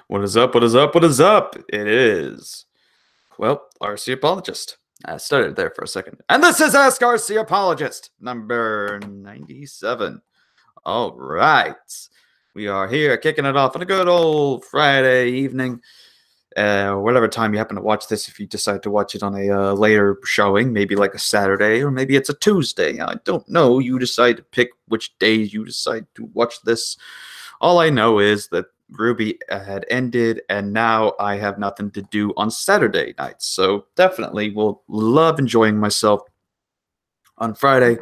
What is up? What is up? What is up? It is, well, RC Apologist. I started there for a second. And this is Ask RC Apologist, number 97. All right. We are here kicking it off on a good old Friday evening. Whatever time you happen to watch this, if you decide to watch it on a later showing, maybe like a Saturday or maybe it's a Tuesday. I don't know. You decide to pick which days you decide to watch this. All I know is that Ruby had ended, and now I have nothing to do on Saturday nights. So definitely will love enjoying myself on Friday,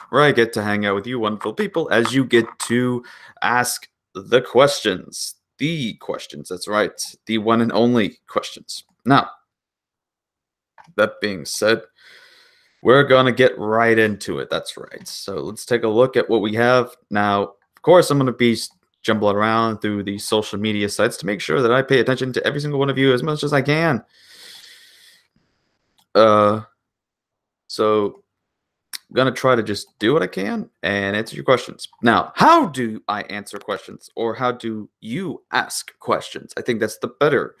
where I get to hang out with you wonderful people as you get to ask the questions. The questions, that's right. The one and only questions. Now, that being said, we're going to get right into it. That's right. So let's take a look at what we have. Now, of course, I'm going to be jumbling around through the social media sites to make sure that I pay attention to every single one of you as much as I can. So I'm going to try to just do what I can and answer your questions. Now, how do I answer questions, or how do you ask questions? I think that's the better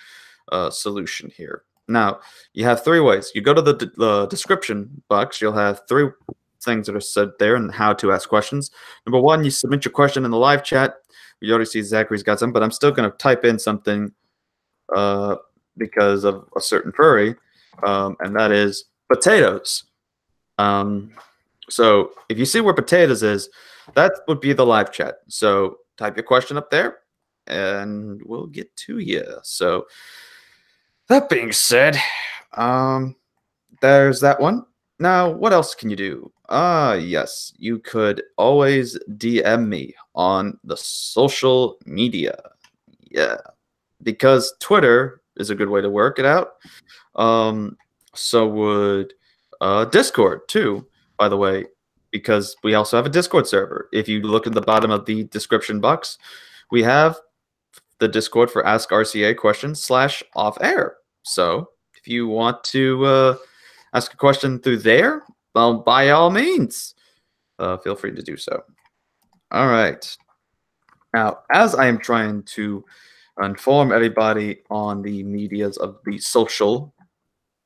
solution here. Now, you have three ways. You go to the description box. You'll have three things that are said there and how to ask questions. Number one, you submit your question in the live chat. You already see Zachary's got some, but I'm still going to type in something because of a certain furry, and that is potatoes. So if you see where potatoes is, that would be the live chat. So type your question up there, and we'll get to you. So that being said, there's that one. Now, what else can you do? Yes, you could always DM me on the social media. Yeah, because Twitter is a good way to work it out. So would Discord too, by the way, because we also have a Discord server. If you look at the bottom of the description box, we have the Discord for Ask RCA questions / off air. So if you want to ask a question through there, well, by all means, feel free to do so. All right. Now, as I am trying to inform everybody on the medias of the social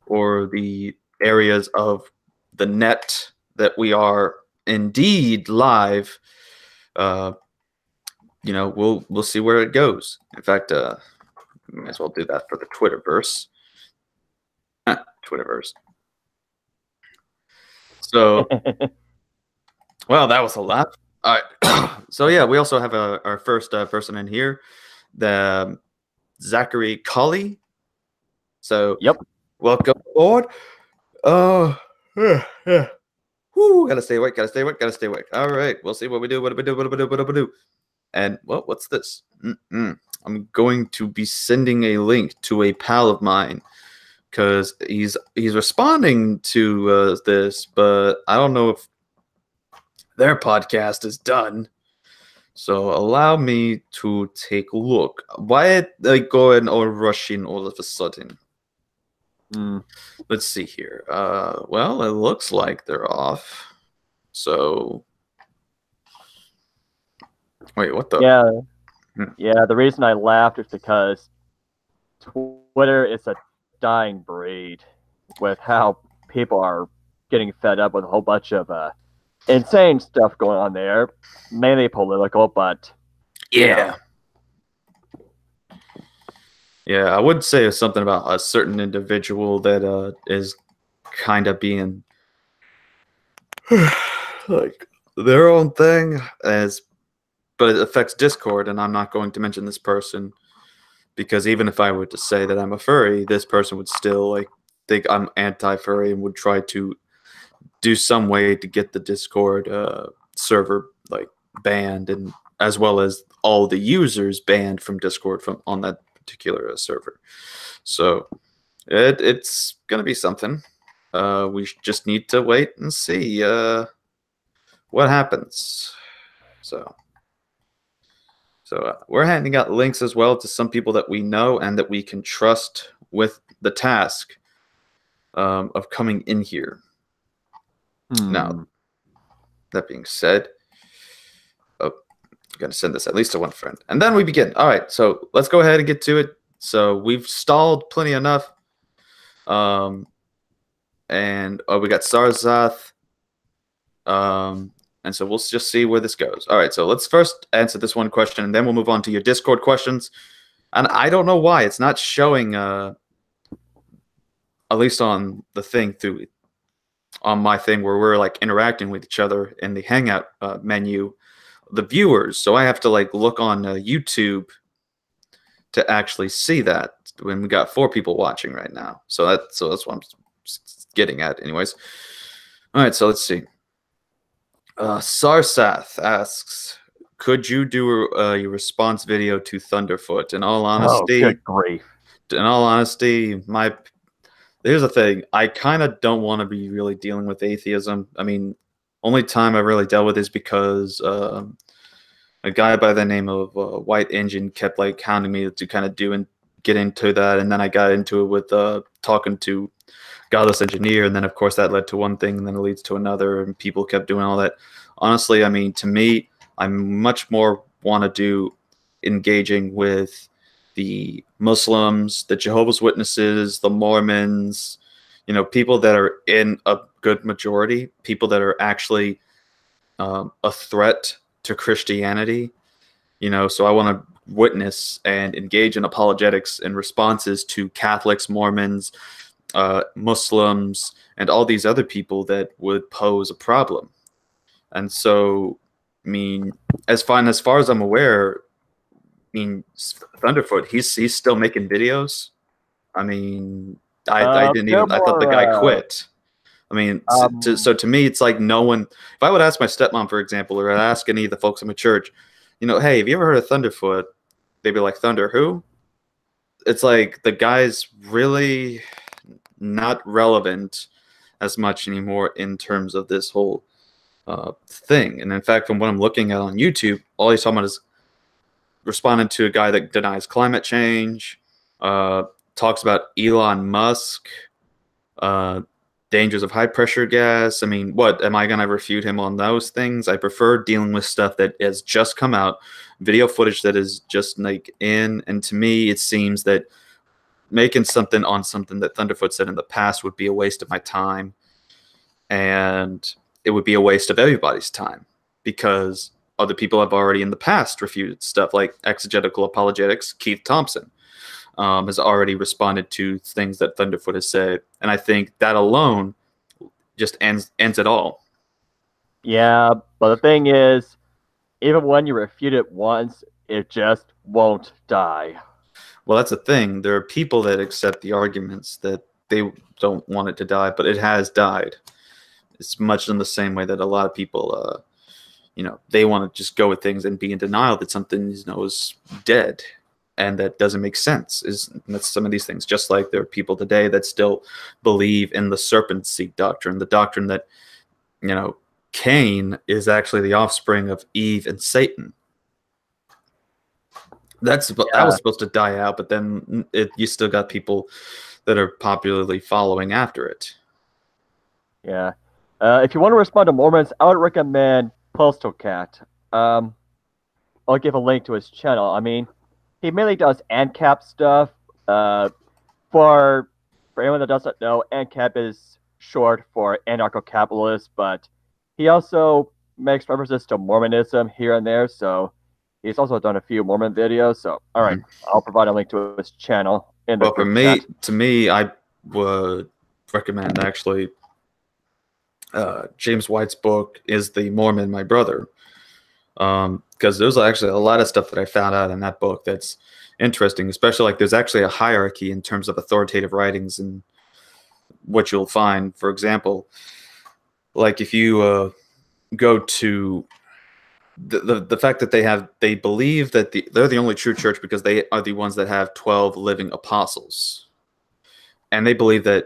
or the areas of the net that we are indeed live, we'll see where it goes. In fact, might as well do that for the Twitterverse. Twitterverse. So, well, that was a lot. All right. So yeah, we also have our first person in here, the Zachary Colley. So yep, welcome aboard. Whew, gotta stay awake. Gotta stay awake. Gotta stay awake. All right, we'll see what we do. What do we do? What do we do? What do we do? And well, what's this? I'm going to be sending a link to a pal of mine because he's responding to this, but I don't know if their podcast is done. So allow me to take a look. Why are they going or rushing all of a sudden? Let's see here. Well, it looks like they're off. So wait, what the? Yeah. The reason I laughed is because Twitter is a dying breed with how people are getting fed up with a whole bunch of insane stuff going on there, mainly political, but yeah. Yeah, I would say something about a certain individual that is kind of being like their own thing, but it affects Discord, and I'm not going to mention this person because even if I were to say that I'm a furry, this person would still think I'm anti-furry and would try to do some way to get the Discord server banned, and as well as all the users banned from Discord on that particular server. So it's gonna be something. We just need to wait and see what happens. So we're handing out links as well to some people that we know and that we can trust with the task of coming in here. Now, that being said, going to send this at least to one friend. And then we begin. All right, so let's go ahead and get to it. So we've stalled plenty enough. And we got Sarzath. And so we'll just see where this goes. All right, so let's first answer this one question, and then we'll move on to your Discord questions. And I don't know why it's not showing, at least on the thing on my thing where we're like interacting with each other in the Hangout menu, the viewers. So I have to like look on YouTube to actually see that when we got 4 people watching right now. So that's what I'm getting at, anyways. All right, so let's see. Sarsath asks, could you do a response video to Thunderfoot? In all honesty, good grief. In all honesty, here's the thing. I kind of don't want to be really dealing with atheism. I mean, only time I've really dealt with is because a guy by the name of White Engine kept like hounding me to kind of get into that, and then I got into it with talking to Godless Engineer, and then of course that led to one thing, and then it leads to another, and people kept doing all that. Honestly, I mean, to me, I much more want to do engaging with the Muslims, the Jehovah's Witnesses, the Mormons, people that are in a good majority, people that are actually a threat to Christianity. So I want to witness and engage in apologetics and responses to Catholics, Mormons, Muslims, and all these other people that would pose a problem. And so, I mean, as far as I'm aware, I mean, Thunderfoot, he's still making videos. I mean, I didn't even, I thought the guy quit. I mean, so to me, it's like no one, if I would ask my stepmom, for example, or I'd ask any of the folks in my church, hey, have you ever heard of Thunderfoot? They'd be like, Thunder who? It's like the guy's really not relevant as much anymore in terms of this whole thing. And in fact, from what I'm looking at on YouTube, all he's talking about is responding to a guy that denies climate change, talks about Elon Musk, dangers of high pressure gas. I mean, what am I going to refute him on those things? I prefer dealing with stuff that has just come out, video footage that is just like in. And to me, it seems that making something on something that Thunderfoot said in the past would be a waste of my time, and it would be a waste of everybody's time, because other people have already in the past refuted stuff, like exegetical apologetics. Keith Thompson has already responded to things that Thunderfoot has said, and I think that alone just ends it all. Yeah, but the thing is, even when you refute it once, it just won't die. Well, that's the thing. There are people that accept the arguments that they don't want it to die, but it has died. It's much in the same way that a lot of people, they want to just go with things and be in denial that something is dead, and that doesn't make sense. That's some of these things. Just like there are people today that still believe in the serpent seed doctrine, the doctrine that, Cain is actually the offspring of Eve and Satan. That was supposed to die out, but then you still got people that are popularly following after it. Yeah. If you want to respond to Mormons, I would recommend Postal Cat. I'll give a link to his channel. I mean, he mainly does ANCAP stuff. For anyone that doesn't know, ANCAP is short for anarcho-capitalist, but he also makes references to Mormonism here and there, so he's also done a few Mormon videos. So, all right, I'll provide a link to his channel in the to me, I would recommend actually James White's book, Is the Mormon My Brother? Because there's actually a lot of stuff that I found out in that book that's interesting, especially like there's actually a hierarchy in terms of authoritative writings and what you'll find. For example, like if you go to the fact that they believe that they're the only true church because they are the ones that have 12 living apostles, and they believe that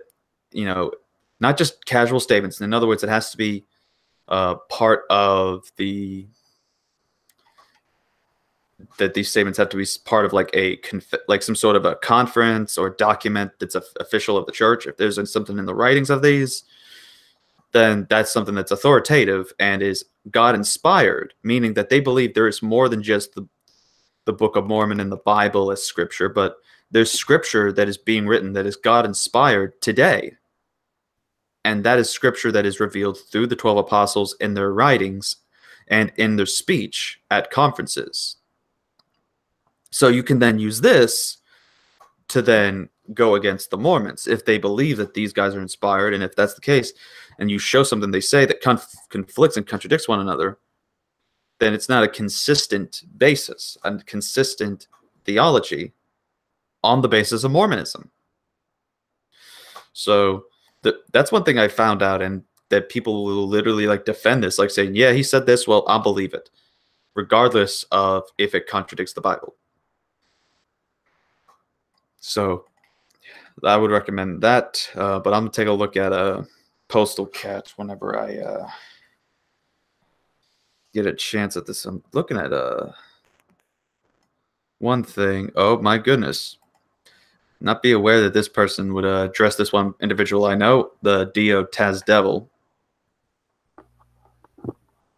not just casual statements. In other words, it has to be part of that these statements have to be part of like like some sort of a conference or document that's official of the church. If there's something in the writings of these, then that's something that's authoritative and is God inspired, meaning that they believe there is more than just the Book of Mormon and the Bible as scripture, but there's scripture that is being written that is God inspired today. And that is scripture that is revealed through the 12 apostles in their writings and in their speech at conferences. So you can then use this to then go against the Mormons if they believe that these guys are inspired. And if that's the case, and you show something they say that conflicts and contradicts one another, then it's not a consistent basis, a consistent theology on the basis of Mormonism. So that's one thing I found out, and that people will literally like defend this, like saying, yeah, he said this, well, I'll believe it, regardless of if it contradicts the Bible. So I would recommend that, but I'm going to take a look at Postal Cat whenever I get a chance at this. I'm looking at one thing. Oh, my goodness. Not be aware that this person would address this one individual I know, the Dio Taz Devil.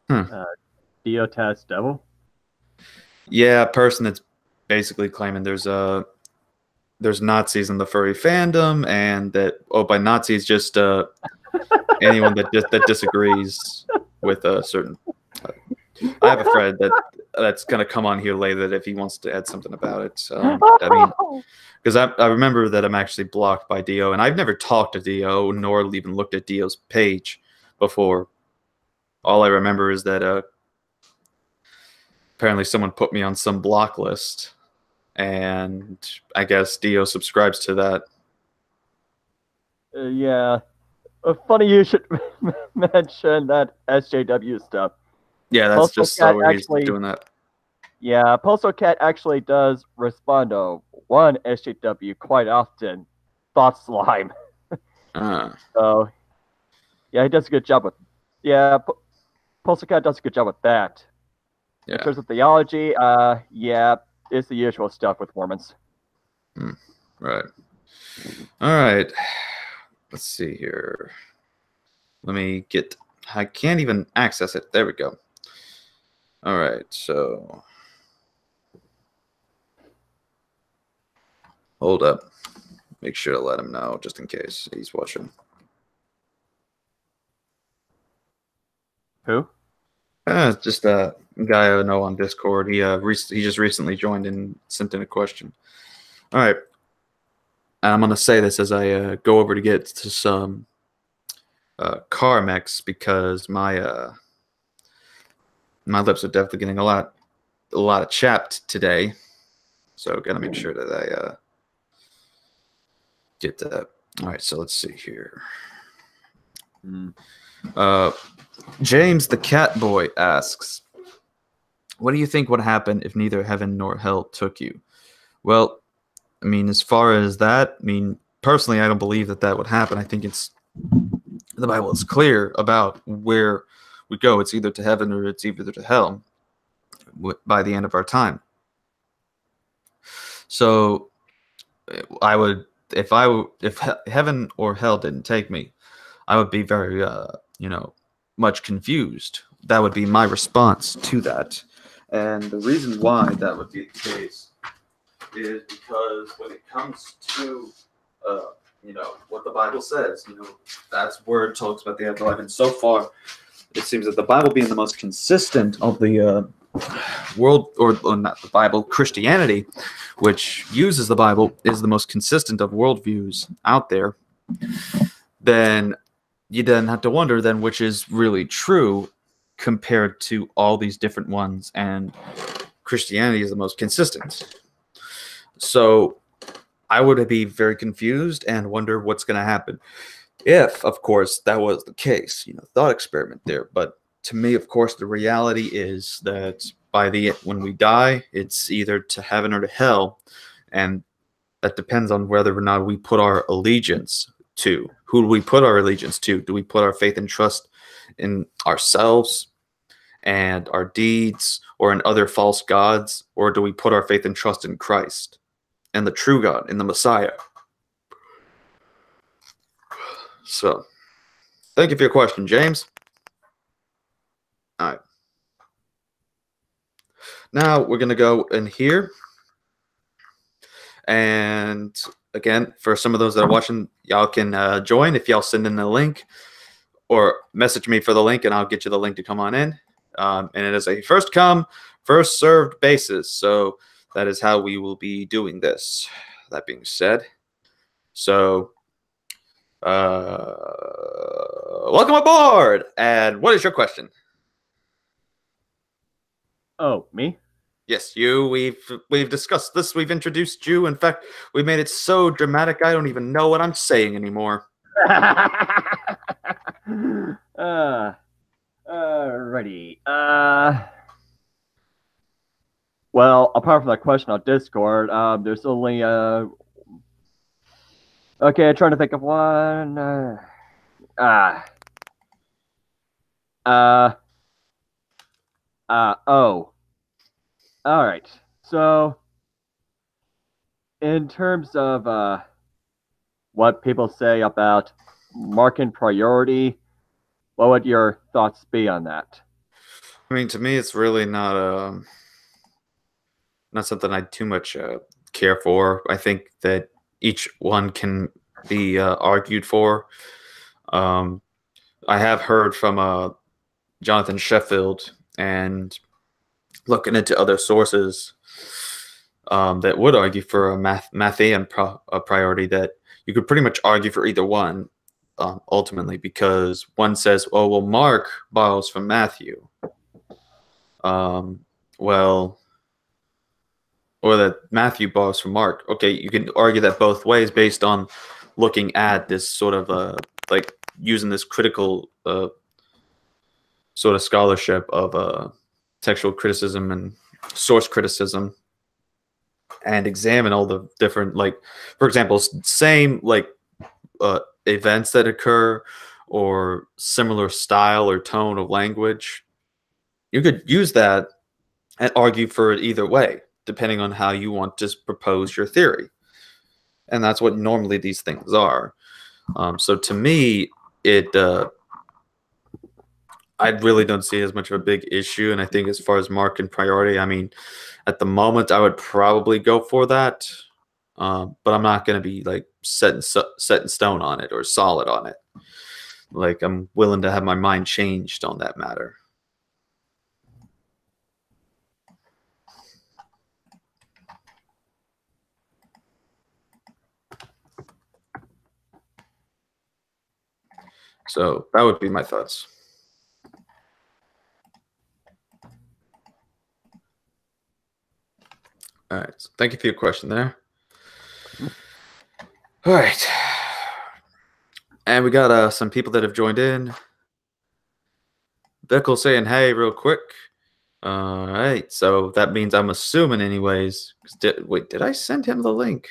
Dio Taz Devil? Yeah, a person that's basically claiming there's Nazis in the furry fandom, and that by Nazis just anyone that disagrees with a certain. I have a friend that's gonna come on here later if he wants to add something about it. I mean, because I remember that I'm actually blocked by Dio, and I've never talked to Dio nor even looked at Dio's page before. All I remember is that apparently someone put me on some block list, and I guess Dio subscribes to that. Yeah. Funny you should mention that SJW stuff. Yeah, that's Postal just so Cat he's doing that. Yeah, Postal Cat actually does respond to one SJW quite often. Thought Slime. So, yeah, he does a good job with. Yeah, Postal Cat does a good job with that. Yeah. In terms of theology, yeah, it's the usual stuff with Mormons. Right. All right. Let's see here. Let me get. I can't even access it. There we go. All right. So, hold up. Make sure to let him know just in case he's watching. Who? Just a guy I know on Discord. He just recently joined and sent in a question. All right. I'm going to say this as I go over to get to some Carmex, because my lips are definitely getting a lot of chapped today. So got to make sure that I get that. All right, so let's see here. James the Cat Boy asks, what do you think would happen if neither heaven nor hell took you? Well, I mean, as far as that, I mean, personally, I don't believe that would happen. I think the Bible is clear about where we go. It's either to heaven or it's either to hell by the end of our time. So I would, if heaven or hell didn't take me, I would be very, much confused. That would be my response to that. And the reason why that would be the case is because when it comes to, what the Bible says, that's where it talks about the afterlife. And so far, it seems that the Bible being the most consistent of the world, or not the Bible, Christianity, which uses the Bible, is the most consistent of worldviews out there. Then you then have to wonder then which is really true compared to all these different ones, and Christianity is the most consistent. So I would be very confused and wonder what's going to happen if, of course, that was the case. Thought experiment there. But to me, of course, the reality is that when we die, it's either to heaven or to hell, and that depends on whether or not we put our allegiance to. Who do we put our allegiance to? Do we put our faith and trust in ourselves and our deeds, or in other false gods, or do we put our faith and trust in Christ and the true God, in the Messiah? So Thank you for your question, James. All right. Now we're going to go in here. And again, for some of those that are watching, y'all can join if y'all send in the link or message me for the link, and I'll get you the link to come on in. And it is a first come, first served basis. So that is how we will be doing this. That being said, so welcome aboard. And what is your question? Oh, me? Yes, you. We've discussed this. We've introduced you. In fact, we made it so dramatic I don't even know what I'm saying anymore. Alrighty. Well, apart from that question on Discord, there's only okay, I'm trying to think of one. Oh. All right. So, in terms of what people say about marking priority, what would your thoughts be on that? I mean, to me, it's really not something I too much care for. I think that each one can be argued for. I have heard from Jonathan Sheffield and looking into other sources that would argue for a Matthean priority, that you could pretty much argue for either one ultimately, because one says, oh, well, Mark borrows from Matthew. Well, or that Matthew borrows from Mark. Okay, you can argue that both ways based on looking at this sort of like using this critical sort of scholarship of textual criticism and source criticism, and examine all the different, like, for example, same like events that occur or similar style or tone of language. You could use that and argue for it either way, depending on how you want to propose your theory. And that's what normally these things are. So to me, I really don't see as much of a big issue. And I think as far as mark and priority, I mean, at the moment, I would probably go for that. But I'm not going to be like set in stone on it or solid on it. Like, I'm willing to have my mind changed on that matter. So that would be my thoughts. All right. So thank you for your question there. All right. And we got some people that have joined in. Bickle saying, hey, real quick. All right. So that means I'm assuming anyways. Wait, did I send him the link?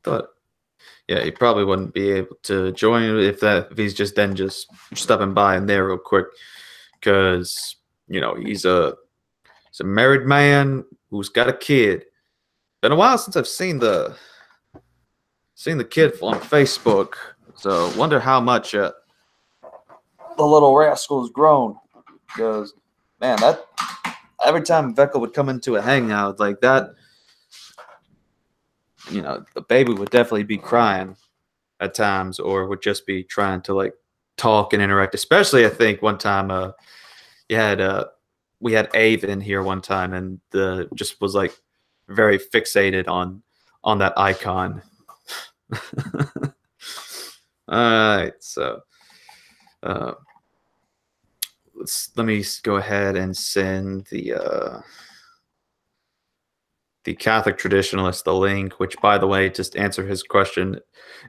Thought. Yeah, he probably wouldn't be able to join if he's just stopping by in there real quick, because he's a married man who's got a kid. Been a while since I've seen the kid on Facebook, so wonder how much the little rascal has grown. Because man, that every time Vecca would come into a hangout like that, the baby would definitely be crying at times, or would just be trying to like talk and interact. Especially, I think one time we had Ave in here one time, and just was like very fixated on that icon. All right, so let me go ahead and send the Catholic traditionalist the link, which, by the way, just answer his question,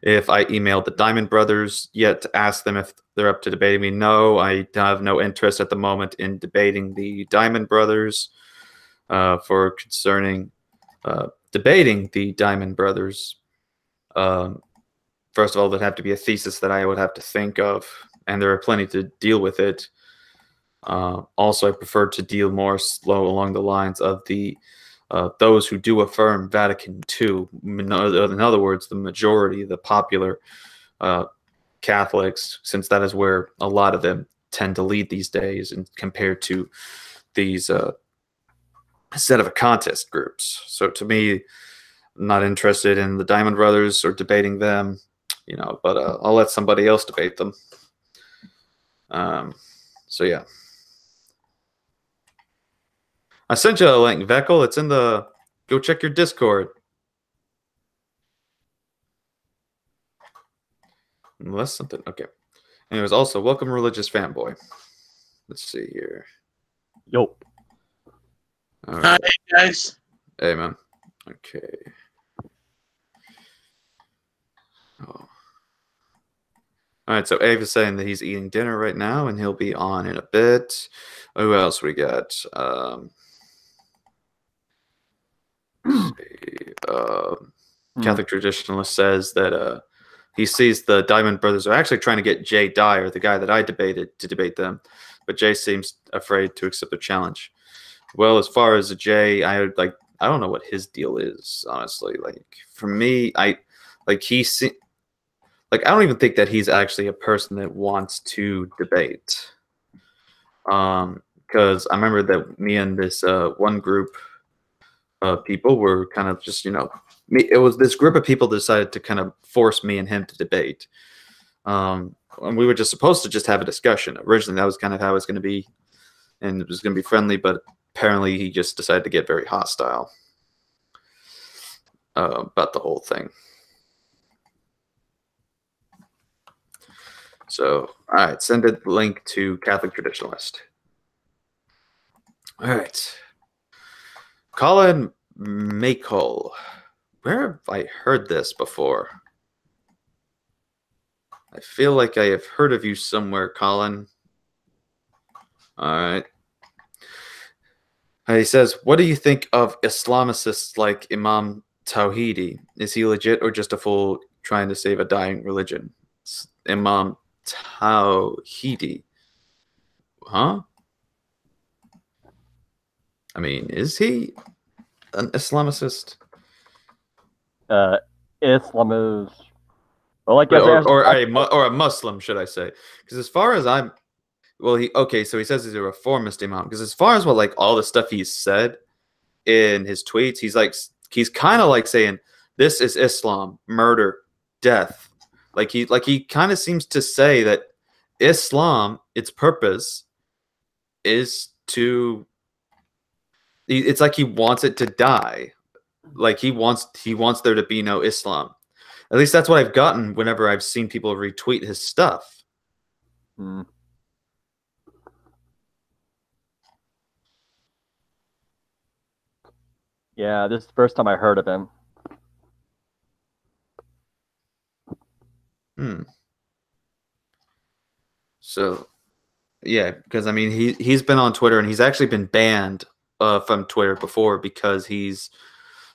if I emailed the Diamond Brothers yet to ask them if they're up to debating me. No, I have no interest at the moment in debating the Diamond Brothers. For concerning debating the Diamond Brothers, first of all, there'd have to be a thesis that I would have to think of, and there are plenty to deal with it. Also, I prefer to deal more slow along the lines of those who do affirm Vatican II. In other words, the majority, the popular Catholics, since that is where a lot of them tend to lead these days, and compared to these sedevacantist groups. So to me, I'm not interested in the Diamond Brothers or debating them, but I'll let somebody else debate them. So yeah. I sent you a link, Veckel. It's in the... Go check your Discord. Unless something... Okay. Anyways, also, welcome Religious Fanboy. Let's see here. Yo. All right. Hi, guys. Hey, man. Okay. Oh. All right, so Abe is saying that he's eating dinner right now, and he'll be on in a bit. Who else we got? Catholic Traditionalist says that he sees the Diamond Brothers are actually trying to get Jay Dyer, the guy that I debated, to debate them, but Jay seems afraid to accept the challenge. Well, as far as Jay, I don't know what his deal is, honestly. Like, for me, I don't even think that he's actually a person that wants to debate. Because I remember that me and this one group of people were kind of just, it was this group of people decided to kind of force me and him to debate. And we were just supposed to just have a discussion. Originally, that was kind of how it was going to be, and it was going to be friendly, but apparently he just decided to get very hostile about the whole thing. So, all right, send a link to Catholic Traditionalist. All right. Colin Maycole. Where have I heard this before? I feel like I have heard of you somewhere, Colin. All right. He says, what do you think of Islamicists like Imam Tawhidi? Is he legit or just a fool trying to save a dying religion? Imam Tawhidi. Huh? I mean, is he an Islamicist? Islam is... Well, I guess... Or a Muslim, should I say. Because as far as I'm... Well, so he says he's a reformist imam. Because as far as all the stuff he's said in his tweets, he's kind of like saying, this is Islam, murder, death. He kind of seems to say that Islam, its purpose is to... It's like he wants it to die. Like he wants there to be no Islam. At least that's what I've gotten whenever I've seen people retweet his stuff. Hmm. Yeah, this is the first time I heard of him. So, yeah, because I mean, he's been on Twitter and he's actually been banned from Twitter before because he's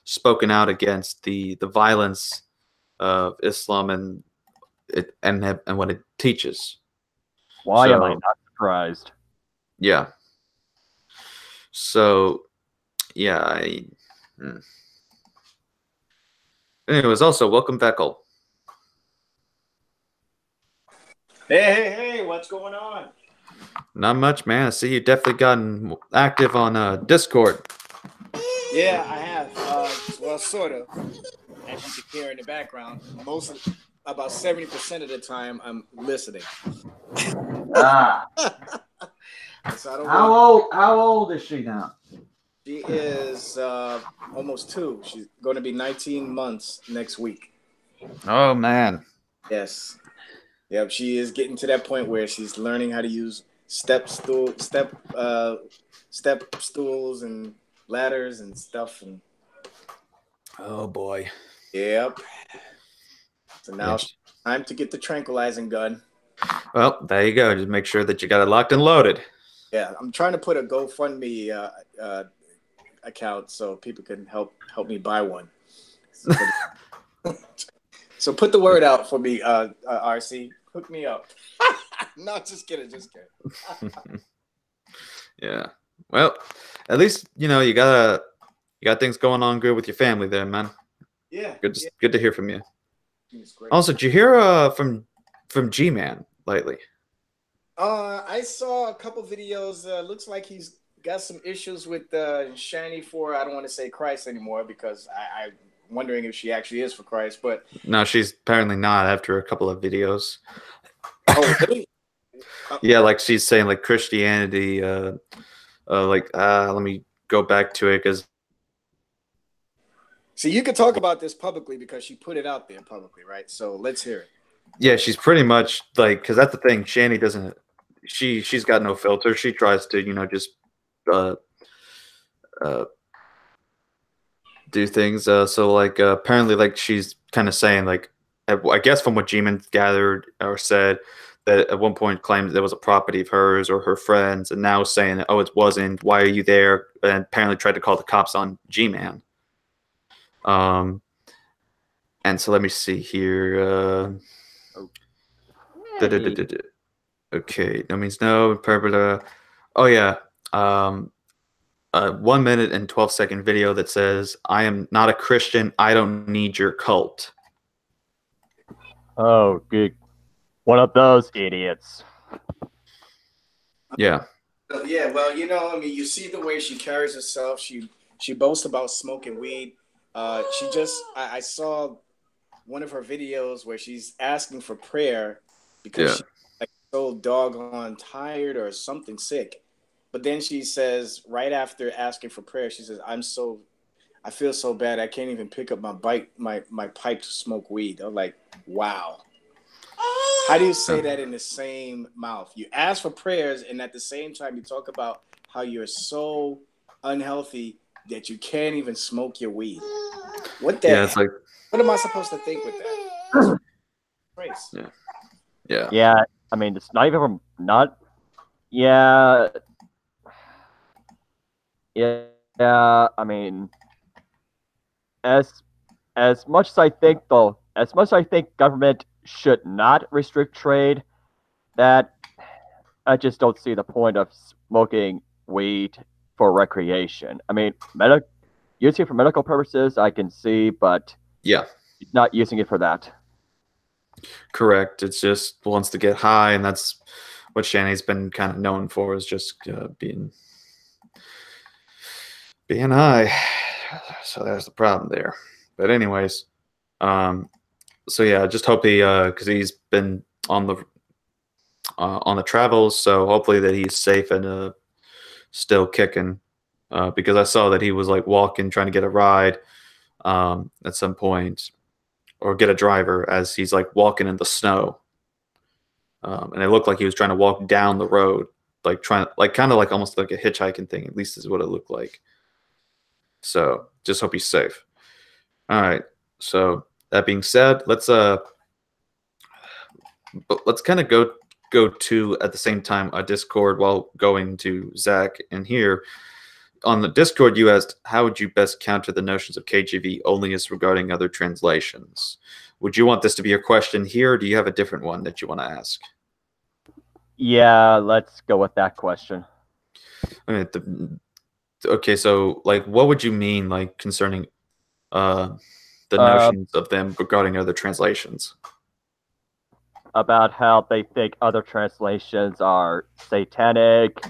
spoken out against the violence of Islam and what it teaches. Why am I not surprised? Yeah. So, yeah. Anyways, also welcome Veckel. Hey, what's going on? Not much, man. I see you definitely gotten active on Discord. Yeah, I have. Well, sort of. As you can hear in the background, about 70% of the time, I'm listening. So How old is she now? She is almost 2. She's going to be 19 months next week. Oh man. Yes. Yep. She is getting to that point where she's learning how to use step stools and ladders and stuff. And oh boy. Yep. So now it's time to get the tranquilizing gun. Well, there you go. Just make sure that you got it locked and loaded. Yeah, I'm trying to put a GoFundMe account so people can help me buy one. So put the word out for me, RC. Hook me up. No, just kidding. Yeah. Well, at least you got things going on good with your family there, man. Yeah. Good to hear from you. Also, did you hear from from G-Man lately? I saw a couple videos. Looks like he's got some issues with Shani for, I don't want to say Christ anymore because I'm wondering if she actually is for Christ. But No, she's apparently not after a couple of videos. oh, really? Yeah, like she's saying like Christianity, let me go back to it because See, you could talk about this publicly because she put it out there publicly, right? So let's hear it. yeah, she's pretty much like, because that's the thing. Shani doesn't. She's got no filter. She tries to just uh, uh, do things. So like apparently like she's kind of saying like I guess from what G-Man gathered or said that at one point claimed that it was a property of hers or her friends, and now saying that, oh, it wasn't. Why are you there? And apparently tried to call the cops on G-Man. And so let me see here. Okay, no means no. Oh yeah. 1 minute and 12-second video that says, "I am not a Christian. I don't need your cult." Oh, good. One of those idiots. Yeah. Yeah, well, I mean, you see the way she carries herself. She boasts about smoking weed. I saw one of her videos where she's asking for prayer because she's like so doggone tired or something sick. But then she says, right after asking for prayer, she says, I feel so bad I can't even pick up my pipe to smoke weed. I'm like, wow. How do you say that in the same mouth? You ask for prayers, and at the same time, you talk about how you're so unhealthy that you can't even smoke your weed. What the it's like, what am I supposed to think with that? Grace. Yeah, I mean, it's not even from not. Yeah, yeah. I mean, as much as I think though, as much as I think government should not restrict trade, that I just don't see the point of smoking weed for recreation. I mean, using it for medical purposes, I can see, but yeah, not using it for that. correct. It's just wants to get high, and that's what Shani's been kind of known for, is just being high. So there's the problem there. But anyways, so yeah, I just hope he, because he's been on the travels, so hopefully that he's safe and still kicking. Because I saw that he was like walking, trying to get a ride at some point, or get a driver as he's like walking in the snow. And it looked like he was trying to walk down the road, like kind of like almost like a hitchhiking thing. At least is what it looked like. So just hope he's safe. All right. So that being said, let's kind of go to at the same time a Discord while going to Zach. And here on the Discord, you asked, how would you best counter the notions of KJV only as regarding other translations? Would you want this to be your question here, or do you have a different one that you want to ask? Yeah, let's go with that question. I mean, okay, so like, what would you mean, like, concerning the notions of them regarding other translations? About how they think other translations are satanic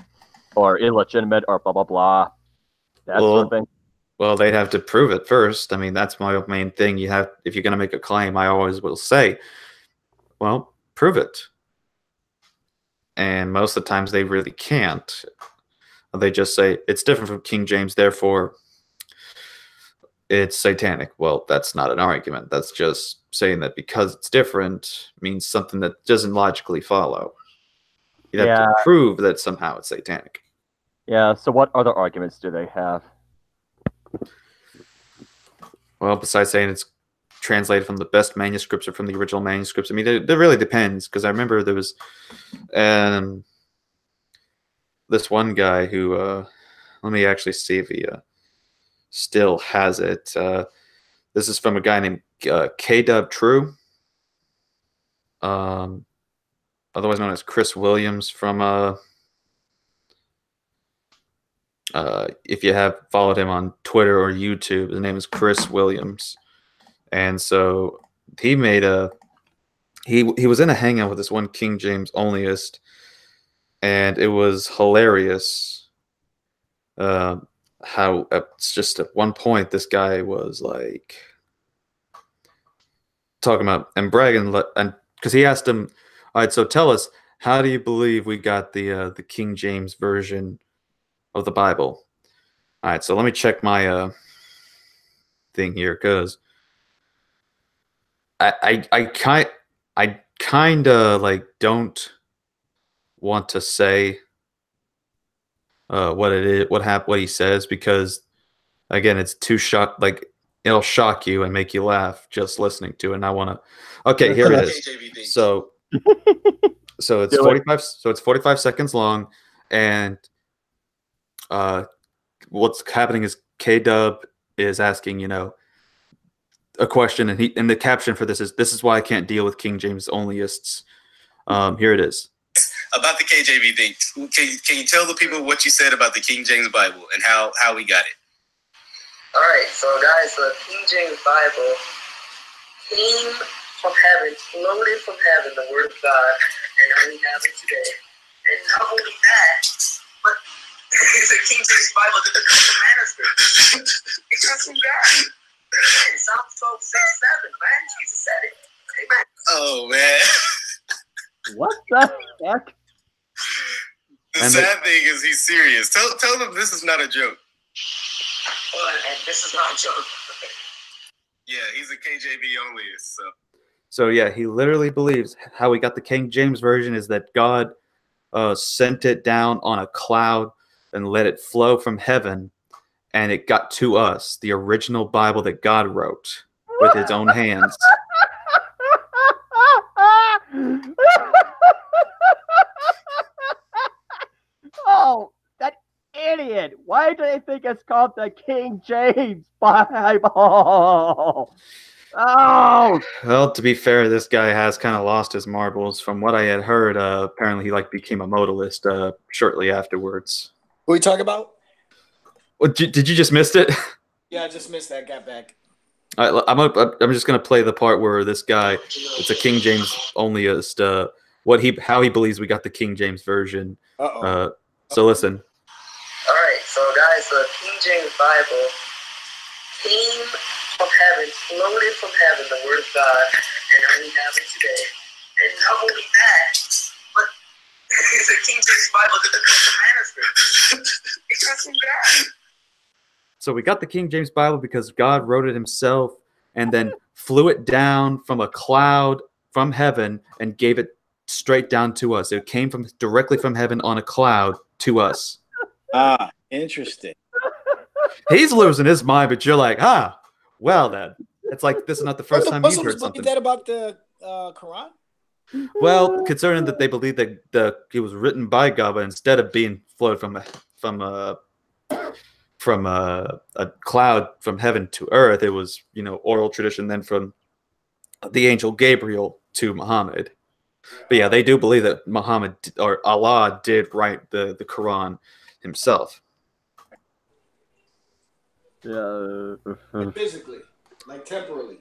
or illegitimate or blah blah blah. That sort of thing. Well, they'd have to prove it first. I mean, that's my main thing. If you're going to make a claim, I always will say, well, prove it. And most of the times they really can't. They just say it's different from King James, therefore it's satanic. Well, that's not an argument. That's just saying that because it's different means something that doesn't logically follow. You'd have to prove that somehow it's satanic. Yeah, so what other arguments do they have? Well, besides saying it's translated from the best manuscripts or from the original manuscripts, I mean, it really depends, because I remember there was this one guy who, let me actually see if he still has it. This is from a guy named K-Dub True, otherwise known as Chris Williams from, if you have followed him on Twitter or YouTube, his name is Chris Williams. And so he made he was in a hangout with this one King James onlyist, and it was hilarious. How it's just at one point this guy was like talking about and bragging, and because he asked him, "All right, so tell us, how do you believe we got the King James version of the Bible?" All right, so let me check my thing here because I kind of like don't want to say what it is, what he says, because again, it's too like it'll shock you and make you laugh just listening to it. And I want to. Okay, here it is. So it's 45. So it's 45 seconds long, and what's happening is K-Dub is asking, a question, and the caption for this is why I can't deal with King James onlyists. Here it is. About the KJV thing, can you tell the people what you said about the King James Bible and how we got it? All right, so guys, the King James Bible came from heaven, floated from heaven, the Word of God, and now we have it today. And not only that, but it's a King James Bible that becomes a manuscript. It comes from God. Amen. Psalm 12, 6, 7, man. Jesus said it. Amen. Oh, man. What the heck? The sad thing is he's serious. Tell them this is not a joke. And this is not a joke. Yeah, he's a KJV onlyist. So yeah, he literally believes how we got the King James version is that God sent it down on a cloud and let it flow from heaven, and it got to us, the original Bible that God wrote with his own hands. Oh, that idiot! Why do they think it's called the King James Bible? Oh! Well, to be fair, this guy has kind of lost his marbles. From what I had heard, apparently he became a modalist shortly afterwards. What are we talking about? What, did you just missed it? Yeah, I just missed that. Got back. I'm just gonna play the part where this guy, it's a King James onlyist, how he believes we got the King James version. So listen. All right, so guys, the King James Bible came from heaven, floated from heaven, the Word of God, and now we have it today. And not only that, but it's a King James Bible that becomes a manuscript. It comes from God. So we got the King James Bible because God wrote it himself and then flew it down from a cloud from heaven and gave it straight down to us. It came directly from heaven on a cloud to us. Ah, interesting. He's losing his mind, but you're like, well then. It's like this is not the first time you've heard something. That about the Quran? Well, concerning that they believe that it was written by God, but instead of being flowed from a cloud from heaven to earth, it was oral tradition then from the angel Gabriel to Muhammad. But yeah, they do believe that Muhammad or Allah did write the Quran himself. Yeah. Physically, like temporally.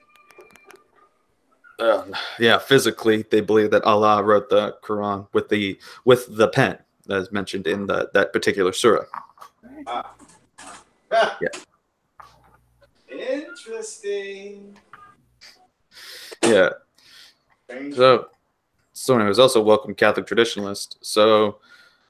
Yeah, physically, they believe that Allah wrote the Quran with the pen, as mentioned in that particular surah. Yeah. Interesting. Yeah. So anyways, also welcome Catholic traditionalist. So,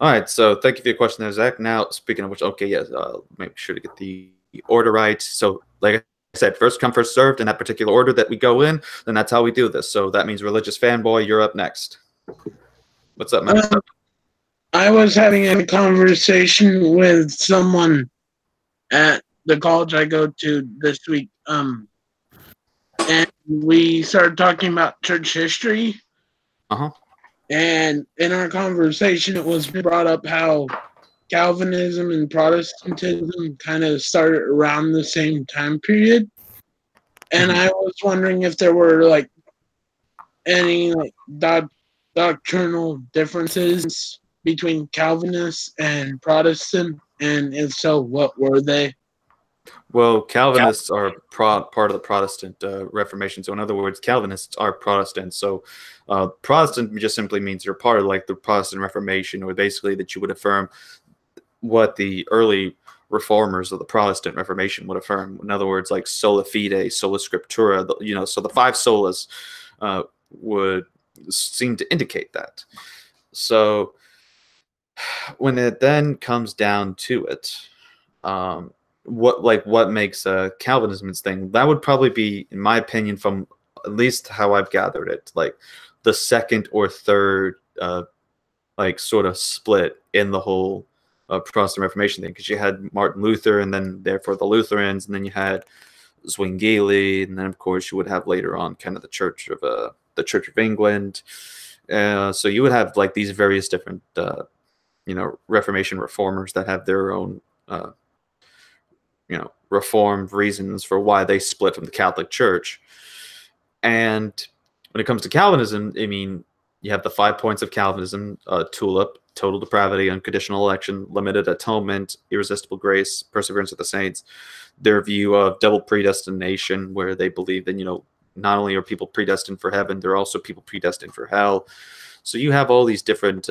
all right. So thank you for your question there, Zach. Now, speaking of which, okay, yes, make sure to get the order right. So, like I said, first come, first served in that particular order that we go in, then that's how we do this. So that means religious fanboy, you're up next. What's up, man? I was having a conversation with someone at the college I go to this week, and we started talking about church history. And in our conversation, it was brought up how Calvinism and Protestantism kind of started around the same time period. And I was wondering if there were any doctrinal differences between Calvinists and Protestant, and if so, what were they? Well, Calvinists are part of the Protestant Reformation. So, in other words, Calvinists are Protestants. So, Protestant just simply means you're part of like the Protestant Reformation, or basically that you would affirm what the early reformers of the Protestant Reformation would affirm. In other words, like sola fide, sola scriptura. So the five solas would seem to indicate that. So when it then comes down to it, what makes Calvinism its thing? That would probably be, in my opinion, from at least how I've gathered it, like the second or third, like sort of split in the whole Protestant Reformation thing, because you had Martin Luther, and then therefore the Lutherans, and then you had Zwingli, and then of course you would have later on kind of the Church of England. So you would have like these various different Reformation reformers that have their own reformed reasons for why they split from the Catholic Church. And when it comes to Calvinism, I mean, you have the 5 points of Calvinism: tulip, total depravity, unconditional election, limited atonement, irresistible grace, perseverance of the saints. Their view of double predestination, where they believe that not only are people predestined for heaven, they're also people predestined for hell. So you have all these different.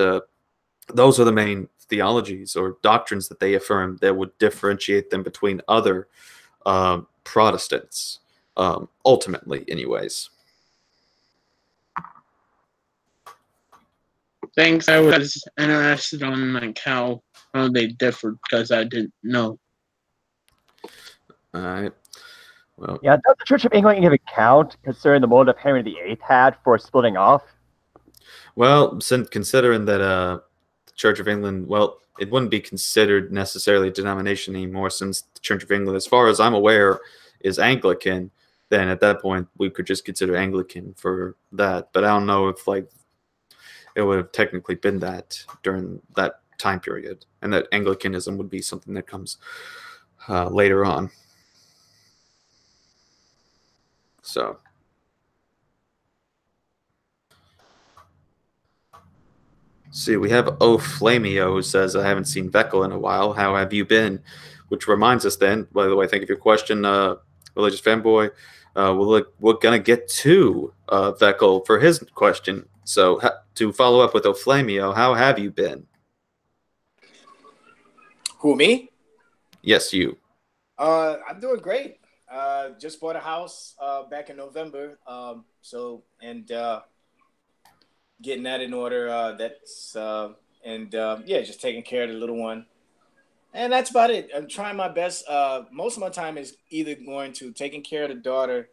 Those are the main theologies or doctrines that they affirm that would differentiate them between other Protestants, ultimately, anyways. Thanks. I was interested on like how they differed because I didn't know. All right. Well, yeah, does the Church of England even count, considering the motive Henry VIII had for splitting off? Well, considering that the Church of England, well, it wouldn't be considered necessarily a denomination anymore, since the Church of England, as far as I'm aware, is Anglican. Then at that point, we could just consider Anglican for that. But I don't know if like it would have technically been that during that time period, and that Anglicanism would be something that comes later on. So, see, we have O Flamio, who says, I haven't seen Veckel in a while. How have you been? Which reminds us then, by the way, thank you for your question, Religious Fanboy. We're going to get to Veckel for his question. So to follow up with O Flamio, how have you been? Who, me? Yes, you. I'm doing great. Just bought a house back in November. Getting that in order. Just taking care of the little one. And that's about it. I'm trying my best. Most of my time is either going to taking care of the daughter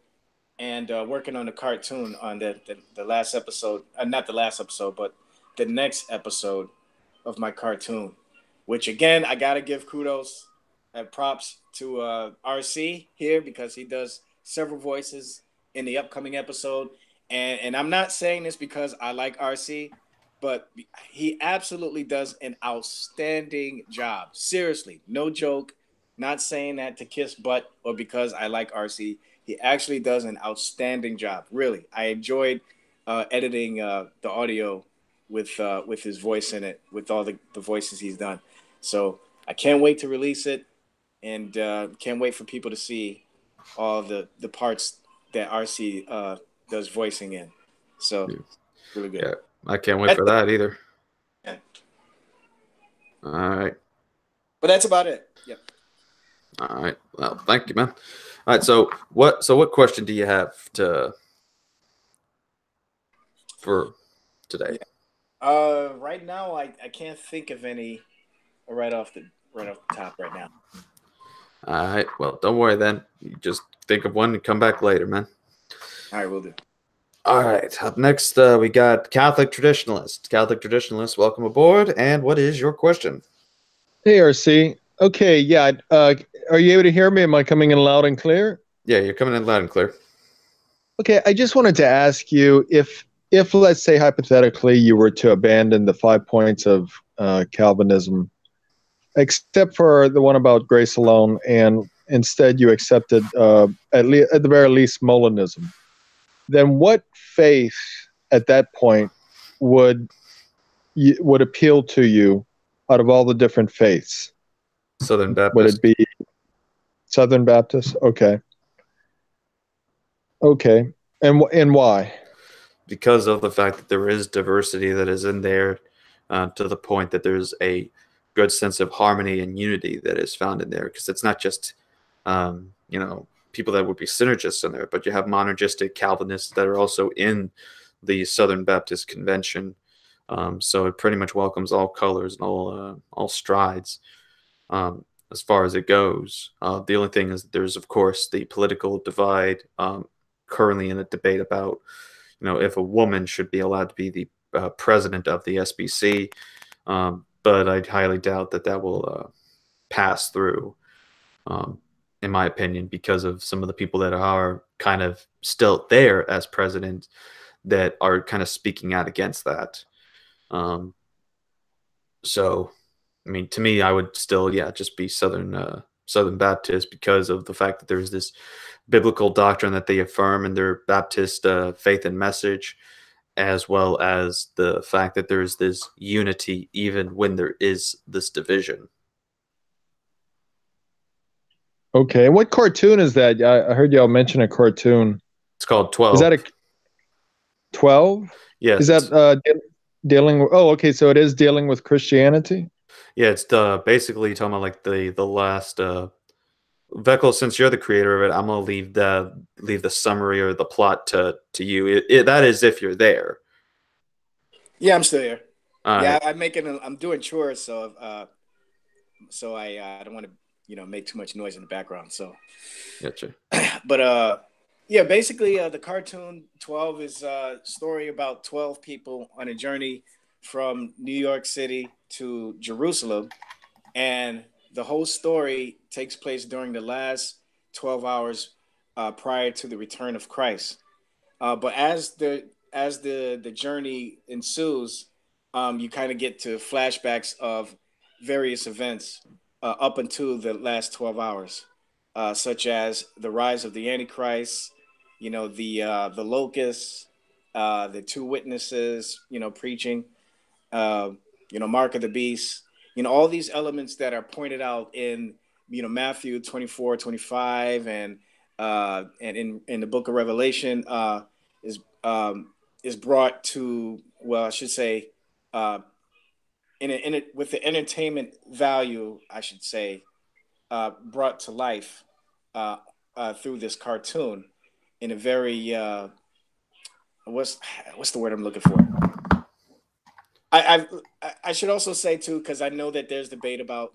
and working on the cartoon on the last episode. Not the last episode, but the next episode of my cartoon. Which, again, I got to give kudos and props to RC here, because he does several voices in the upcoming episode. And I'm not saying this because I like RC, but he absolutely does an outstanding job. Seriously, no joke. Not saying that to kiss butt or because I like RC. He actually does an outstanding job. Really, I enjoyed editing the audio with his voice in it, with all the voices he's done. So I can't wait to release it, and can't wait for people to see all the parts that RC does voicing in. So really good. Yeah, I can't wait for that either. Yeah. All right. But that's about it. Yep. All right. Well, thank you, man. All right. So what question do you have for today? Yeah. Right now I can't think of any right off the top right now. All right. Well, don't worry then. You just think of one and come back later, man. All right, we'll do. All right. Up next, we got Catholic Traditionalist. Catholic Traditionalist, welcome aboard. And what is your question? Hey, RC. Okay, yeah. Are you able to hear me? Am I coming in loud and clear? Yeah, you're coming in loud and clear. Okay, I just wanted to ask you if let's say hypothetically you were to abandon the 5 points of Calvinism, except for the one about grace alone, and instead you accepted at the very least Molinism, then what faith at that point would appeal to you out of all the different faiths? Southern Baptist. Would it be Southern Baptist. Okay. Okay. And why? Because of the fact that there is diversity that is in there, to the point that there's a good sense of harmony and unity that is found in there. Because it's not just, people that would be synergists in there, but you have monergistic Calvinists that are also in the Southern Baptist Convention. So it pretty much welcomes all colors and all strides, as far as it goes. The only thing is that there's, of course, the political divide, currently in a debate about, if a woman should be allowed to be the president of the SBC. But I highly doubt that will pass through, in my opinion, because of some of the people that are kind of still there as president that are kind of speaking out against that. So, I mean, to me, I would still, just be Southern Baptist, because of the fact that there's this biblical doctrine that they affirm in their Baptist faith and message, as well as the fact that there's this unity even when there is this division. Okay. What cartoon is that? I heard y'all mention a cartoon. It's called 12. Is that a 12? Yes. Is that dealing with, oh, okay, so it is dealing with Christianity? Yeah, it's basically talking about like the last Veckel, since you're the creator of it, I'm gonna leave the summary or the plot to you. That is if you're there. Yeah, I'm still here. Yeah, right. I'm doing chores, so I don't want to make too much noise in the background. So, gotcha. But basically, the cartoon 12 is a story about 12 people on a journey from New York City to Jerusalem, and the whole story takes place during the last 12 hours prior to the return of Christ. But as the journey ensues, you kind of get to flashbacks of various events up until the last 12 hours, such as the rise of the Antichrist, the locusts, the two witnesses, preaching, Mark of the Beast, all these elements that are pointed out in, Matthew 24, 25, and in the book of Revelation, is brought to, well, I should say, with the entertainment value, I should say, brought to life through this cartoon in a very what's the word I'm looking for? I should also say too, because I know that there's debate about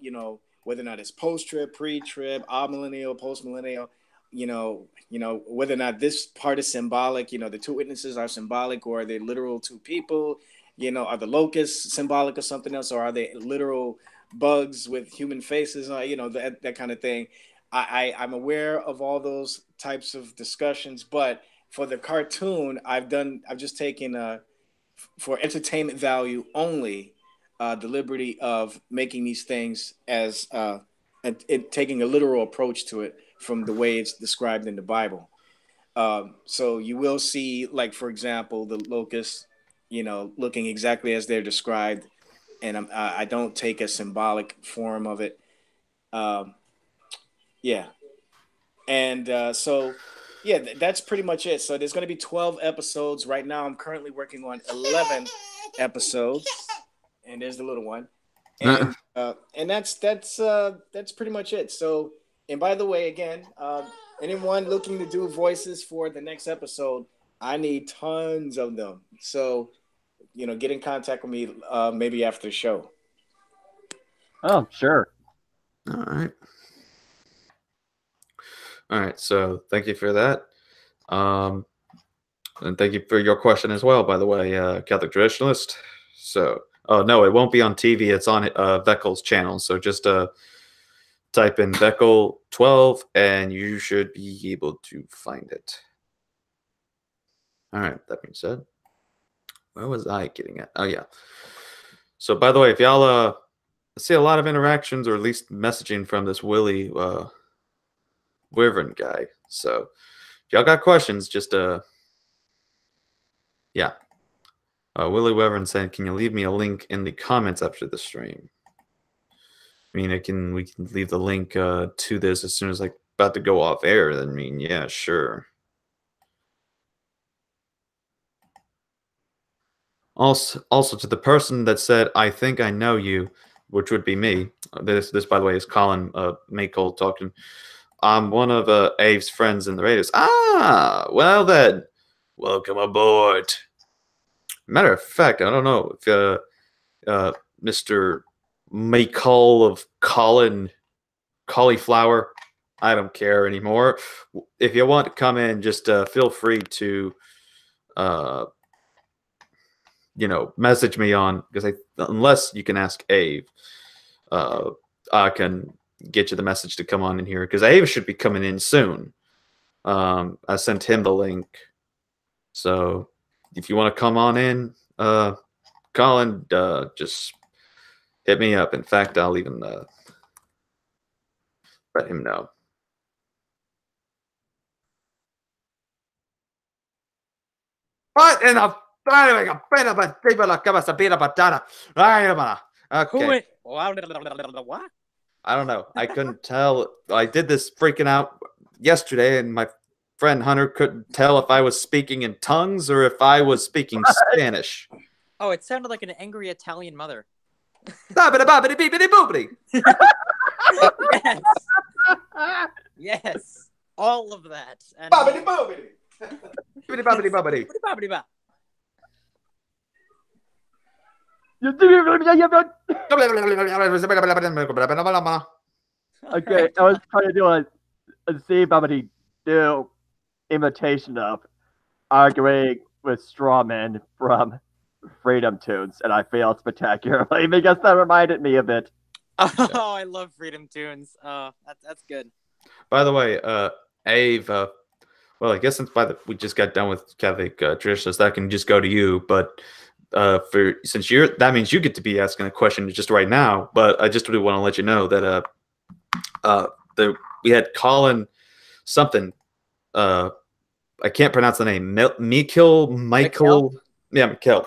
whether or not it's post-trib, pre-trib, amillennial, post-millennial, whether or not this part is symbolic. The two witnesses are symbolic, or are they literal two people? Are the locusts symbolic of something else, or are they literal bugs with human faces? That kind of thing. I'm aware of all those types of discussions, but for the cartoon, I've just taken for entertainment value only, the liberty of making these things as taking a literal approach to it from the way it's described in the Bible. So you will see, like, for example, the locusts, looking exactly as they're described, and I don't take a symbolic form of it. And so. Yeah, that's pretty much it. So there's going to be 12 episodes. Right now, I'm currently working on 11 episodes, and there's the little one, and that's pretty much it. So, and by the way, again, anyone looking to do voices for the next episode, I need tons of them. So, get in contact with me maybe after the show. Oh, sure. All right, so thank you for that. And thank you for your question as well, by the way, Catholic Traditionalist. So, no, it won't be on TV. It's on Veckel's channel. So just type in Veckel 12 and you should be able to find it. All right, that being said, where was I getting at? Oh, yeah. So, by the way, if y'all see a lot of interactions, or at least messaging from this Willie Wyvern guy. So if y'all got questions, just Willie Wyvern saying, can you leave me a link in the comments after the stream? I mean, we can leave the link to this as soon as I about to go off air, then I mean, yeah, sure. Also to the person that said, "I think I know you," which would be me. This by the way is Colin Maycole talking. I'm one of Abe's friends in the Raiders. Ah, well then, welcome aboard. Matter of fact, I don't know if Mr. Maycole of Colin Cauliflower. I don't care anymore. If you want to come in, just feel free to, message me on, because unless you can ask Ave, I can get you the message to come on in here, because Ave should be coming in soon. I sent him the link, so if you want to come on in, Colin, just hit me up. In fact, I'll even let him know. What in the okay. What? I don't know. I couldn't tell. I did this freaking out yesterday, and my friend Hunter couldn't tell if I was speaking in tongues or if I was speaking Spanish. Oh, it sounded like an angry Italian mother. Yes. Yes. All of that. And Bobbity bobbity. Bobbity bobbity bobbity. Bobbity bobbity. Okay, I was trying to do a Z Bobbity do imitation of arguing with straw men from Freedom Tunes, and I failed spectacularly because that reminded me of it. Oh, I love Freedom Tunes. That's good. By the way, Ave, well, I guess we just got done with Catholic traditions, that can just go to you. But that means you get to be asking a question just right now. But I just really want to let you know that we had Colin something. I can't pronounce the name. Michael. Yeah, Mikel.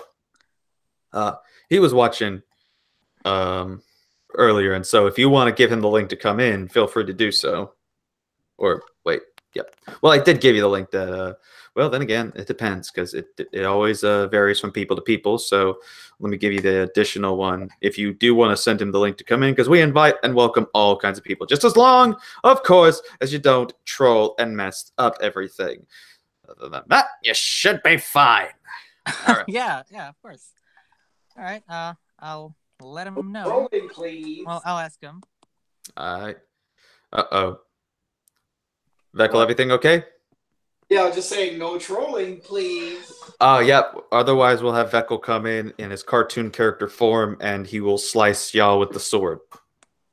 He was watching earlier, and so if you want to give him the link to come in, feel free to do so. Or wait, yep. Well, I did give you the link. That well, then again, it depends, because it always varies from people to people. So let me give you the additional one if you do want to send him the link to come in, because we invite and welcome all kinds of people, just as long, of course, as you don't troll and mess up everything. Other than that, you should be fine. All right. yeah, of course. All right. I'll let him know. Rolling, please. Well, I'll ask him. All right. Veckel, everything okay? Yeah, I was just saying, no trolling, please. Yep. Otherwise, we'll have Veckel come in his cartoon character form, and he will slice y'all with the sword.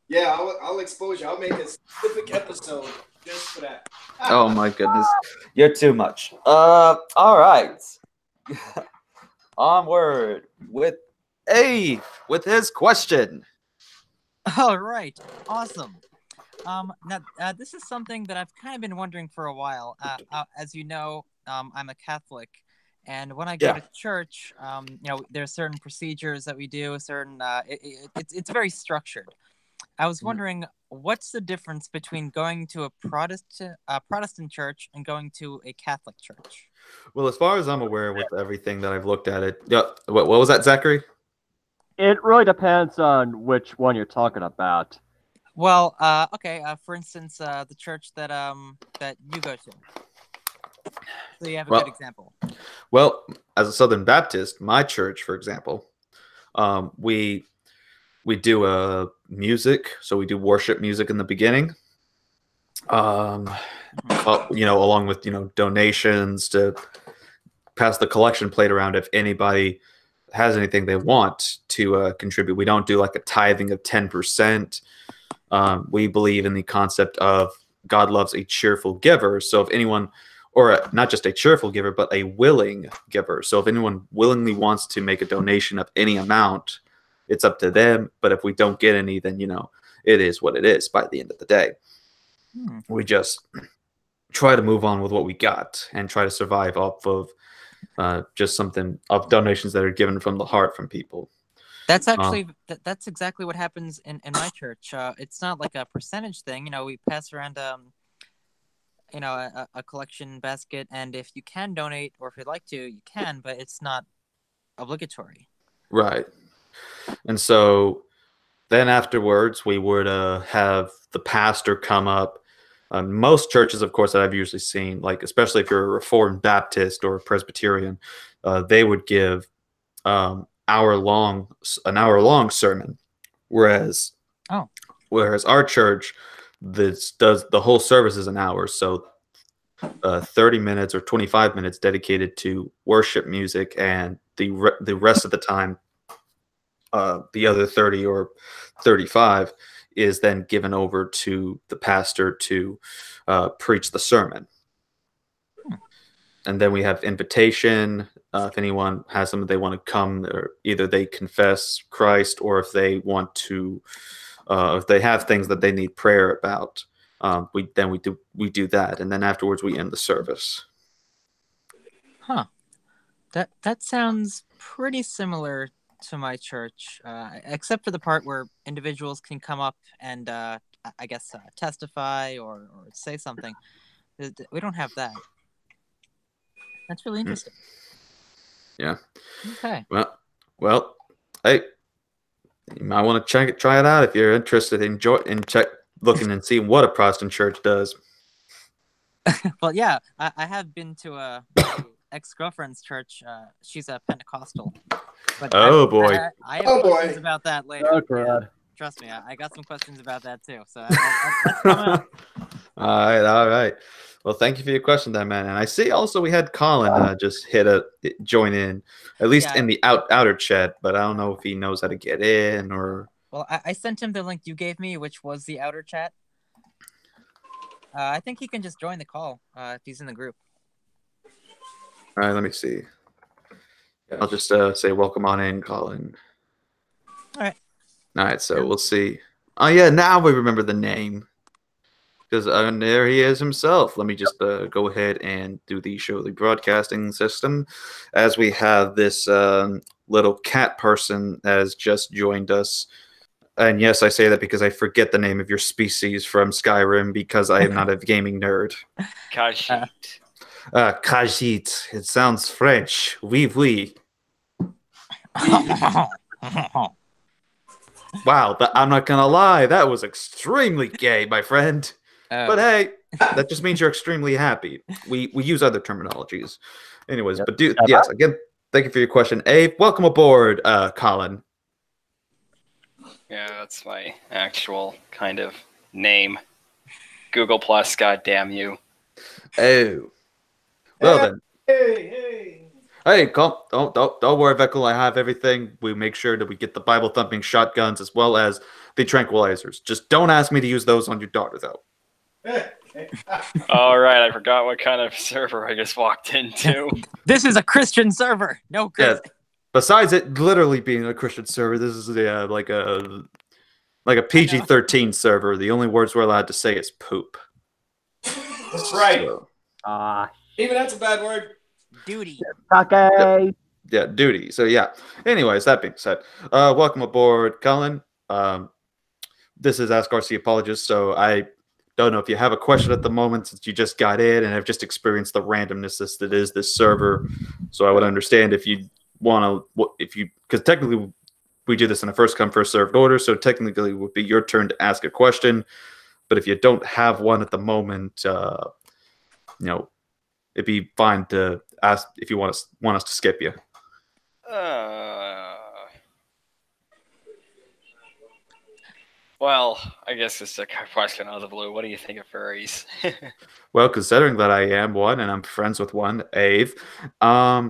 Yeah, I'll expose you. I'll make a specific episode just for that. Oh my goodness, you're too much. All right. Onward with Abe with his question. All right. Awesome. Now, this is something that I've kind of been wondering for a while. As you know, I'm a Catholic, and when I go to church, there's certain procedures that we do. It's very structured. I was wondering, what's the difference between going to a Protestant church and going to a Catholic church? Well, as far as I'm aware, with everything that I've looked at it, what was that, Zachary? It really depends on which one you're talking about. Well, okay. For instance, the church that you go to. So you have a good example. Well, as a Southern Baptist, my church, for example, we do music. So we do worship music in the beginning. Along with donations to pass the collection plate around if anybody has anything they want to contribute. We don't do like a tithing of 10%. We believe in the concept of God loves a cheerful giver. So if anyone, or not just a cheerful giver, but a willing giver. So if anyone willingly wants to make a donation of any amount, it's up to them. But if we don't get any, then, it is what it is by the end of the day. We just try to move on with what we got and try to survive off of just something of donations that are given from the heart from people. That's actually that's exactly what happens in my church. It's not like a percentage thing. We pass around a collection basket, and if you can donate or if you'd like to, you can, but it's not obligatory. Right. And so then afterwards, we would have the pastor come up. Most churches, of course, that I've usually seen, like especially if you're a Reformed Baptist or a Presbyterian, they would give an hour-long sermon, whereas our church, the whole service is an hour, so 30 minutes or 25 minutes dedicated to worship music, and the rest of the time, the other 30 or 35 is then given over to the pastor to preach the sermon. And then we have invitation. If anyone has something they want to come, or either they confess Christ, or if they want to, if they have things that they need prayer about, we do that, and then afterwards we end the service. Huh. That sounds pretty similar to my church, except for the part where individuals can come up and I guess testify or say something. We don't have that. That's really interesting. Yeah. Okay. Well, hey, you might want to try it out if you're interested in looking and seeing what a Protestant church does. Well, yeah, I have been to a ex-girlfriend's church. She's a Pentecostal. But boy. I have questions about that later. Oh, God. Trust me, I got some questions about that too. So that's coming up. All right. Well, thank you for your question, then, man. And I see also we had Colin just join in, at least in the outer chat, but I don't know if he knows how to get in or. Well, I sent him the link you gave me, which was the outer chat. I think he can just join the call if he's in the group. All right, let me see. I'll just say welcome on in, Colin. All right, so we'll see. Oh, yeah, now we remember the name. Because there he is himself. Let me just go ahead and do the show broadcasting system. As we have this little cat person has just joined us. And yes, I say that because I forget the name of your species from Skyrim because I am not a gaming nerd. Khajiit. Khajiit. It sounds French. Oui, oui. Wow, I'm not going to lie. That was extremely gay, my friend. But hey, that just means you're extremely happy. We use other terminologies. Anyways, but yes, again, thank you for your question. Abe, welcome aboard, Colin. Yeah, that's my actual kind of name. Google Plus, goddamn you. Oh. Well then. Hey, don't worry, Veckel. I have everything. We make sure that we get the Bible thumping shotguns as well as the tranquilizers. Just don't ask me to use those on your daughter, though. All right, I forgot what kind of server I just walked into. This is a Christian server. No Christian. Yeah. Besides it literally being a Christian server, this is like a PG-13 server. The only words we're allowed to say is poop. That's right. Even that's a bad word. Duty. Okay. Yeah, duty. So yeah. Anyways, that being said, welcome aboard, Colin. This is Ask RC Apologist. So I don't know if you have a question at the moment since you just got in and have just experienced the randomness that is this server. So I would understand if you want to, because technically we do this in a first come first served order. So technically it would be your turn to ask a question. But if you don't have one at the moment, it'd be fine to ask if you want us to skip you. Well, I guess it's a question out of the blue. What do you think of furries? Well, considering that I am one and I'm friends with one, Ave, I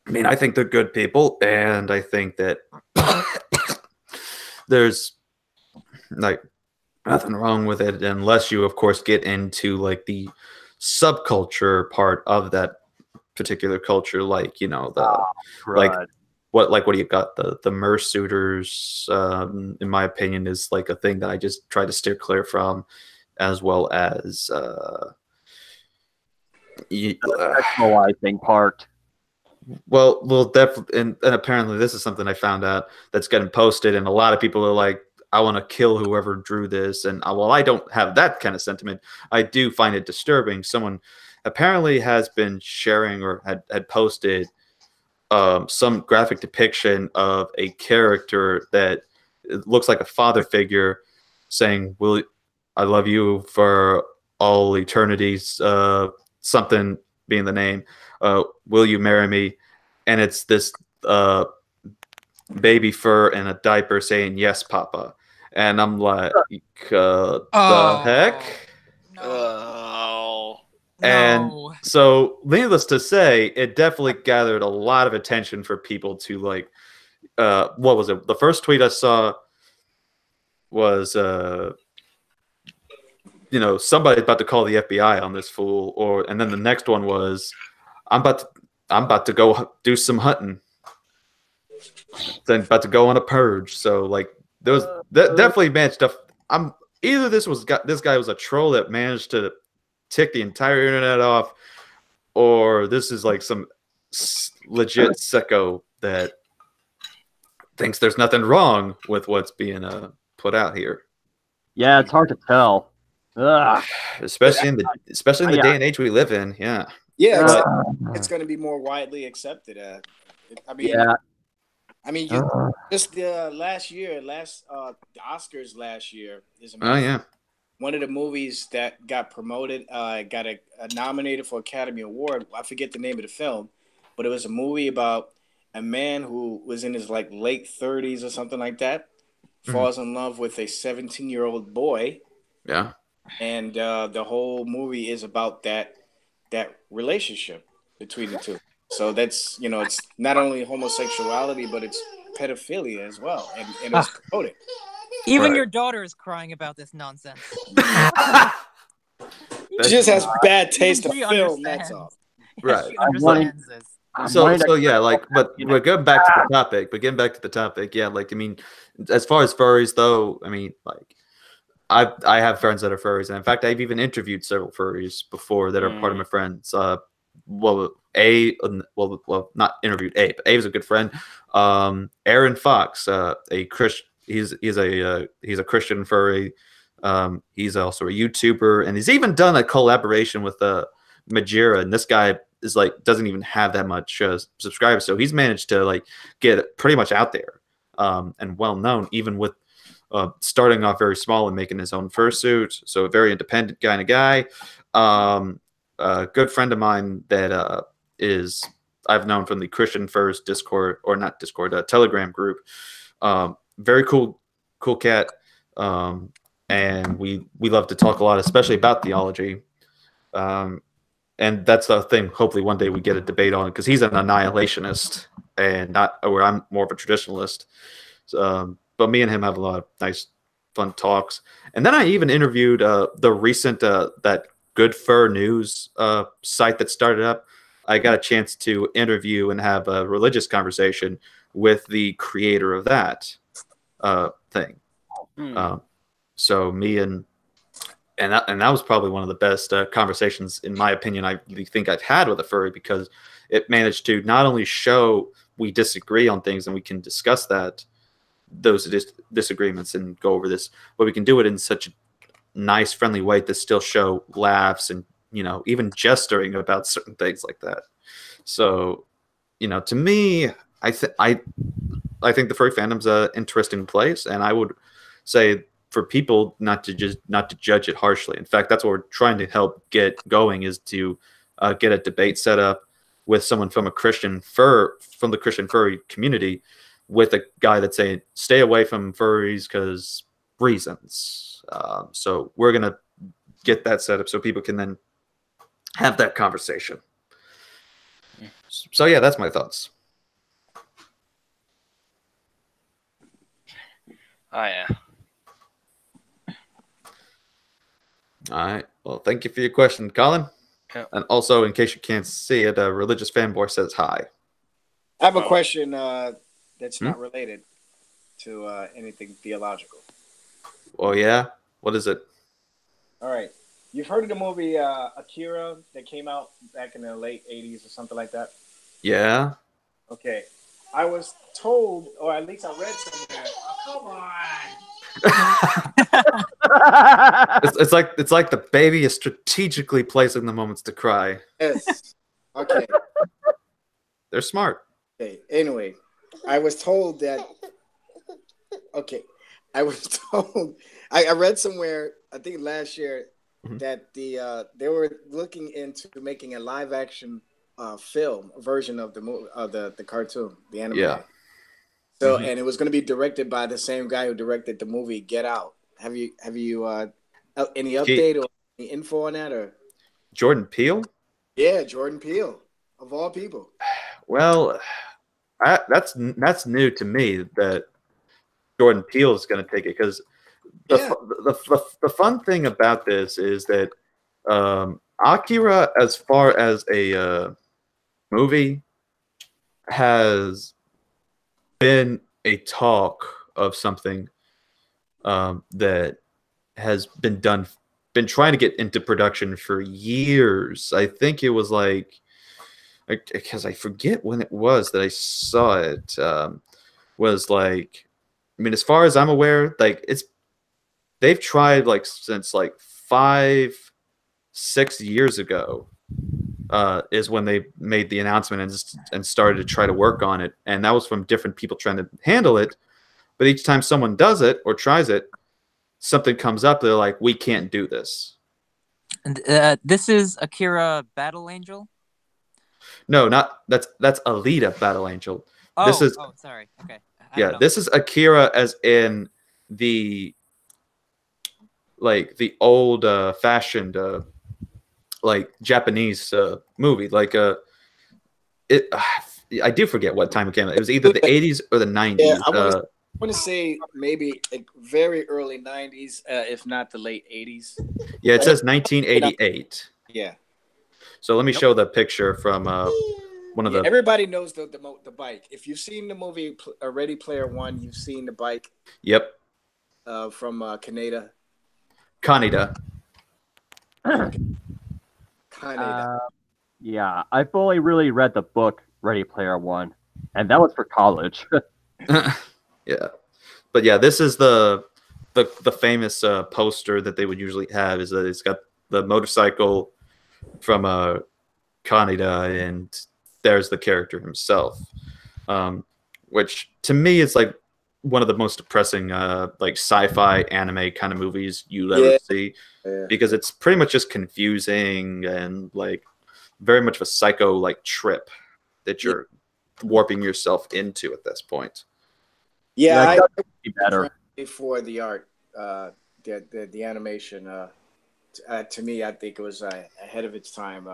mean, I think they're good people, and I think that there's like nothing wrong with it unless you, of course, get into like the subculture part of that particular culture, like what do you got? The mersuiters, in my opinion, is like a thing that I just try to steer clear from, as well as the sexualizing part. Well, definitely, and apparently this is something I found out that's getting posted, and a lot of people are like, I want to kill whoever drew this. And while I don't have that kind of sentiment, I do find it disturbing. Someone apparently has been sharing or had posted some graphic depiction of a character that looks like a father figure saying, "Will I love you for all eternities?" Something being the name. Will you marry me? And it's this baby fur in a diaper saying, "Yes, Papa." And I'm like, the heck? No. Oh. And No. so, needless to say, it definitely gathered a lot of attention for people to like. What was it? The first tweet I saw was, somebody about to call the FBI on this fool, and then the next one was, I'm about to go do some hunting. Then about to go on a purge. So like, there was definitely bad stuff. Either this guy was a troll that managed to tick the entire internet off, or this is like some legit sicko that thinks there's nothing wrong with what's being put out here. Yeah, it's hard to tell. Ugh. Especially in the day and age we live in. Yeah. Yeah, it's going to be more widely accepted. Just the the Oscars last year is amazing. Oh yeah. One of the movies that got promoted, got a nominated for Academy Award. I forget the name of the film, but it was a movie about a man who was in his like late 30s or something like that, falls in love with a 17-year-old boy. Yeah. And the whole movie is about that relationship between the two. So that's, it's not only homosexuality, but it's pedophilia as well. And it's promoted. Even your daughter is crying about this nonsense. She just has bad taste of film, that's all. Right. She understands this. So yeah, like, but we're going back to the topic. But getting back to the topic, yeah, like, I mean, as far as furries, though, I mean, like, I have friends that are furries, and in fact, I've even interviewed several furries before that are part of my friends. Not interviewed A, but A is a good friend. Aaron Fox, a Christian. He's a Christian furry. He's also a YouTuber, and he's even done a collaboration with Majira. And this guy is like doesn't even have that much subscribers, so he's managed to like get pretty much out there and well known, even with starting off very small and making his own fursuit. So a very independent kind of guy. A good friend of mine that I've known from the Christian Furs Discord, or not Discord, Telegram group. Very cool cat. And we love to talk a lot, especially about theology. And that's the thing. Hopefully one day we get a debate on it, because he's an annihilationist and not where I'm more of a traditionalist. But me and him have a lot of nice, fun talks. And then I even interviewed the recent that Good Fur News site that started up. I got a chance to interview and have a religious conversation with the creator of that thing. So me and that was probably one of the best conversations, in my opinion, I think I've had with a furry, because it managed to not only show we disagree on things and we can discuss those disagreements and go over this, but we can do it in such a nice, friendly way to still show laughs and, even gesturing about certain things like that. So, to me, I think the furry fandom's an interesting place, and I would say for people not to judge it harshly. In fact, that's what we're trying to help get going, is to get a debate set up with someone from the Christian furry community, with a guy that's saying stay away from furries because reasons. So we're gonna get that set up so people can then have that conversation. So yeah, that's my thoughts. Oh yeah. All right. Well, thank you for your question, Colin. Yeah. And also, in case you can't see it, a religious fanboy says hi. I have a question that's not related to anything theological. Oh, yeah? What is it? All right. You've heard of the movie Akira that came out back in the late 80s or something like that? Yeah. Okay. I was told, or at least I read somewhere. Come on. It's like the baby is strategically placing the moments to cry. Yes. Okay. They're smart. Okay. Anyway, I was told that. Okay, I was told. I read somewhere. I think last year that they were looking into making a live action film version of the movie of the cartoon, the anime. Yeah. So and it was going to be directed by the same guy who directed the movie Get Out. Have you any update or any info on that or? Jordan Peele? Yeah, Jordan Peele of all people. Well, that's new to me that Jordan Peele is going to take it because the fun thing about this is that Akira, as far as a movie, has been a talk of something that has been trying to get into production for years. I think it was like, because I forget when it was that I saw it, was like, I mean, as far as I'm aware, like they've tried like since like 5-6 years ago is when they made the announcement and started to try to work on it. And that was from different people trying to handle it. But each time someone does it or tries it, something comes up. They're like, we can't do this. And this is Akira Battle Angel? No, that's Alita Battle Angel. Oh, this is sorry. Okay. This is Akira as in the old fashioned like Japanese movie. Like I do forget what time it came out. It was either the 80s or the 90s. Yeah, I want to say maybe like very early 90s, if not the late 80s. Yeah, it says 1988. Yeah. So let me show the picture from one of the. Everybody knows the bike. If you've seen the movie Ready Player One, you've seen the bike. Yep. From Kaneda. Kaneda. Kaneda. Yeah, I've only really read the book Ready Player One, and that was for college. Yeah, but yeah, this is the famous poster that they would usually have. Is that it's got the motorcycle from Kaneda, and there's the character himself, which to me is like one of the most depressing like sci-fi anime kind of movies you'll ever see, because it's pretty much just confusing and like very much of a psycho like trip that you're warping yourself into at this point. Yeah, I be better for the art, the animation. To me, I think it was ahead of its time.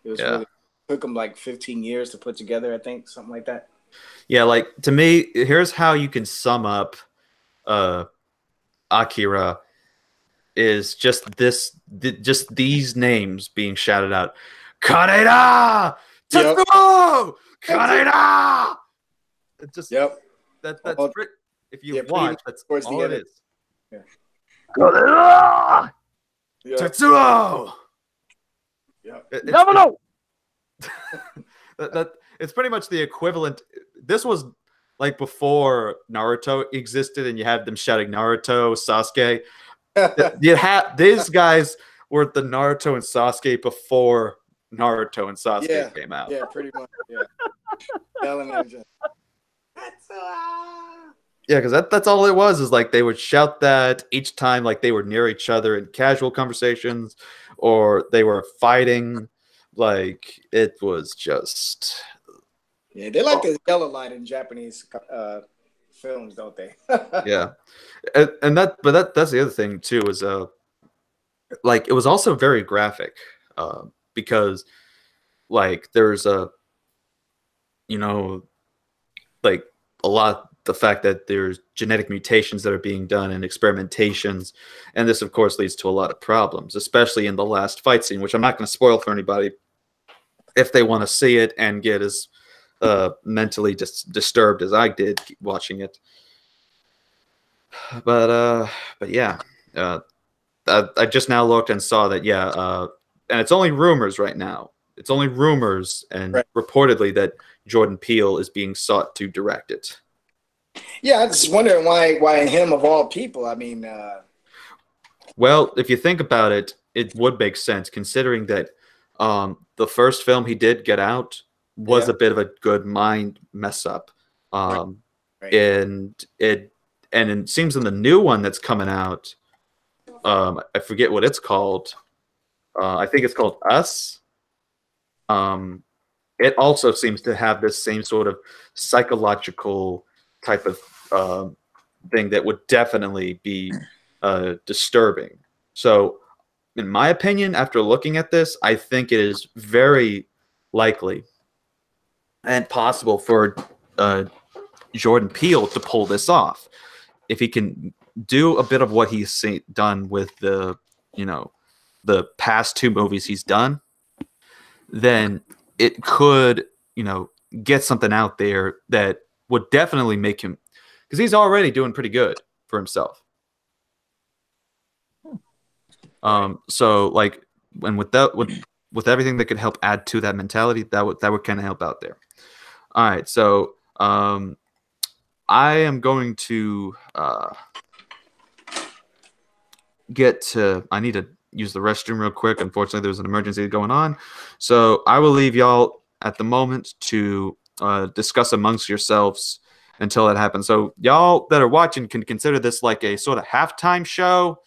It was really, took them like 15 years to put together. I think something like that. Yeah, like to me, here's how you can sum up Akira is just these names being shouted out. Kaneda! Tetsuo! Kaneda! It's just that's if you watch, that's all it is. Yeah. Kaneda! Tetsuo! No! That it's pretty much the equivalent. This was like before Naruto existed, and you had them shouting Naruto, Sasuke. You had these guys were the Naruto and Sasuke before Naruto and Sasuke came out. Yeah, pretty much. Yeah. Yeah, because that's all it was, is like they would shout that each time like they were near each other in casual conversations or they were fighting. Like it was just they like to yell a lot in Japanese films, don't they? Yeah. And that's the other thing too, is like it was also very graphic, because like there's like a lot, the fact that there's genetic mutations that are being done and experimentations, and this of course leads to a lot of problems, especially in the last fight scene, which I'm not going to spoil for anybody if they want to see it and get as mentally disturbed as I did watching it. But yeah, I just now looked and saw that and it's only rumors right now. It's only rumors, and reportedly that Jordan Peele is being sought to direct it. Yeah, I just wondering why him of all people. I mean, well, if you think about it, it would make sense considering that the first film he did, Get Out, was a bit of a good mind mess up. Right. And it seems in the new one that's coming out, I forget what it's called. I think it's called Us. It also seems to have this same sort of psychological type of thing that would definitely be disturbing. So, in my opinion, after looking at this, I think it is very likely and possible for Jordan Peele to pull this off. If he can do a bit of what he's done with the past two movies he's done, then it could, get something out there that would definitely make him, because he's already doing pretty good for himself. So like, and with everything that could help add to that mentality, that would kind of help out there. All right, so I am going to I need to use the restroom real quick. Unfortunately, there's an emergency going on. So I will leave y'all at the moment to discuss amongst yourselves until that happens. So y'all that are watching can consider this like a sort of halftime show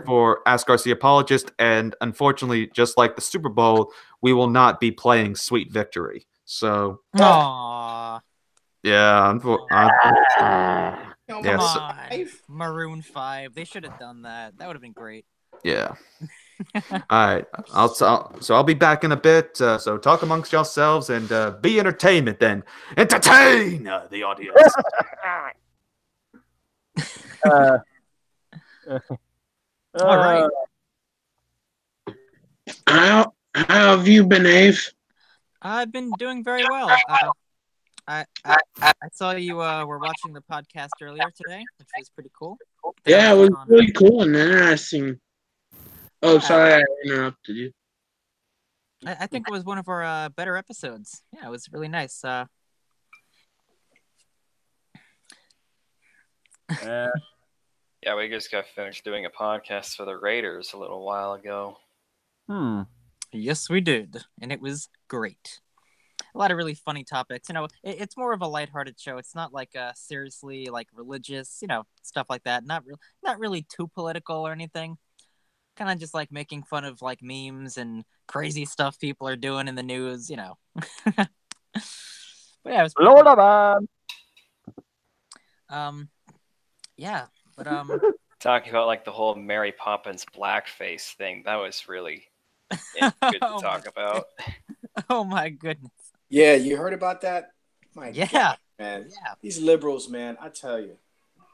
for Ask Our Apologist. And unfortunately, just like the Super Bowl, we will not be playing Sweet Victory. So, Aww. Yeah. Come on. Maroon 5. They should have done that. That would have been great. Yeah. All right. I'll be back in a bit. So talk amongst yourselves and be entertainment then. Entertain the audience. All right. How have you been, Ave? I've been doing very well. I saw you were watching the podcast earlier today, which was pretty cool. Yeah, it was really cool and interesting. Oh, sorry, I interrupted you. I think it was one of our better episodes. Yeah, it was really nice. Yeah, we just got finished doing a podcast for the Raiders a little while ago. Yes, we did, and it was great. A lot of really funny topics. It's more of a lighthearted show. It's not like seriously like religious, stuff like that. Not really too political or anything. Kind of just like making fun of like memes and crazy stuff people are doing in the news, But yeah, it was Lord of yeah, but talking about like the whole Mary Poppins blackface thing. That was really good to talk about. Oh my goodness. Yeah, you heard about that? My Yeah. God, man. Yeah. These liberals, man, I tell you,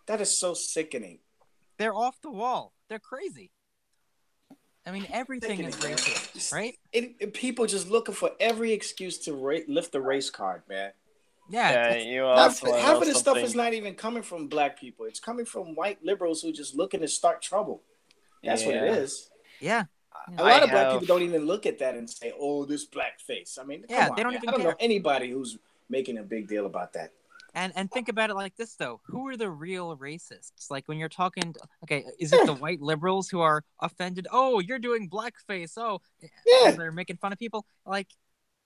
that is so sickening. They're off the wall. They're crazy. I mean, everything is racist, right? People just looking for every excuse to lift the race card, man. Yeah, half of the stuff is not even coming from black people. It's coming from white liberals who just looking to start trouble. That's what it is. Yeah. A lot of black people don't even look at that and say, "Oh, this black face." I mean, come on, they don't man. even I don't care. know anybody who's making a big deal about that. And think about it like this, though. Who are the real racists? Like when you're talking, is it the white liberals who are offended? Oh, you're doing blackface. Oh, yeah. They're making fun of people. Like,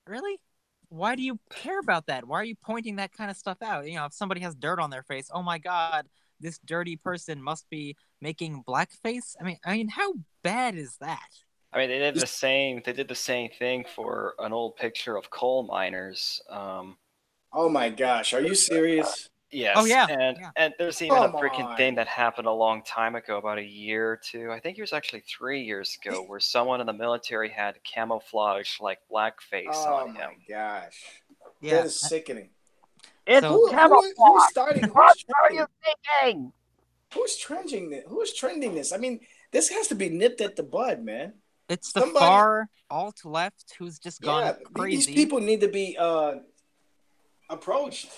really? Why do you care about that? Why are you pointing that kind of stuff out? If somebody has dirt on their face, oh my God, this dirty person must be making blackface. I mean, how bad is that? I mean, they did the same thing for an old picture of coal miners. Oh my gosh, are you serious? Yes. Oh yeah. And there's even a freaking thing that happened a long time ago, about a year or two. I think it was actually 3 years ago, where someone in the military had camouflage like blackface on him. Oh my gosh. Yeah. That is sickening. It's camouflage. Who's starting? What are you thinking? Who's trending this? Who's trending this? I mean, this has to be nipped at the bud, man. It's the far alt left who's just gone crazy. These people need to be approached.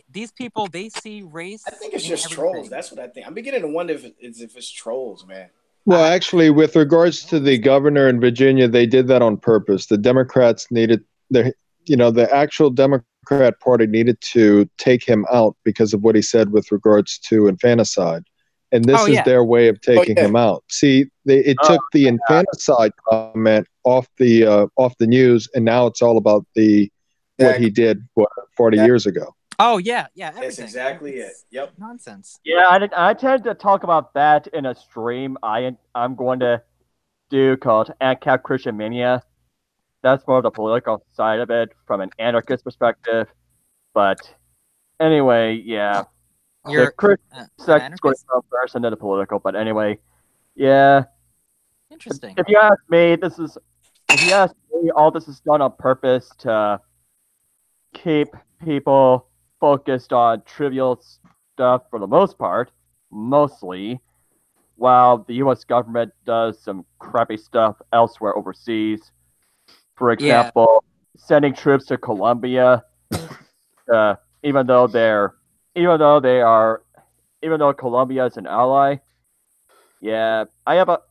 These people, they see race. I think it's just trolls. That's what I think. I'm beginning to wonder if it's trolls, man. Well, actually, with regards to the governor in Virginia, they did that on purpose. The Democrats needed the actual Democrats Democrat Party needed to take him out because of what he said with regards to infanticide. And this is their way of taking him out. See, it took the infanticide comment off the news, and now it's all about what he did 40 years ago. Oh yeah, everything. That's exactly it. Yep. Nonsense. Yeah, I tend to talk about that in a stream I'm going to do called ANCAP Christian Mania. That's more of the political side of it from an anarchist perspective. But anyway, yeah. You're the Christian sex going to come first and then the political. But anyway, yeah. Interesting. If you ask me, all this is done on purpose to keep people focused on trivial stuff for the most part, mostly, while the U.S. government does some crappy stuff elsewhere overseas. For example, sending troops to Colombia, even though Colombia is an ally. Yeah, I have a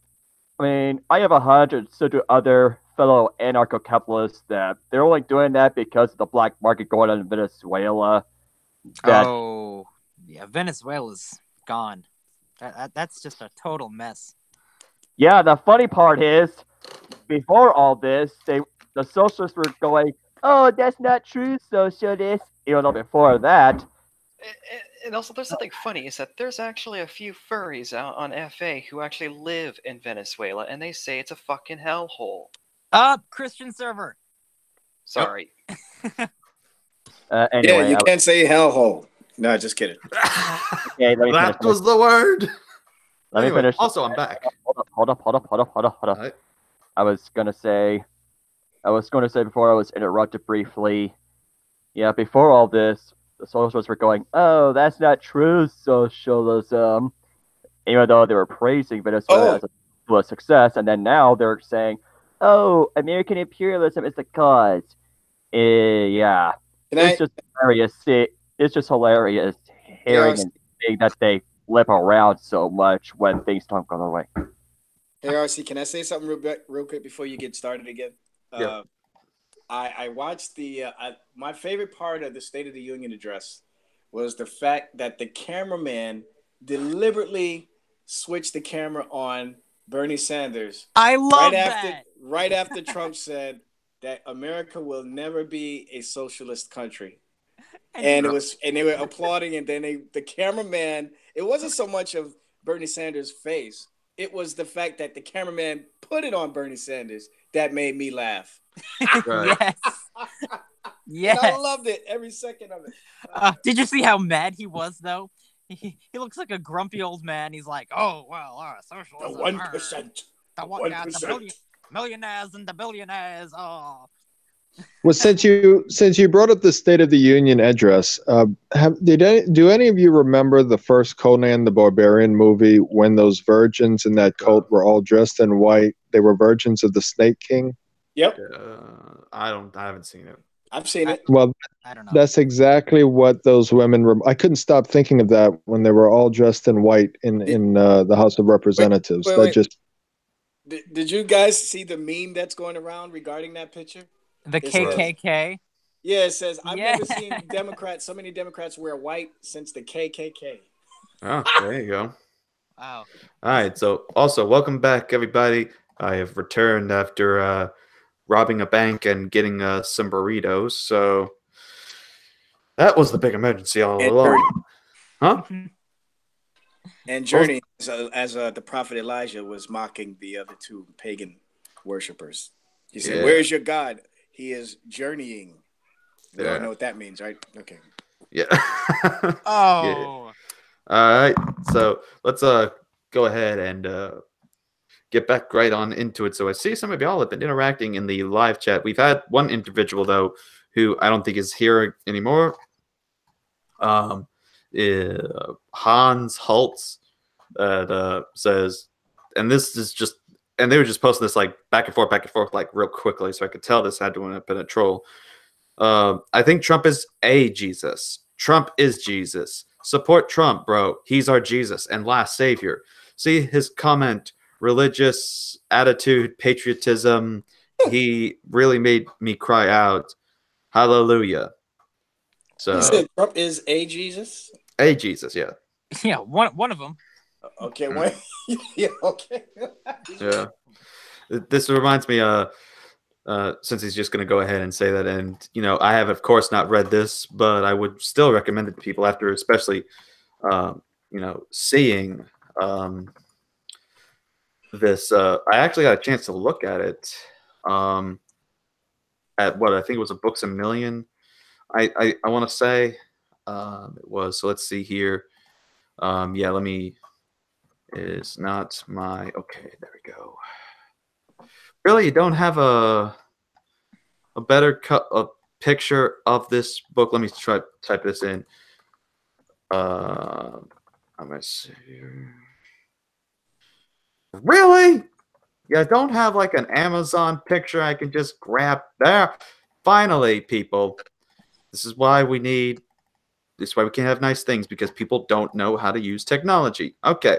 hundred so do other fellow anarcho-capitalists that they're only doing that because of the black market going on in Venezuela. Venezuela's gone. That's just a total mess. Yeah, the funny part is, before all this, the socialists were going, "Oh, that's not true, socialist." Even though before that. And also, there's something funny is that there's actually a few furries out on FA who actually live in Venezuela, and they say it's a fucking hellhole. Christian server. Sorry. Anyway, you can't say hellhole. No, just kidding. Okay, that was the word. Let me finish. Also, I'm back. Hold up. Right. I was going to say before I was interrupted briefly. Yeah, before all this, the socialists were going, "Oh, that's not true socialism," even though they were praising Venezuela as a success, and then now they're saying, "Oh, American imperialism is the cause." Yeah, just hilarious. It's just hilarious hearing and seeing that they flip around so much when things don't go their way. Hey, RC, can I say something real quick before you get started again? Yeah. I watched my favorite part of the State of the Union address was the fact that the cameraman deliberately switched the camera on Bernie Sanders. I love that. Right after Trump said that America will never be a socialist country. And they were applauding, and then the cameraman, it wasn't so much of Bernie Sanders' face, it was the fact that the cameraman put it on Bernie Sanders that made me laugh. Right. Yes. And I loved it, every second of it. Did you see how mad he was though? He looks like a grumpy old man. He's like, "Oh well, socialism. The 1%. The 1%. Millionaires and the billionaires. Oh." Well, since you brought up the State of the Union address, do any of you remember the first Conan the Barbarian movie when those virgins in that cult were all dressed in white? They were virgins of the Snake King. Yep. I haven't seen it. I've seen it. Well, I don't know. That's exactly what those women were. I couldn't stop thinking of that when they were all dressed in white in the House of Representatives. Wait. Did you guys see the meme that's going around regarding that picture? The KKK? Yeah, it says, I've never seen so many Democrats wear white since the KKK. Oh, there you go. Wow. All right. So also, welcome back, everybody. I have returned after robbing a bank and getting some burritos. So that was the big emergency all along. Huh? And Journey, as the prophet Elijah was mocking the other two pagan worshipers. He said, "Where's your God? He is journeying." We all know what that means, right? Okay. Yeah. Oh. Yeah. All right. So let's go ahead and get back right on into it. So I see some of y'all have been interacting in the live chat. We've had one individual though who I don't think is here anymore. Hans Holtz says, and this is just, and they were just posting this like back and forth, like real quickly, so I could tell this had to have been a troll. I think Trump is a Jesus. Trump is Jesus. Support Trump, bro. He's our Jesus and last savior. See his comment, religious attitude, patriotism. He really made me cry out. Hallelujah. So you said Trump is a Jesus? A Jesus, yeah. Yeah, one of them. Okay, one. Yeah, okay. Yeah. This reminds me, since he's just going to go ahead and say that, and I have of course not read this, but I would still recommend it to people after, especially, seeing this. I actually got a chance to look at it, at what I think it was a Books a Million. I want to say it was. So let's see here. Yeah, let me. Is not my okay. There we go. Really, you don't have a better a picture of this book. Let me try type this in. I'm gonna see here. Really? You don't have like an Amazon picture I can just grab there? Finally, people. This is why we need. This is why we can't have nice things, because people don't know how to use technology. Okay.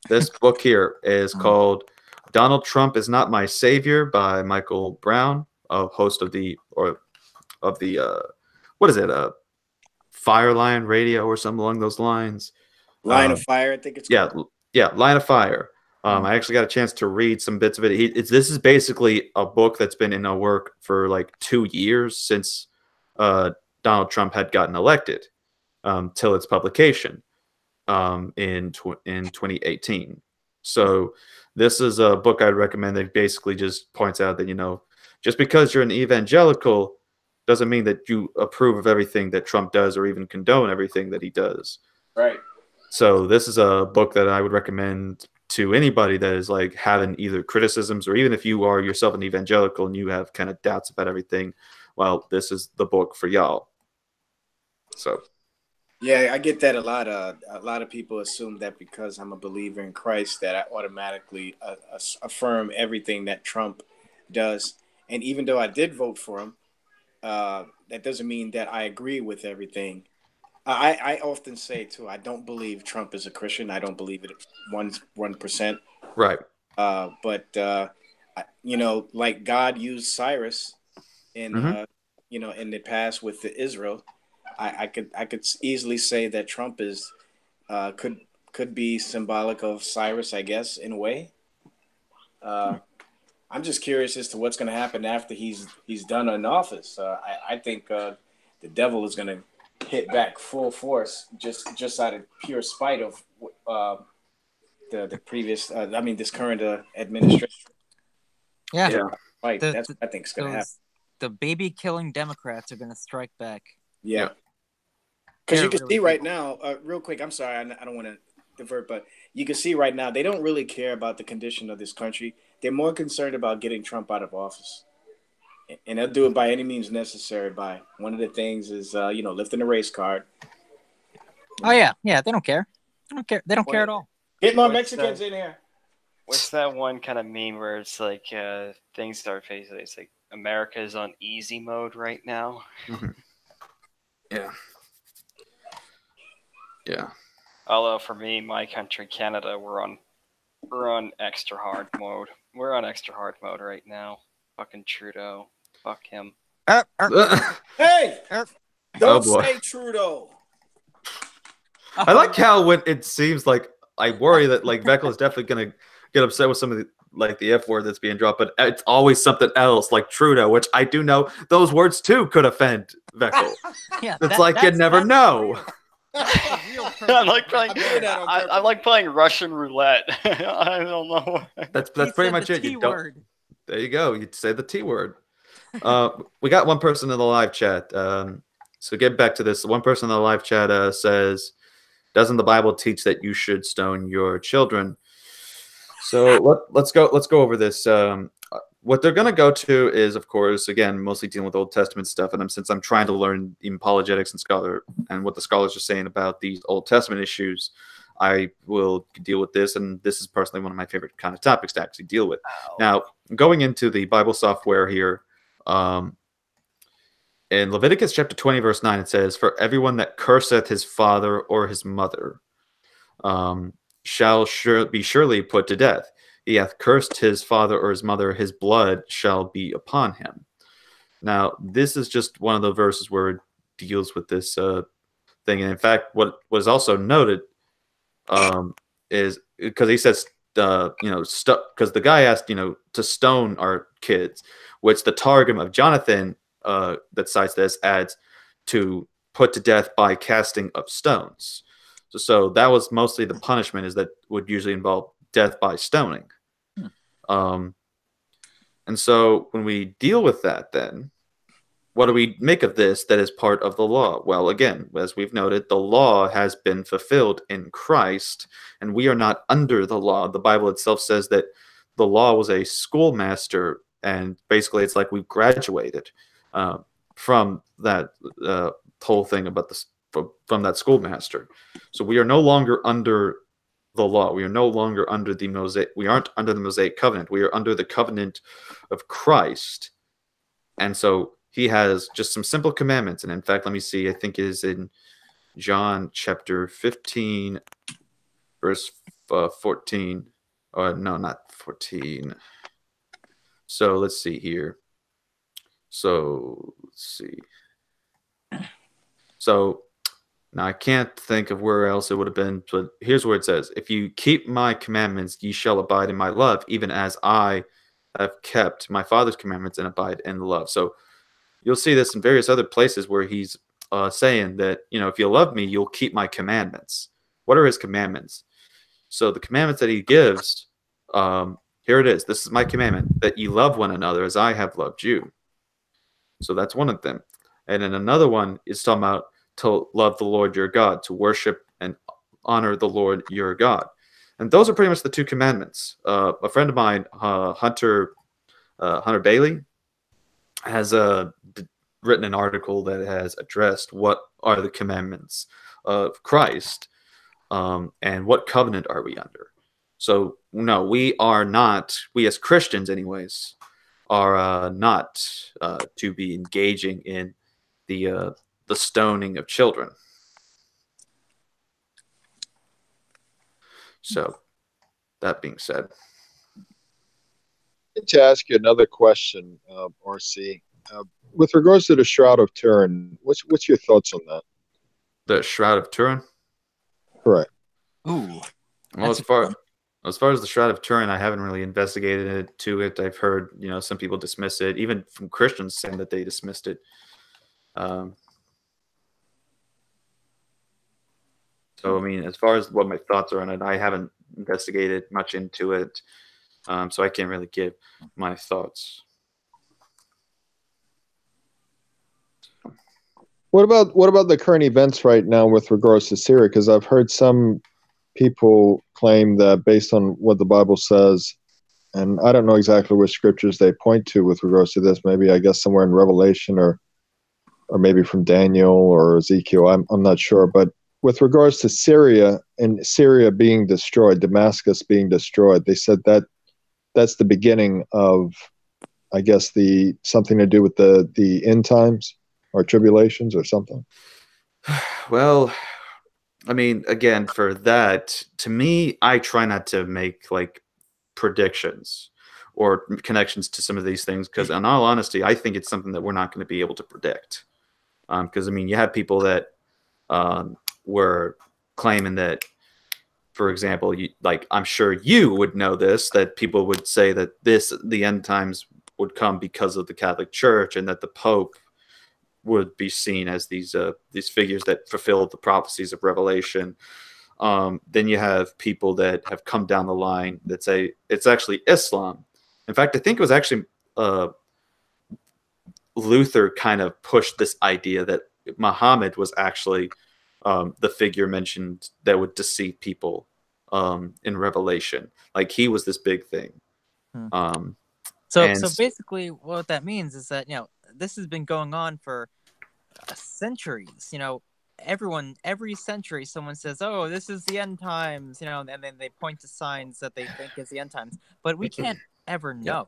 This book here is called "Donald Trump is Not My Savior" by Michael Brown, a host of the what is it? Fireline Radio or something along those lines. Line of Fire, I think it's called. Yeah, Line of Fire. I actually got a chance to read some bits of it. This is basically a book that's been in a work for like 2 years since Donald Trump had gotten elected, till its publication in 2018. So this is a book I'd recommend that basically just points out that, just because you're an evangelical doesn't mean that you approve of everything that Trump does or even condone everything that he does. Right. So this is a book that I would recommend to anybody that is like having either criticisms, or even if you are yourself an evangelical and you have kind of doubts about everything, well, this is the book for y'all. So. Yeah, I get that a lot. A lot of people assume that because I'm a believer in Christ that I automatically affirm everything that Trump does. And even though I did vote for him, that doesn't mean that I agree with everything. I often say too, I don't believe Trump is a Christian. I don't believe it 1%. Right. But like God used Cyrus in in the past with the Israel. I could easily say that Trump is could be symbolic of Cyrus, I guess, in a way. I'm just curious as to what's going to happen after he's done in office. I think the devil is going to hit back full force just out of pure spite of the previous. This current administration. Yeah. Right. That's what I think is going to happen. The baby killing Democrats are going to strike back. Yeah. Because you can see right now, real quick, I'm sorry, I don't want to divert, but you can see right now they don't really care about the condition of this country. They're more concerned about getting Trump out of office. And they'll do it by any means necessary. By one of the things is, lifting the race card. Oh, yeah. Yeah, they don't care. They don't care at all. Get more Mexicans in here. What's that one kind of meme where it's like things start facing? It's like America is on easy mode right now. Yeah. Yeah. Although for me, my country, Canada, we're on extra hard mode. We're on extra hard mode right now. Fucking Trudeau. Fuck him. Hey! Don't say Trudeau. I like how when it seems like I worry that like Veckel is definitely gonna get upset with some of the F word that's being dropped, but it's always something else like Trudeau, which I do know those words too could offend Veckel. Yeah, it's like you never know. I like playing Russian roulette. I don't know. That's pretty much it. There you go. You'd say the T word. We got one person in the live chat. So get back to this. One person in the live chat says, "Doesn't the Bible teach that you should stone your children?" So let's go over this. What they're going to go to is, of course, again, mostly dealing with Old Testament stuff. And since I'm trying to learn apologetics and what the scholars are saying about these Old Testament issues, I will deal with this. And this is personally one of my favorite kind of topics to actually deal with. Oh. Now, going into the Bible software here, in Leviticus chapter 20, verse 9, it says, "For everyone that curseth his father or his mother shall be surely put to death. He hath cursed his father or his mother, his blood shall be upon him." Now, this is just one of the verses where deals with this thing. And in fact, what was also noted is because he says, because the guy asked, to stone our kids, which the Targum of Jonathan that cites this adds to put to death by casting of stones. So that was mostly the punishment, is that would usually involve death by stoning. And so when we deal with that, then what do we make of this that is part of the law? Well, again, as we've noted, the law has been fulfilled in Christ, and we are not under the law. The Bible itself says that the law was a schoolmaster, and basically it's like we've graduated from that whole thing about this, from that schoolmaster. So we are no longer under the law. We are no longer under the Mosaic. We aren't under the Mosaic covenant. We are under the covenant of Christ. And so he has just some simple commandments. And in fact, let me see, I think it is in John chapter 15, verse 14. Or no, not 14. So let's see here. So let's see. So now I can't think of where else it would have been, but here's where it says, if you keep my commandments, ye shall abide in my love, even as I have kept my Father's commandments and abide in the love. So you'll see this in various other places where he's saying that, if you love me, you'll keep my commandments. What are his commandments? So the commandments that he gives, here it is. This is my commandment, that ye love one another as I have loved you. So that's one of them. And then another one is talking about to love the Lord your God, to worship and honor the Lord your God. And those are pretty much the two commandments. A friend of mine, Hunter Bailey, has written an article that has addressed what are the commandments of Christ, and what covenant are we under. So no, we are not, we as Christians anyways, are not to be engaging in the stoning of children. So that being said, to ask you another question, RC. With regards to the Shroud of Turin, what's your thoughts on that? The Shroud of Turin? Correct. Ooh. Well, as far as the Shroud of Turin, I haven't really investigated it. I've heard, some people dismiss it, even from Christians saying that they dismissed it. So, I mean, as far as what my thoughts are on it, I haven't investigated much into it. So I can't really give my thoughts. What about the current events right now with regards to Syria? Because I've heard some people claim that based on what the Bible says, and I don't know exactly which scriptures they point to with regards to this. Maybe I guess somewhere in Revelation or maybe from Daniel or Ezekiel. I'm not sure. But with regards to Syria and Syria being destroyed, Damascus being destroyed, they said that that's the beginning of, I guess, something to do with the end times or tribulations or something. Well, I mean, again, for that, to me, I try not to make like predictions or connections to some of these things, because in all honesty, I think it's something that we're not going to be able to predict. Because I mean, you have people that were claiming that, for example, I'm sure you would know this, that people would say that the end times would come because of the Catholic Church, and that the Pope would be seen as these figures that fulfill the prophecies of Revelation. Then you have people that have come down the line that say it's actually Islam. In fact, I think it was actually Luther kind of pushed this idea that Muhammad was actually the figure mentioned that would deceive people in Revelation. Like he was this big thing. So basically what that means is that, this has been going on for centuries. Every century someone says, oh, this is the end times, and then they point to signs that they think is the end times, but we can't ever know.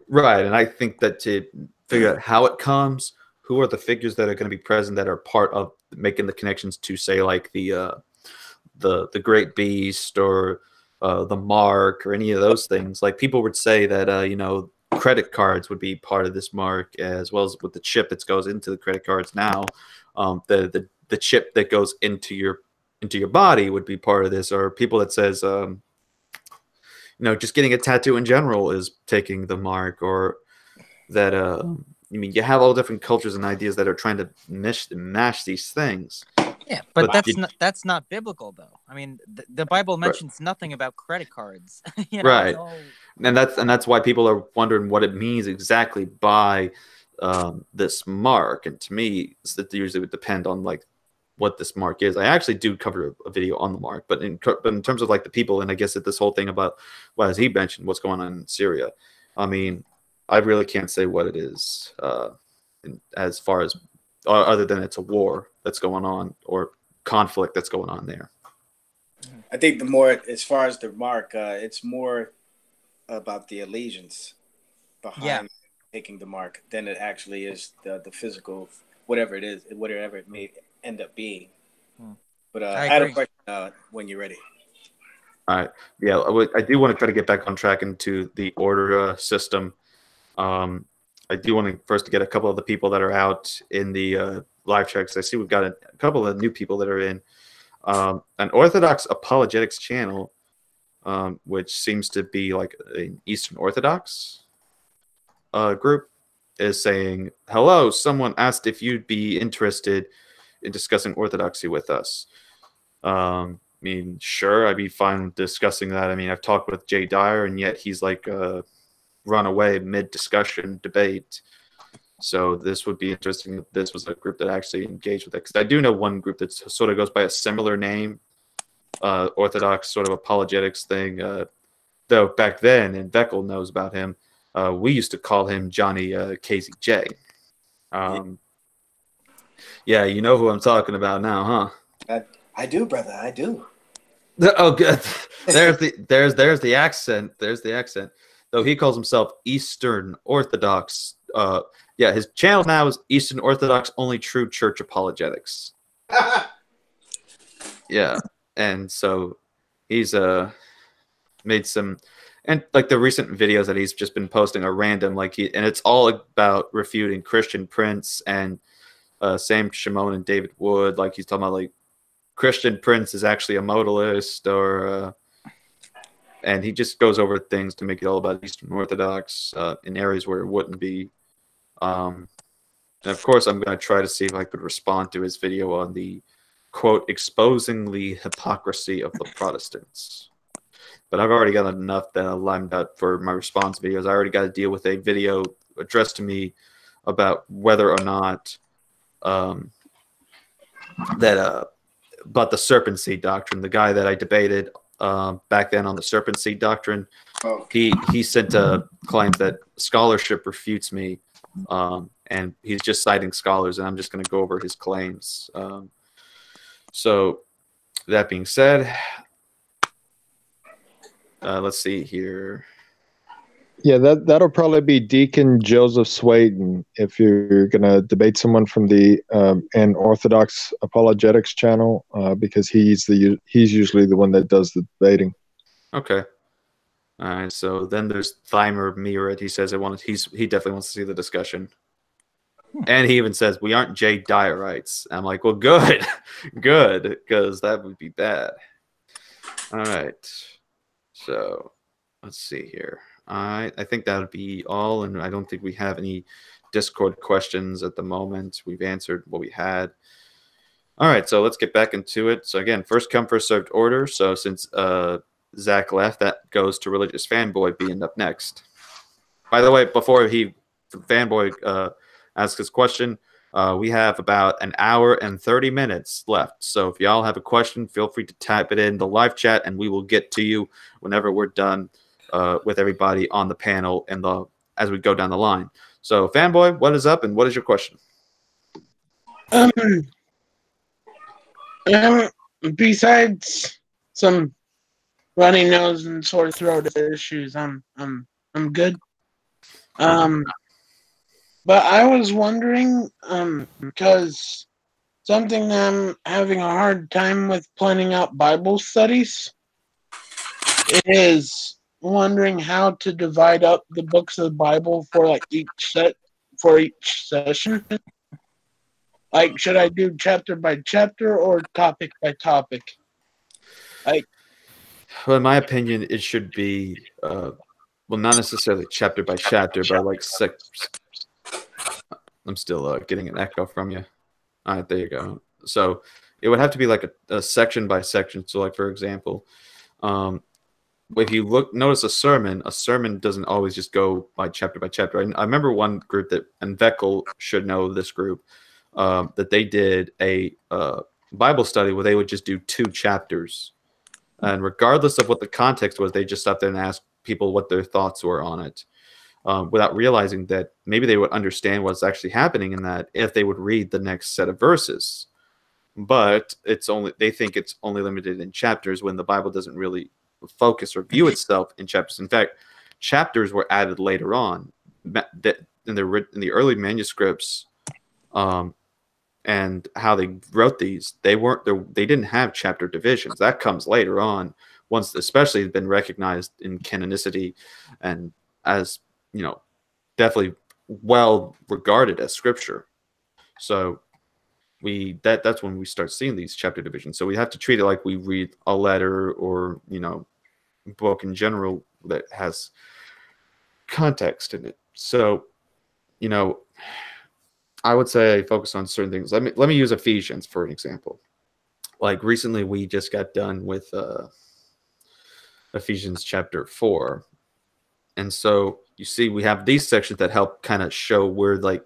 Right. And I think that to figure out how it comes, who are the figures that are going to be present that are part of making the connections to, say, like the great beast or the mark or any of those things. Like people would say that credit cards would be part of this mark, as well as with the chip that goes into the credit cards now. The chip that goes into your body would be part of this, or people that says just getting a tattoo in general is taking the mark, or that you have all different cultures and ideas that are trying to mash these things. Yeah, but that's not biblical, though. I mean, the Bible mentions nothing about credit cards. Right, and that's why people are wondering what it means exactly by this mark. And to me, it usually would depend on like what this mark is. I actually do cover a video on the mark, but in terms of like the people, and I guess that this whole thing about, well, as he mentioned, what's going on in Syria. I mean, I really can't say what it is as far as other than it's a war that's going on or conflict that's going on there. I think the more, as far as the mark, it's more about the allegiance behind taking the mark than it actually is the physical, whatever it is, whatever it may end up being. But I had a question when you're ready. All right. Yeah, I do want to try to get back on track into the order system. I do want to first get a couple of the people that are out in the live chat, because I see we've got a couple of new people that are in an Orthodox apologetics channel, which seems to be like an Eastern Orthodox group, is saying, hello, someone asked if you'd be interested in discussing orthodoxy with us. I mean, sure, I'd be fine discussing that. I mean, I've talked with Jay Dyer, and yet he's like run away mid-discussion debate. So this would be interesting if this was a group that actually engaged with it. Because I do know one group that sort of goes by a similar name, Orthodox sort of apologetics thing. Though back then, and Beckel knows about him, we used to call him Johnny KZJ. Yeah, you know who I'm talking about now, huh? I do, brother. I do. Oh, good. There's the accent. There's the accent. Though he calls himself Eastern Orthodox. Yeah, his channel now is Eastern Orthodox Only True Church Apologetics. Yeah, and so he's made some, and like the recent videos that he's just been posting are random, and it's all about refuting Christian Prince and Sam Shimon and David Wood. Like he's talking about like Christian Prince is actually a modalist, or and he just goes over things to make it all about Eastern Orthodox in areas where it wouldn't be. And of course, I'm going to try to see if I could respond to his video on the quote exposing the hypocrisy of the Protestants. But I've already got enough that I lined up for my response videos. I already got to deal with a video addressed to me about whether or not about the serpent seed doctrine. The guy that I debated back then on the serpent seed doctrine, he sent claims that scholarship refutes me, and he's just citing scholars, and I'm just going to go over his claims. So that being said, let's see here. Yeah, that'll probably be Deacon Joseph Swayden if you're going to debate someone from the an Orthodox Apologetics channel, because he's usually the one that does the debating. Okay. All right. So then there's Thymer Merit. He says he definitely wants to see the discussion, and he even says we aren't Jay Dyerites. I'm like, well, good, good, because that would be bad. All right. So let's see here. I think that would be all, and I don't think we have any Discord questions at the moment. We've answered what we had. All right, so let's get back into it. So again, first come, first served order. So since Zach left, that goes to Religious Fanboy being up next. By the way, before Fanboy asks his question, we have about an hour and 30 minutes left. So if y'all have a question, feel free to type it in the live chat, and we will get to you whenever we're done with everybody on the panel and as we go down the line. So, Fanboy, what is up, and what is your question? Besides some runny nose and sore throat issues, I'm good. But I was wondering, because something I'm having a hard time with planning out Bible studies is wondering how to divide up the books of the Bible for like each session. Like, should I do chapter by chapter or topic by topic? Like, well, in my opinion, it should be well, not necessarily chapter by chapter, but like I'm still getting an echo from you. All right, there you go. So it would have to be like a section by section. So, like for example, if you notice a sermon doesn't always just go by chapter by chapter. I remember one group and Veckel should know this group, that they did a Bible study where they would just do 2 chapters. And regardless of what the context was, they just sat there and asked people what their thoughts were on it, without realizing that maybe they would understand what's actually happening in that if they would read the next set of verses. But they think it's only limited in chapters when the Bible doesn't really focus or view itself in chapters. In fact, chapters were added later on in the early manuscripts, and how they wrote these. They didn't have chapter divisions. That comes later on, once especially been recognized in canonicity and as definitely well regarded as scripture. So that's when we start seeing these chapter divisions. So we have to treat it like we read a letter or book in general that has context in it. So I would say I focus on certain things. Let me use Ephesians for an example. Like recently we just got done with Ephesians chapter 4. And so you see we have these sections that help kind of show where like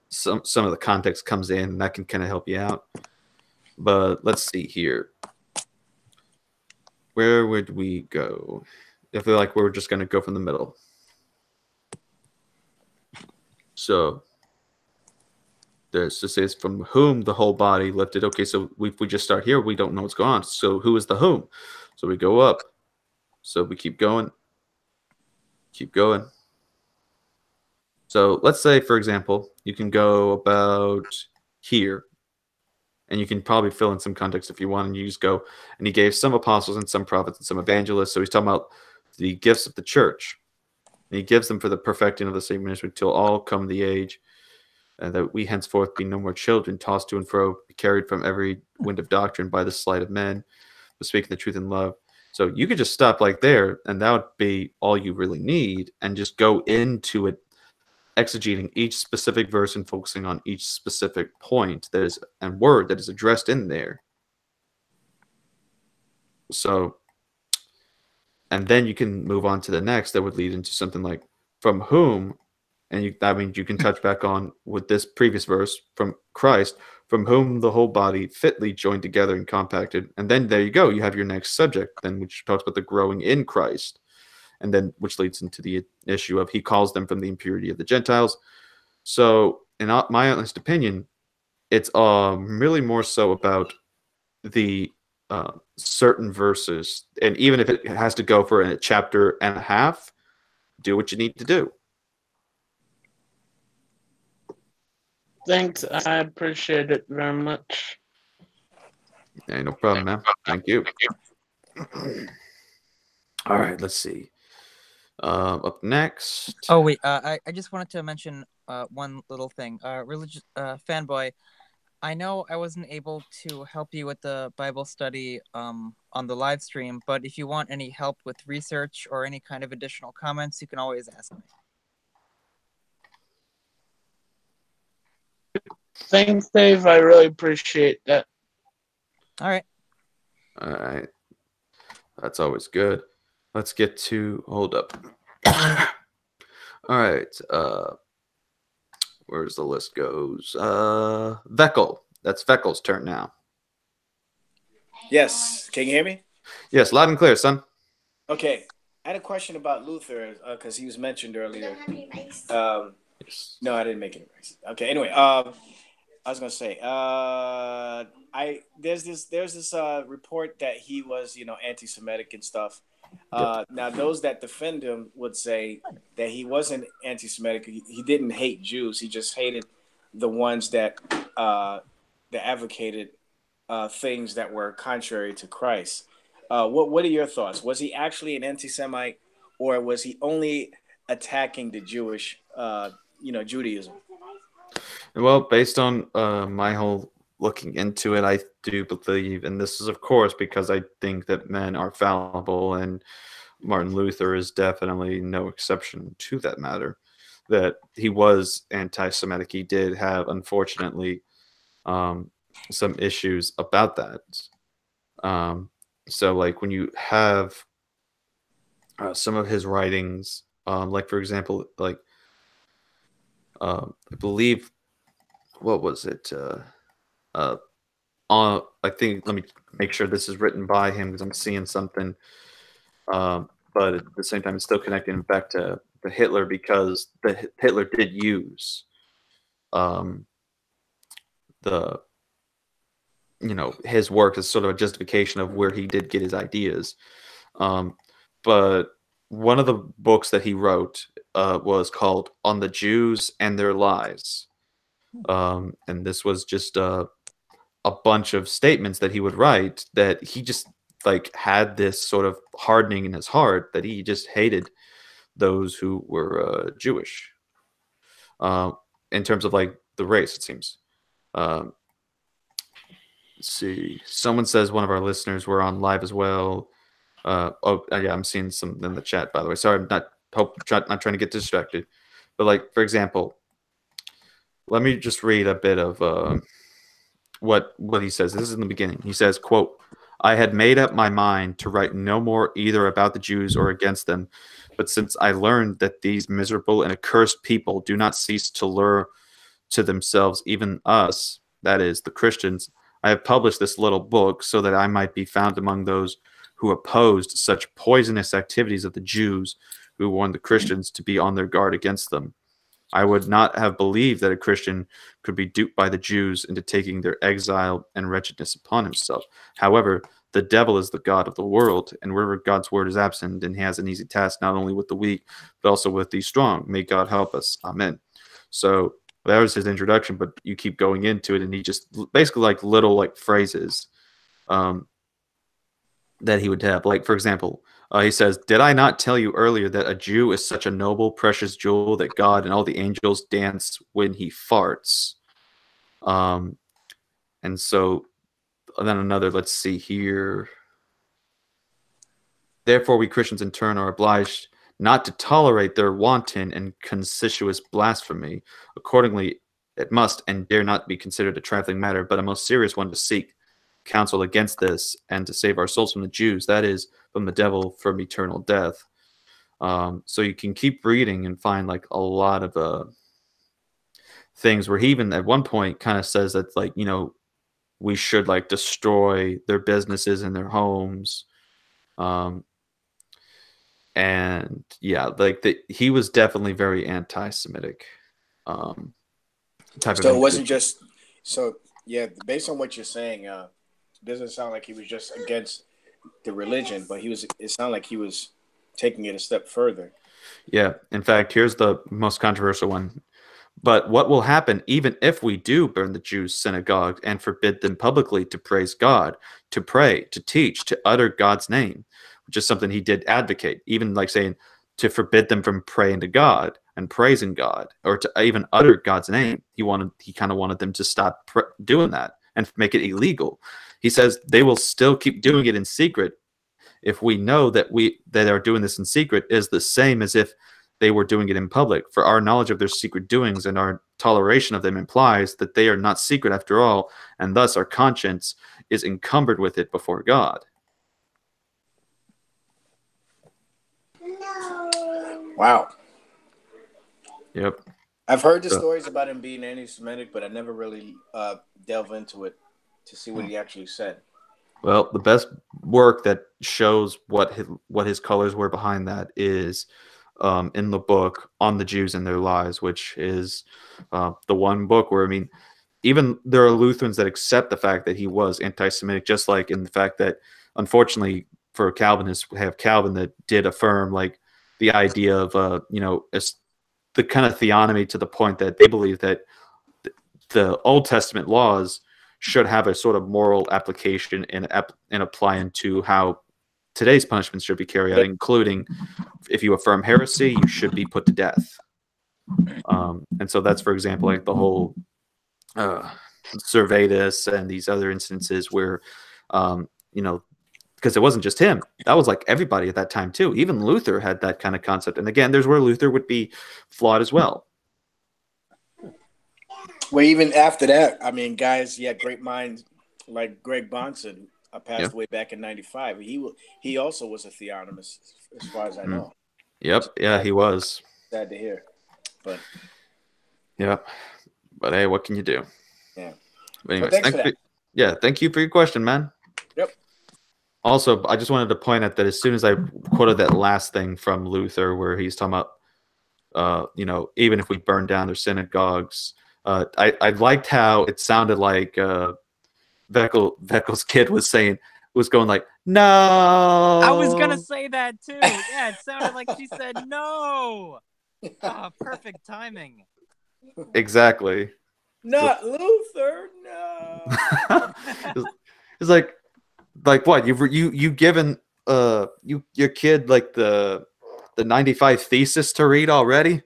some of the context comes in, and that can kind of help you out. But let's see here. Where would we go? I feel like we're just going to go from the middle. So this says, from whom the whole body lifted. Okay, so if we just start here, we don't know what's going on. So who is the whom? So we go up. So we keep going. Keep going. So let's say, for example, you can go about here, and you can probably fill in some context if you want, and you just go, and he gave some apostles and some prophets and some evangelists. So he's talking about the gifts of the church. And he gives them for the perfecting of the same ministry till all come the age, and that we henceforth be no more children, tossed to and fro, be carried from every wind of doctrine by the sleight of men, but speaking the truth in love. So you could just stop like there, and that would be all you really need, and just go into it, exegeting each specific verse and focusing on each specific point that is and word that is addressed in there. So, and then you can move on to the next that would lead into something like, from whom, and that means you can touch back on with this previous verse, from Christ, from whom the whole body fitly joined together and compacted. And then there you go, you have your next subject then, which talks about the growing in Christ. And then which leads into the issue of he calls them from the impurity of the Gentiles. So in my honest opinion, it's really more so about the certain verses. And even if it has to go for a chapter and a half, do what you need to do. Thanks. I appreciate it very much. Hey, no problem, man. Thank you. All right, let's see. Up next. Oh wait, I just wanted to mention one little thing. Religious fanboy, I know I wasn't able to help you with the Bible study on the live stream, but if you want any help with research or any kind of additional comments, you can always ask me. Thanks, Dave. I really appreciate that. All right. All right. That's always good. Let's get to, hold up. All right. Where's the list goes? Veckel. That's Veckel's turn now. Yes. Can you hear me? Yes, loud and clear, son. Okay. I had a question about Luther because he was mentioned earlier. No, I didn't make any rice. Okay. Anyway, I was gonna say, there's this report that he was, anti-Semitic and stuff. Now, those that defend him would say that he wasn't anti-Semitic. He didn't hate Jews. He just hated the ones that advocated things that were contrary to Christ. What are your thoughts? Was he actually an anti-Semite, or was he only attacking the Jewish, Judaism? Well, based on my whole looking into it, I do believe, and this is of course because I think that men are fallible, and Martin Luther is definitely no exception to that matter, that he was anti-Semitic. He did have, unfortunately, some issues about that. So, like, when you have some of his writings, like, for example, like, I believe, what was it? I think, let me make sure this is written by him because I'm seeing something. But at the same time, it's still connecting back to Hitler, because Hitler did use the his work as sort of a justification of where he did get his ideas. But one of the books that he wrote was called "On the Jews and Their Lies," and this was just a bunch of statements that he would write that he just like had this sort of hardening in his heart that he just hated those who were Jewish, in terms of like the race, it seems. Let's see. Someone says one of our listeners were on live as well. Yeah, I'm seeing some in the chat, by the way. Sorry, I'm not trying to get distracted. But like, for example, let me just read a bit of what he says. This is in the beginning. He says, quote, "I had made up my mind to write no more either about the Jews or against them, but since I learned that these miserable and accursed people do not cease to lure to themselves even us, that is, the Christians, I have published this little book so that I might be found among those who opposed such poisonous activities of the Jews, who warned the Christians to be on their guard against them. I would not have believed that a Christian could be duped by the Jews into taking their exile and wretchedness upon himself. However, the devil is the god of the world, and wherever God's word is absent, and he has an easy task not only with the weak, but also with the strong. May God help us. Amen." So that was his introduction, but you keep going into it, and he just basically like little like phrases that he would have. Like, for example, he says, "Did I not tell you earlier that a Jew is such a noble, precious jewel that God and all the angels dance when he farts?" And so then another, let's see here. "Therefore, we Christians in turn are obliged not to tolerate their wanton and conspicuous blasphemy. Accordingly, it must and dare not be considered a trifling matter, but a most serious one to seek counsel against this and to save our souls from the Jews, that is, from the devil, from eternal death." So you can keep reading and find like a lot of things where he even at one point kind of says that, like, we should like destroy their businesses and their homes. And yeah, like he was definitely very anti-Semitic. Type so of it wasn't just so yeah. Based on what you're saying, it doesn't sound like he was just against the religion, but it sounded like he was taking it a step further. Yeah. In fact, here's the most controversial one. "But what will happen even if we do burn the Jews' synagogue and forbid them publicly to praise God, to pray, to teach, to utter God's name?" Which is something he did advocate, even like saying to forbid them from praying to God and praising God, or to even utter God's name. He kind of wanted them to stop doing that and make it illegal. He says they will still keep doing it in secret. If we know that they are doing this in secret, is the same as if they were doing it in public. For our knowledge of their secret doings and our toleration of them implies that they are not secret after all, and thus our conscience is encumbered with it before God. Wow. Yep. I've heard the stories about him being anti-Semitic, but I never really delved into it to see what he actually said. Well, the best work that shows what his colors were behind that is in the book On the Jews and Their Lies, which is the one book where, I mean, even there are Lutherans that accept the fact that he was anti-Semitic, just like in the fact that, unfortunately, for Calvinists, we have Calvin that did affirm like the idea of the kind of theonomy, to the point that they believe that the Old Testament laws should have a sort of moral application and applying to how today's punishments should be carried out, including if you affirm heresy, you should be put to death. And so that's, for example, like the whole Servetus and these other instances where, you know, because it wasn't just him. That was like everybody at that time too. Even Luther had that kind of concept. And again, there's where Luther would be flawed as well. Well, even after that, I mean, guys, he had great minds like Greg Bonson passed away back in '95. He also was a theonomist, as far as I know. Yep. Yeah, he was. Sad to hear. But yep. But hey, what can you do? Yeah. But anyways, thank you for your question, man. Yep. Also, I just wanted to point out that as soon as I quoted that last thing from Luther, where he's talking about, you know, even if we burn down their synagogues, I liked how it sounded like Veckel's kid was going like, no. I was gonna say that too. Yeah, it sounded like she said no. Perfect timing. Exactly. Not Luther, no. It's like what you given your kid like the 95 thesis to read already?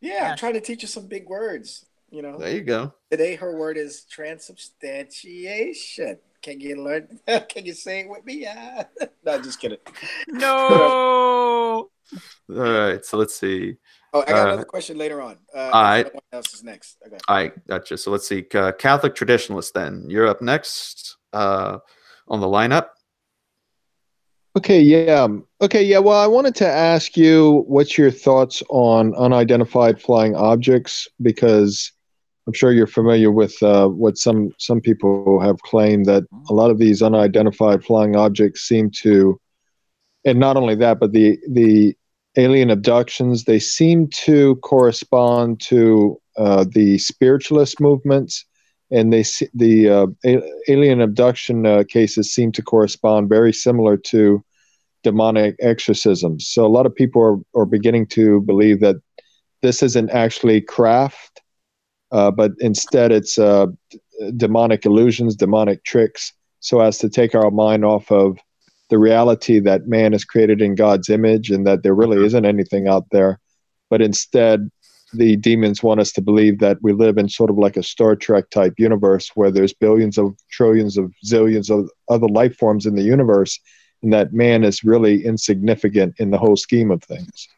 Yeah, I'm trying to teach you some big words. You know. There you go. Today her word is transubstantiation. Can you learn? Can you say it with me? No, just kidding. No. All right, so let's see. Oh, I got another question later on. All right. Someone else is next. Okay. All right, gotcha. So let's see. Catholic traditionalist, then. You're up next on the lineup. Okay, yeah. Well, I wanted to ask you what's your thoughts on unidentified flying objects, because I'm sure you're familiar with what some people have claimed, that a lot of these unidentified flying objects seem to, and not only that, but the alien abductions, they seem to correspond to the spiritualist movements, and the alien abduction cases seem to correspond very similar to demonic exorcisms. So a lot of people are beginning to believe that this isn't actually craft, but instead it's demonic illusions, demonic tricks, so as to take our mind off of the reality that man is created in God's image and that there really isn't anything out there. But instead, the demons want us to believe that we live in sort of like a Star Trek type universe where there's billions of trillions of zillions of other life forms in the universe, and that man is really insignificant in the whole scheme of things.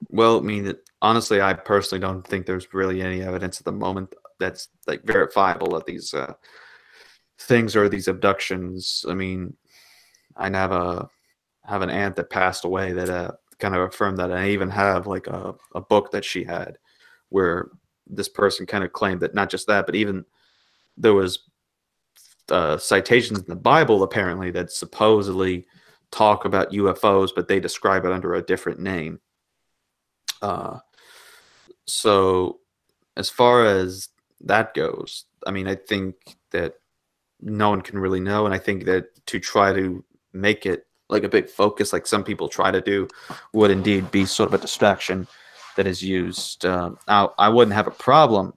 Well, I mean, honestly, I personally don't think there's really any evidence at the moment that's like verifiable of these things or these abductions. I mean, I have an aunt that passed away that kind of affirmed that. I even have like a book that she had where this person kind of claimed that not just that, but even there was citations in the Bible apparently that supposedly talk about UFOs, but they describe it under a different name. So as far as that goes, I mean, I think that no one can really know, and I think that to try to make it like a big focus, like some people try to do, would indeed be sort of a distraction that is used. I wouldn't have a problem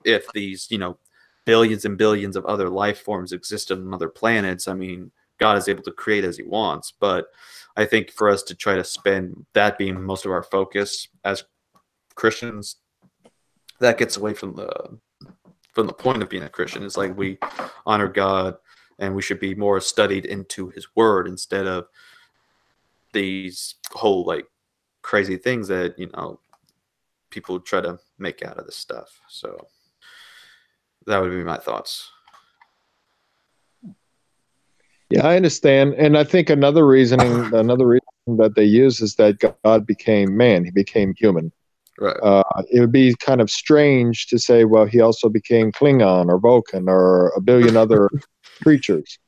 if these, you know, billions and billions of other life forms existed on other planets. I mean, God is able to create as he wants, but I think for us to try to spend that being most of our focus as Christians, that gets away from the point of being a Christian. It's like we honor God and we should be more studied into his word instead of these whole like crazy things that, you know, people try to make out of this stuff. So that would be my thoughts. Yeah, I understand. And I think another reason that they use is that God became man. He became human. Right. It would be kind of strange to say, well, he also became Klingon or Vulcan or a billion other creatures.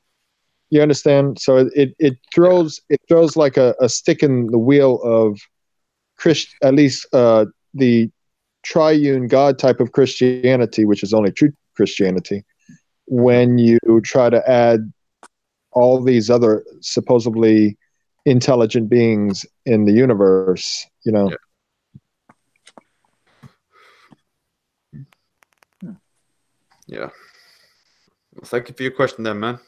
You understand? So it throws like a stick in the wheel of at least the triune God type of Christianity, which is only true Christianity, when you try to add all these other supposedly intelligent beings in the universe, you know. Yeah. Well, thank you for your question then, man.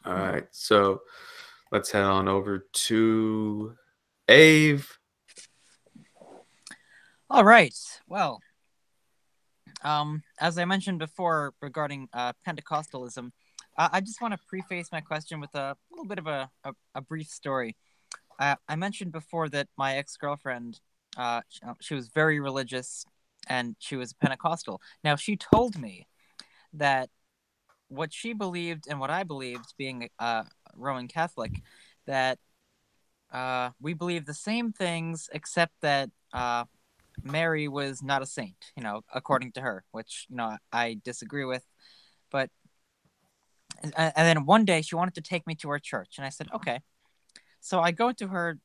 All right, so let's head on over to Ave. All right. Well, as I mentioned before regarding Pentecostalism, I just want to preface my question with a little bit of a brief story. I mentioned before that my ex-girlfriend, she was very religious, and she was Pentecostal. Now, she told me that what she believed and what I believed, being a Roman Catholic, that we believe the same things, except that Mary was not a saint, according to her, which, I disagree with. But, and then one day she wanted to take me to her church, and I said, okay. So I go to her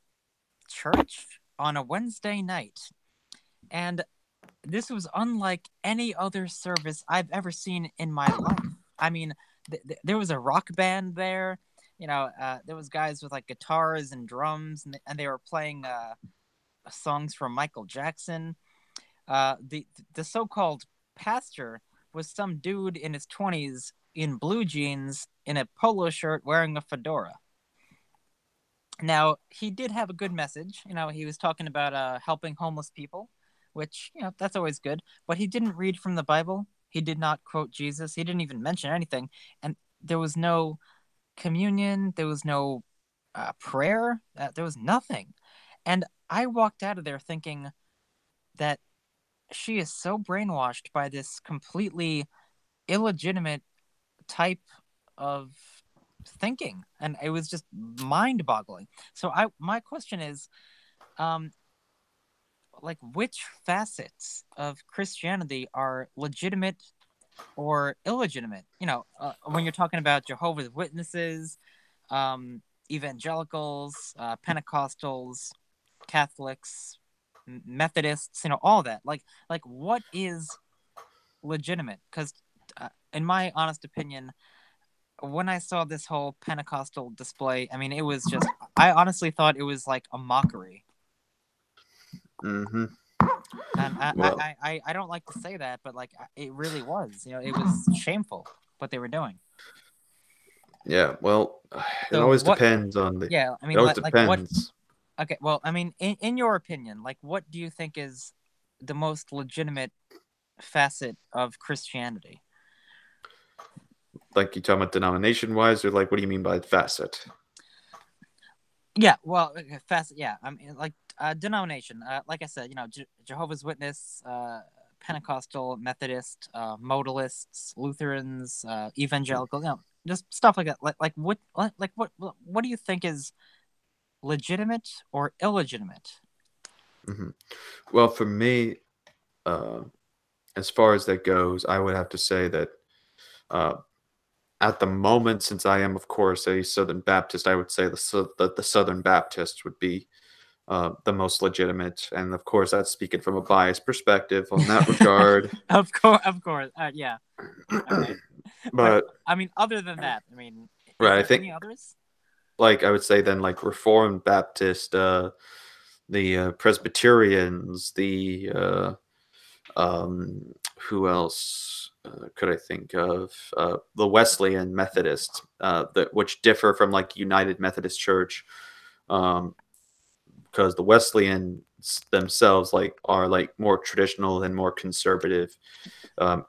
church on a Wednesday night, and this was unlike any other service I've ever seen in my life. I mean, there was a rock band there. There was guys with like guitars and drums, and they were playing songs from Michael Jackson. The so-called pastor was some dude in his 20s in blue jeans, in a polo shirt, wearing a fedora. Now, he did have a good message. He was talking about helping homeless people, which, that's always good. But he didn't read from the Bible. He did not quote Jesus. He didn't even mention anything. And there was no communion. There was no prayer. There was nothing. And I walked out of there thinking that she is so brainwashed by this completely illegitimate type of thinking, and it was just mind-boggling. So my question is, like, which facets of Christianity are legitimate or illegitimate? When you're talking about Jehovah's Witnesses, evangelicals, Pentecostals, Catholics, Methodists, all that. Like what is legitimate? Because in my honest opinion, when I saw this whole Pentecostal display, I mean, it was just, I honestly thought it was like a mockery. Mm-hmm. And I don't like to say that, but like, it really was. It was shameful what they were doing. Yeah, well, it always depends on the. Yeah, I mean, it always like depends. Okay, well, I mean, in your opinion, like, what do you think is the most legitimate facet of Christianity? Like, you talking about denomination-wise, or like, what do you mean by facet? Yeah, well, facet. Yeah, I mean, like, denomination. Like I said, Jehovah's Witness, Pentecostal, Methodist, Modalists, Lutherans, evangelical. Just stuff like that. Like what do you think is legitimate or illegitimate? Mm-hmm. Well, for me, as far as that goes, I would have to say that at the moment, since I am, of course, a Southern Baptist, I would say the Southern Baptist would be the most legitimate. And of course, that's speaking from a biased perspective on that regard. Of course. Yeah. Okay. But I mean, other than that, I mean, right, I think any others? Like, I would say then, like, Reformed Baptist, the Presbyterians, who else could I think of? The Wesleyan Methodists, which differ from like United Methodist Church, because the Wesleyans themselves are more traditional and more conservative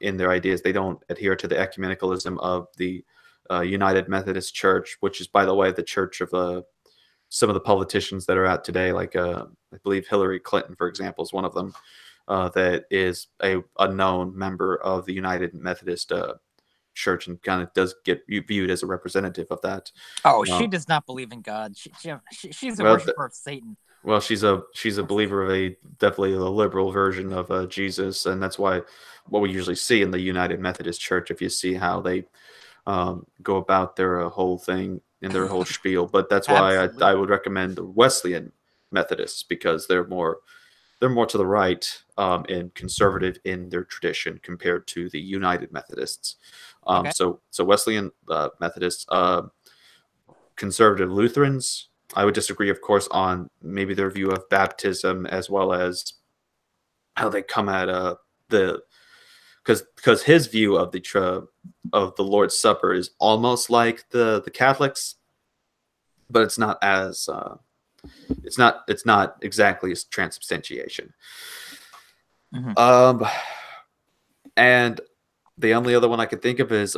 in their ideas. They don't adhere to the ecumenicalism of the United Methodist Church, which is, by the way, the church of some of the politicians that are out today. Like, I believe Hillary Clinton, for example, is one of them. That is a known member of the United Methodist Church, and kind of does get viewed as a representative of that. Oh, she does not believe in God. She's a worshiper of Satan. Well, she's a believer of definitely a liberal version of Jesus, and that's why what we usually see in the United Methodist Church, if you see how they go about their whole thing and their whole spiel. But that's why I would recommend the Wesleyan Methodists, because they're more to the right and conservative in their tradition compared to the United Methodists. Okay. So Wesleyan Methodists, conservative Lutherans, I would disagree, of course, on maybe their view of baptism, as well as how they come at because his view of the Lord's Supper is almost like the Catholics, but it's not as it's not exactly as transubstantiation. Mm-hmm. And the only other one I can think of is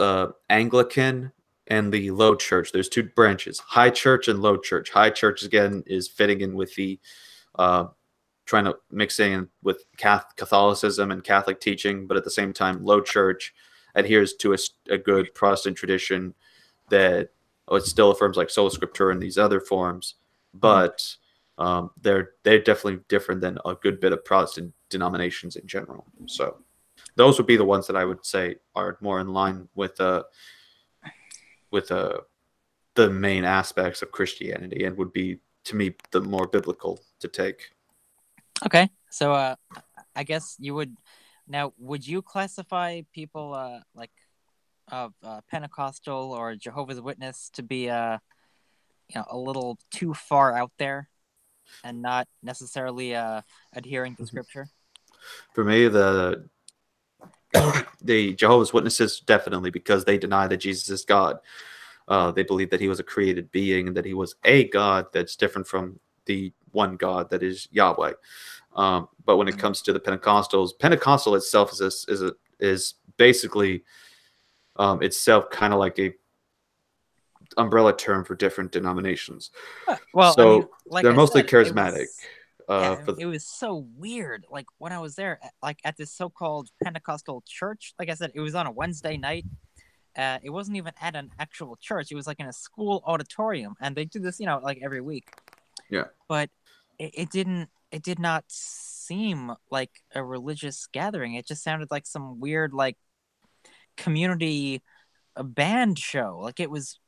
Anglican and the Low Church. There's two branches: High Church and Low Church. High Church again is fitting in with the trying to mix in with Catholicism and Catholic teaching, but at the same time, Low Church adheres to a good Protestant tradition that it still affirms like sola scriptura and these other forms, but they're definitely different than a good bit of Protestant denominations in general. So those would be the ones that I would say are more in line with the main aspects of Christianity and would be, to me, the more biblical to take. Okay, so I guess you would now. Would you classify people like of Pentecostal or Jehovah's Witness to be a little too far out there and not necessarily adhering to Scripture? For me, the Jehovah's Witnesses, definitely, because they deny that Jesus is God. They believe that he was a created being and that he was a God that's different from the one God that is Yahweh. But when it comes to the Pentecostals, Pentecostal itself is basically itself kind of like a umbrella term for different denominations. Well, so I mean, like they're I mostly said, charismatic. It was so weird. Like when I was there, like at this so-called Pentecostal church, like I said, it was on a Wednesday night. It wasn't even at an actual church. It was like in a school auditorium, and they do this, like every week. Yeah. But it did not seem like a religious gathering. It just sounded like some weird, like, community band show. Like it was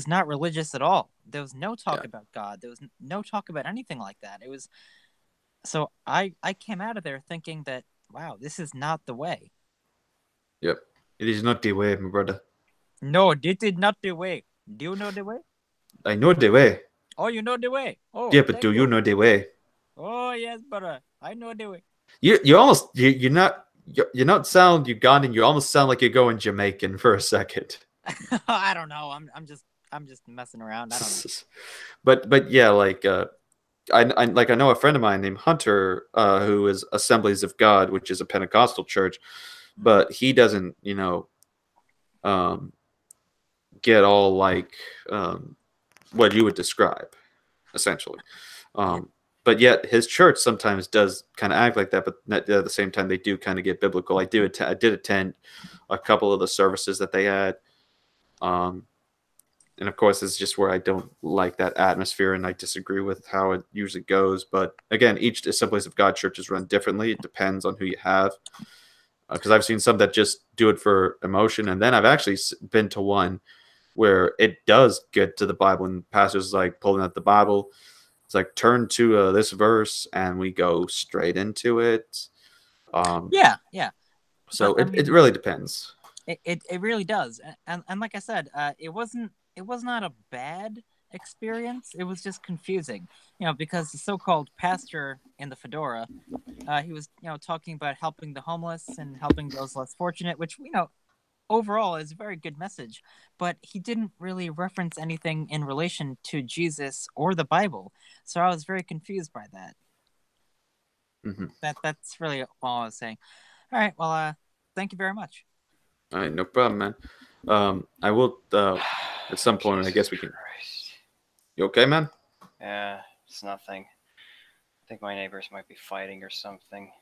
not religious at all. There was no talk about God. There was no talk about anything like that. It was so I came out of there thinking that, wow, this is not the way. Yep. It is not the way, my brother. No, this is not the way. Do you know the way? I know the way. Oh, you know the way. Oh, yeah, but do you know the way? Oh yes, brother. I know the way. You almost you're not sound Ugandan. You almost sound like you're going Jamaican for a second. I don't know. I'm just messing around. I don't know. But yeah, like I know a friend of mine named Hunter who is Assemblies of God, which is a Pentecostal church, but he doesn't get all like what you would describe essentially. But yet his church sometimes does kind of act like that, but at the same time they do kind of get biblical. I did attend a couple of the services that they had. And of course, it's just where I don't like that atmosphere and I disagree with how it usually goes. But again, each Assemblies of God church is run differently. It depends on who you have. Because I've seen some that just do it for emotion. And then I've actually been to one where it does get to the Bible and pastors like pulling out the Bible. It's like, turn to this verse and we go straight into it. Yeah. So it really depends. It really does. And like I said, it was not a bad experience. It was just confusing, because the so-called pastor in the fedora, he was, talking about helping the homeless and helping those less fortunate, which, overall is a very good message, but he didn't really reference anything in relation to Jesus or the Bible. So I was very confused by that. Mm-hmm. That's really all I was saying. All right. Well, thank you very much. All right. No problem, man. I will, at some point, I guess we can. You okay, man? Yeah, it's nothing. I think my neighbors might be fighting or something.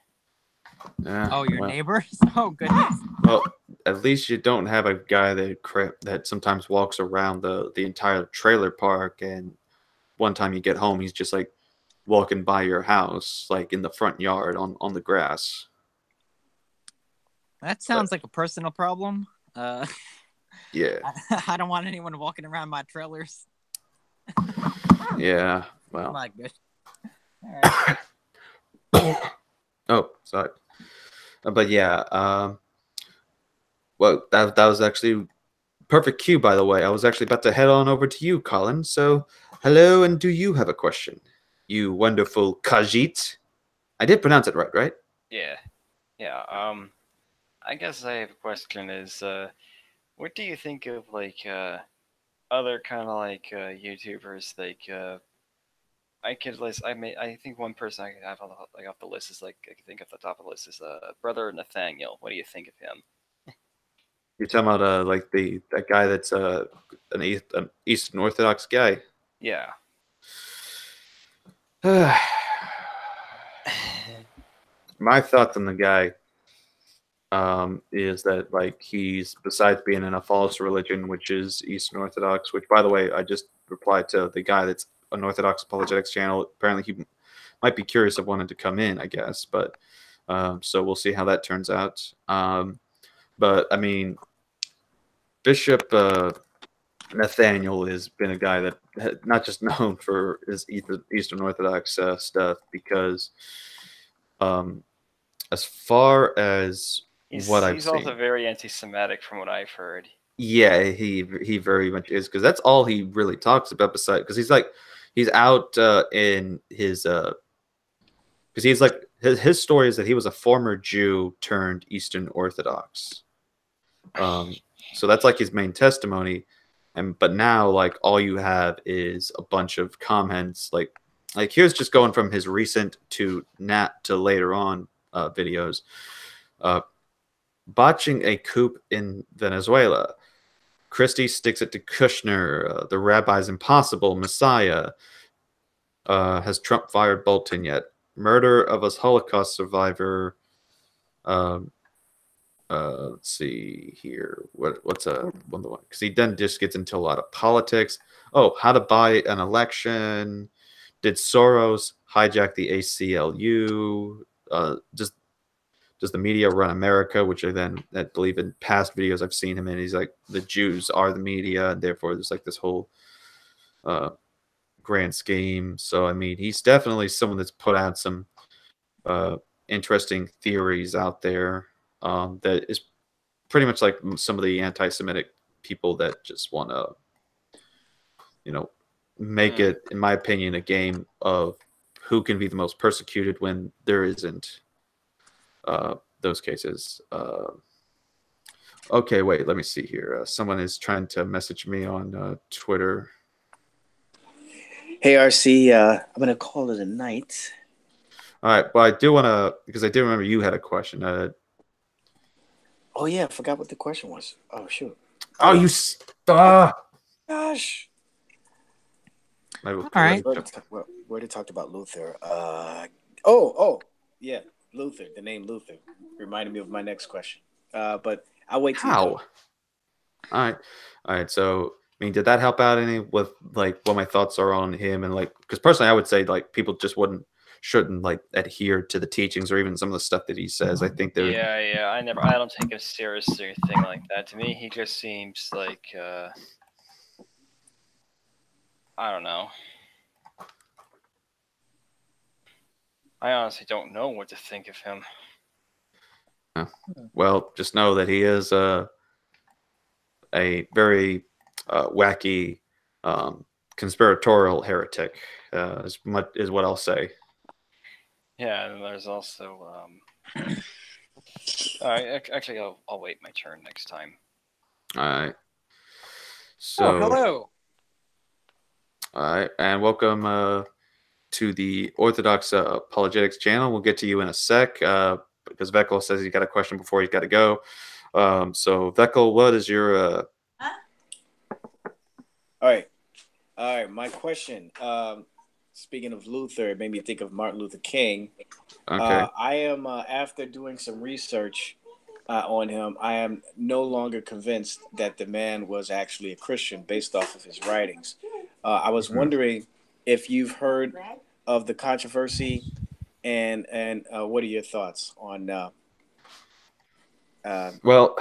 Yeah, oh, your neighbors? Oh, goodness. Well, at least you don't have a guy that sometimes walks around the entire trailer park, and one time you get home, he's just like walking by your house, like in the front yard on the grass. That sounds like a personal problem. Yeah. I don't want anyone walking around my trailers. Yeah. Well. My goodness. All right. Oh, sorry. But yeah. Well, that was actually perfect cue, by the way. I was actually about to head on over to you, Colin. So, hello, and do you have a question? You wonderful Khajiit. I did pronounce it right? Yeah. I guess I have a question. Is what do you think of like other kind of like YouTubers? Like I could list. I think one person I could have on the, like off the list is like I could think off the top of the list is Brother Nathaniel. What do you think of him? You're talking about like that guy that's an Eastern Orthodox guy. Yeah. My thoughts on the guy is that like he's, besides being in a false religion, which is Eastern Orthodox, which by the way I just replied to the guy that's an Orthodox apologetics channel. Apparently he might be curious of wanting to come in, I guess, but so we'll see how that turns out. But I mean, Bishop Nathaniel has been a guy that not just known for his Eastern Orthodox stuff, because as far as what I've seen, he's also very anti-Semitic from what I've heard. Yeah, he very much is, because that's all he really talks about. Besides, because he's out in his because he's like his story is that he was a former Jew turned Eastern Orthodox. So that's like his main testimony, but now like all you have is a bunch of comments like here's just going from his recent to later on videos. Botching a coup in Venezuela. Christie sticks it to Kushner. The rabbi's impossible. Messiah. Has Trump fired Bolton yet? Murder of a Holocaust survivor. Let's see here. What's one of the one? Because he then just gets into a lot of politics. Oh, how to buy an election. Did Soros hijack the ACLU? Does the media run America? Which I believe in past videos I've seen him in. He's like, the Jews are the media, and therefore there's like this whole grand scheme. So I mean, he's definitely someone that's put out some interesting theories out there that is pretty much like some of the anti-Semitic people that just want to, make it, in my opinion, a game of who can be the most persecuted when there isn't those cases. Okay, wait, let me see here. Someone is trying to message me on Twitter. Hey, RC, I'm going to call it a night. All right, well, I do want to, because I do remember you had a question. Oh, yeah, I forgot what the question was. Oh, shoot. Oh, you... Gosh. All right. We already talked about Luther. Yeah, Luther. The name Luther reminded me of my next question. But I'll wait till How? All right. So, I mean, did that help out any with like what my thoughts are on him? And like, because personally, I would say like people just shouldn't like adhere to the teachings or even some of the stuff that he says. I think they're I don't take him seriously or anything like that. To me, he just seems like I don't know. I honestly don't know what to think of him. Well, just know that he is a very wacky conspiratorial heretic. Is what I'll say. Yeah, and there's also all right. Actually, I'll wait my turn next time. All right. So, hello. All right, and welcome to the Orthodox Apologetics channel. We'll get to you in a sec because Veckel says he's got a question before he's got to go. So, Veckel, what is your... All right. My question. Speaking of Luther, it made me think of Martin Luther King. Okay. I am, after doing some research on him, I am no longer convinced that the man was actually a Christian based off of his writings. I was wondering if you've heard of the controversy, and what are your thoughts on? Well,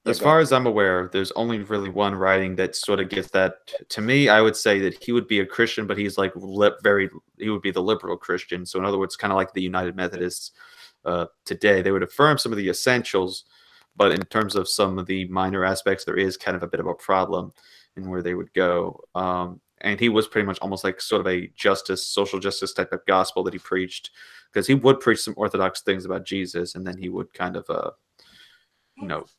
as far as I'm aware, there's only really one writing that sort of gets that. To me, I would say that he would be a Christian, but he's like he would be the liberal Christian. So in other words, kind of like the United Methodists today, they would affirm some of the essentials, but in terms of some of the minor aspects, there is kind of a bit of a problem in where they would go. And he was pretty much almost like sort of a social justice type of gospel that he preached, because he would preach some orthodox things about Jesus, and then he would kind of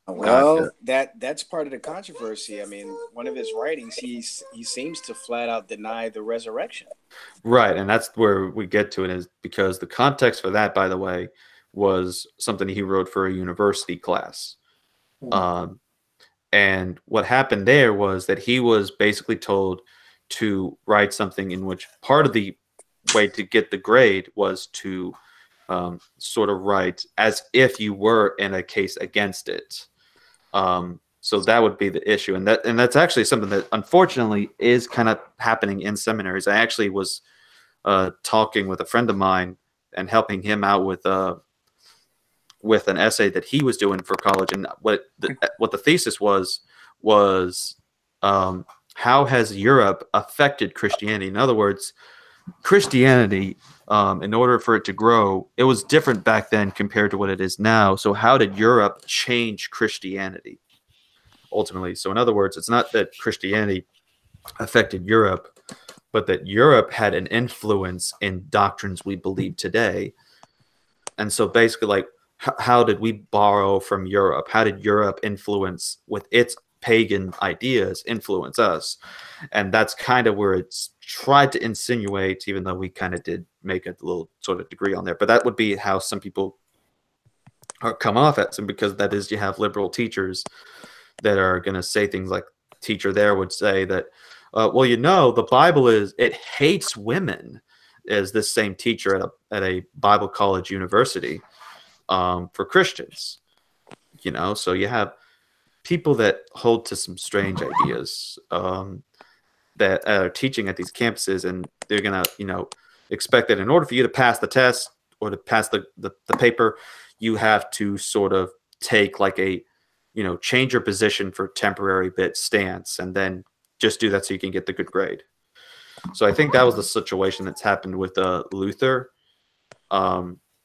Well, that's part of the controversy. I mean, one of his writings, he seems to flat out deny the resurrection. Right, and that's where we get to it, is because the context for that, by the way, was something he wrote for a university class. And what happened there was that he was basically told to write something in which part of the way to get the grade was to sort of write as if you were in a case against it. So that would be the issue, and that's actually something that unfortunately is kind of happening in seminaries. I actually was talking with a friend of mine and helping him out with an essay that he was doing for college, and what the thesis was how has Europe affected Christianity? In other words, Christianity, in order for it to grow, it was different back then compared to what it is now. So how did Europe change Christianity ultimately? So in other words, it's not that Christianity affected Europe, but that Europe had an influence in doctrines we believe today. And so basically, like, how did we borrow from Europe? How did Europe influence, with its pagan ideas, influence us? And that's kind of where it's tried to insinuate, even though we kind of did make a little sort of degree on there. But that would be how some people come off at some, because that is, you have liberal teachers that are going to say things like, teacher there would say that, well, the Bible it hates women, as this same teacher at a Bible college university for Christians. So you have people that hold to some strange ideas that are teaching at these campuses, and they're going to, expect that in order for you to pass the test or to pass the paper, you have to sort of take like a, change your position for temporary bit stance, and then just do that so you can get the good grade. So I think that was the situation that's happened with Luther,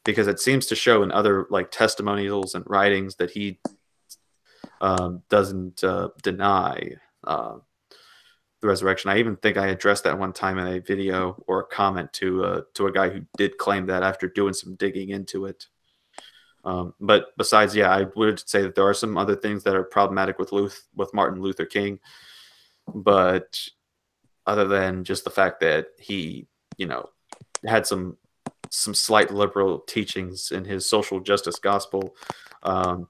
because it seems to show in other like testimonials and writings that he doesn't deny the resurrection. I even think I addressed that one time in a video or a comment to a guy who did claim that after doing some digging into it. But besides, I would say that there are some other things that are problematic with Martin Luther King. But other than just the fact that he, had some slight liberal teachings in his social justice gospel, I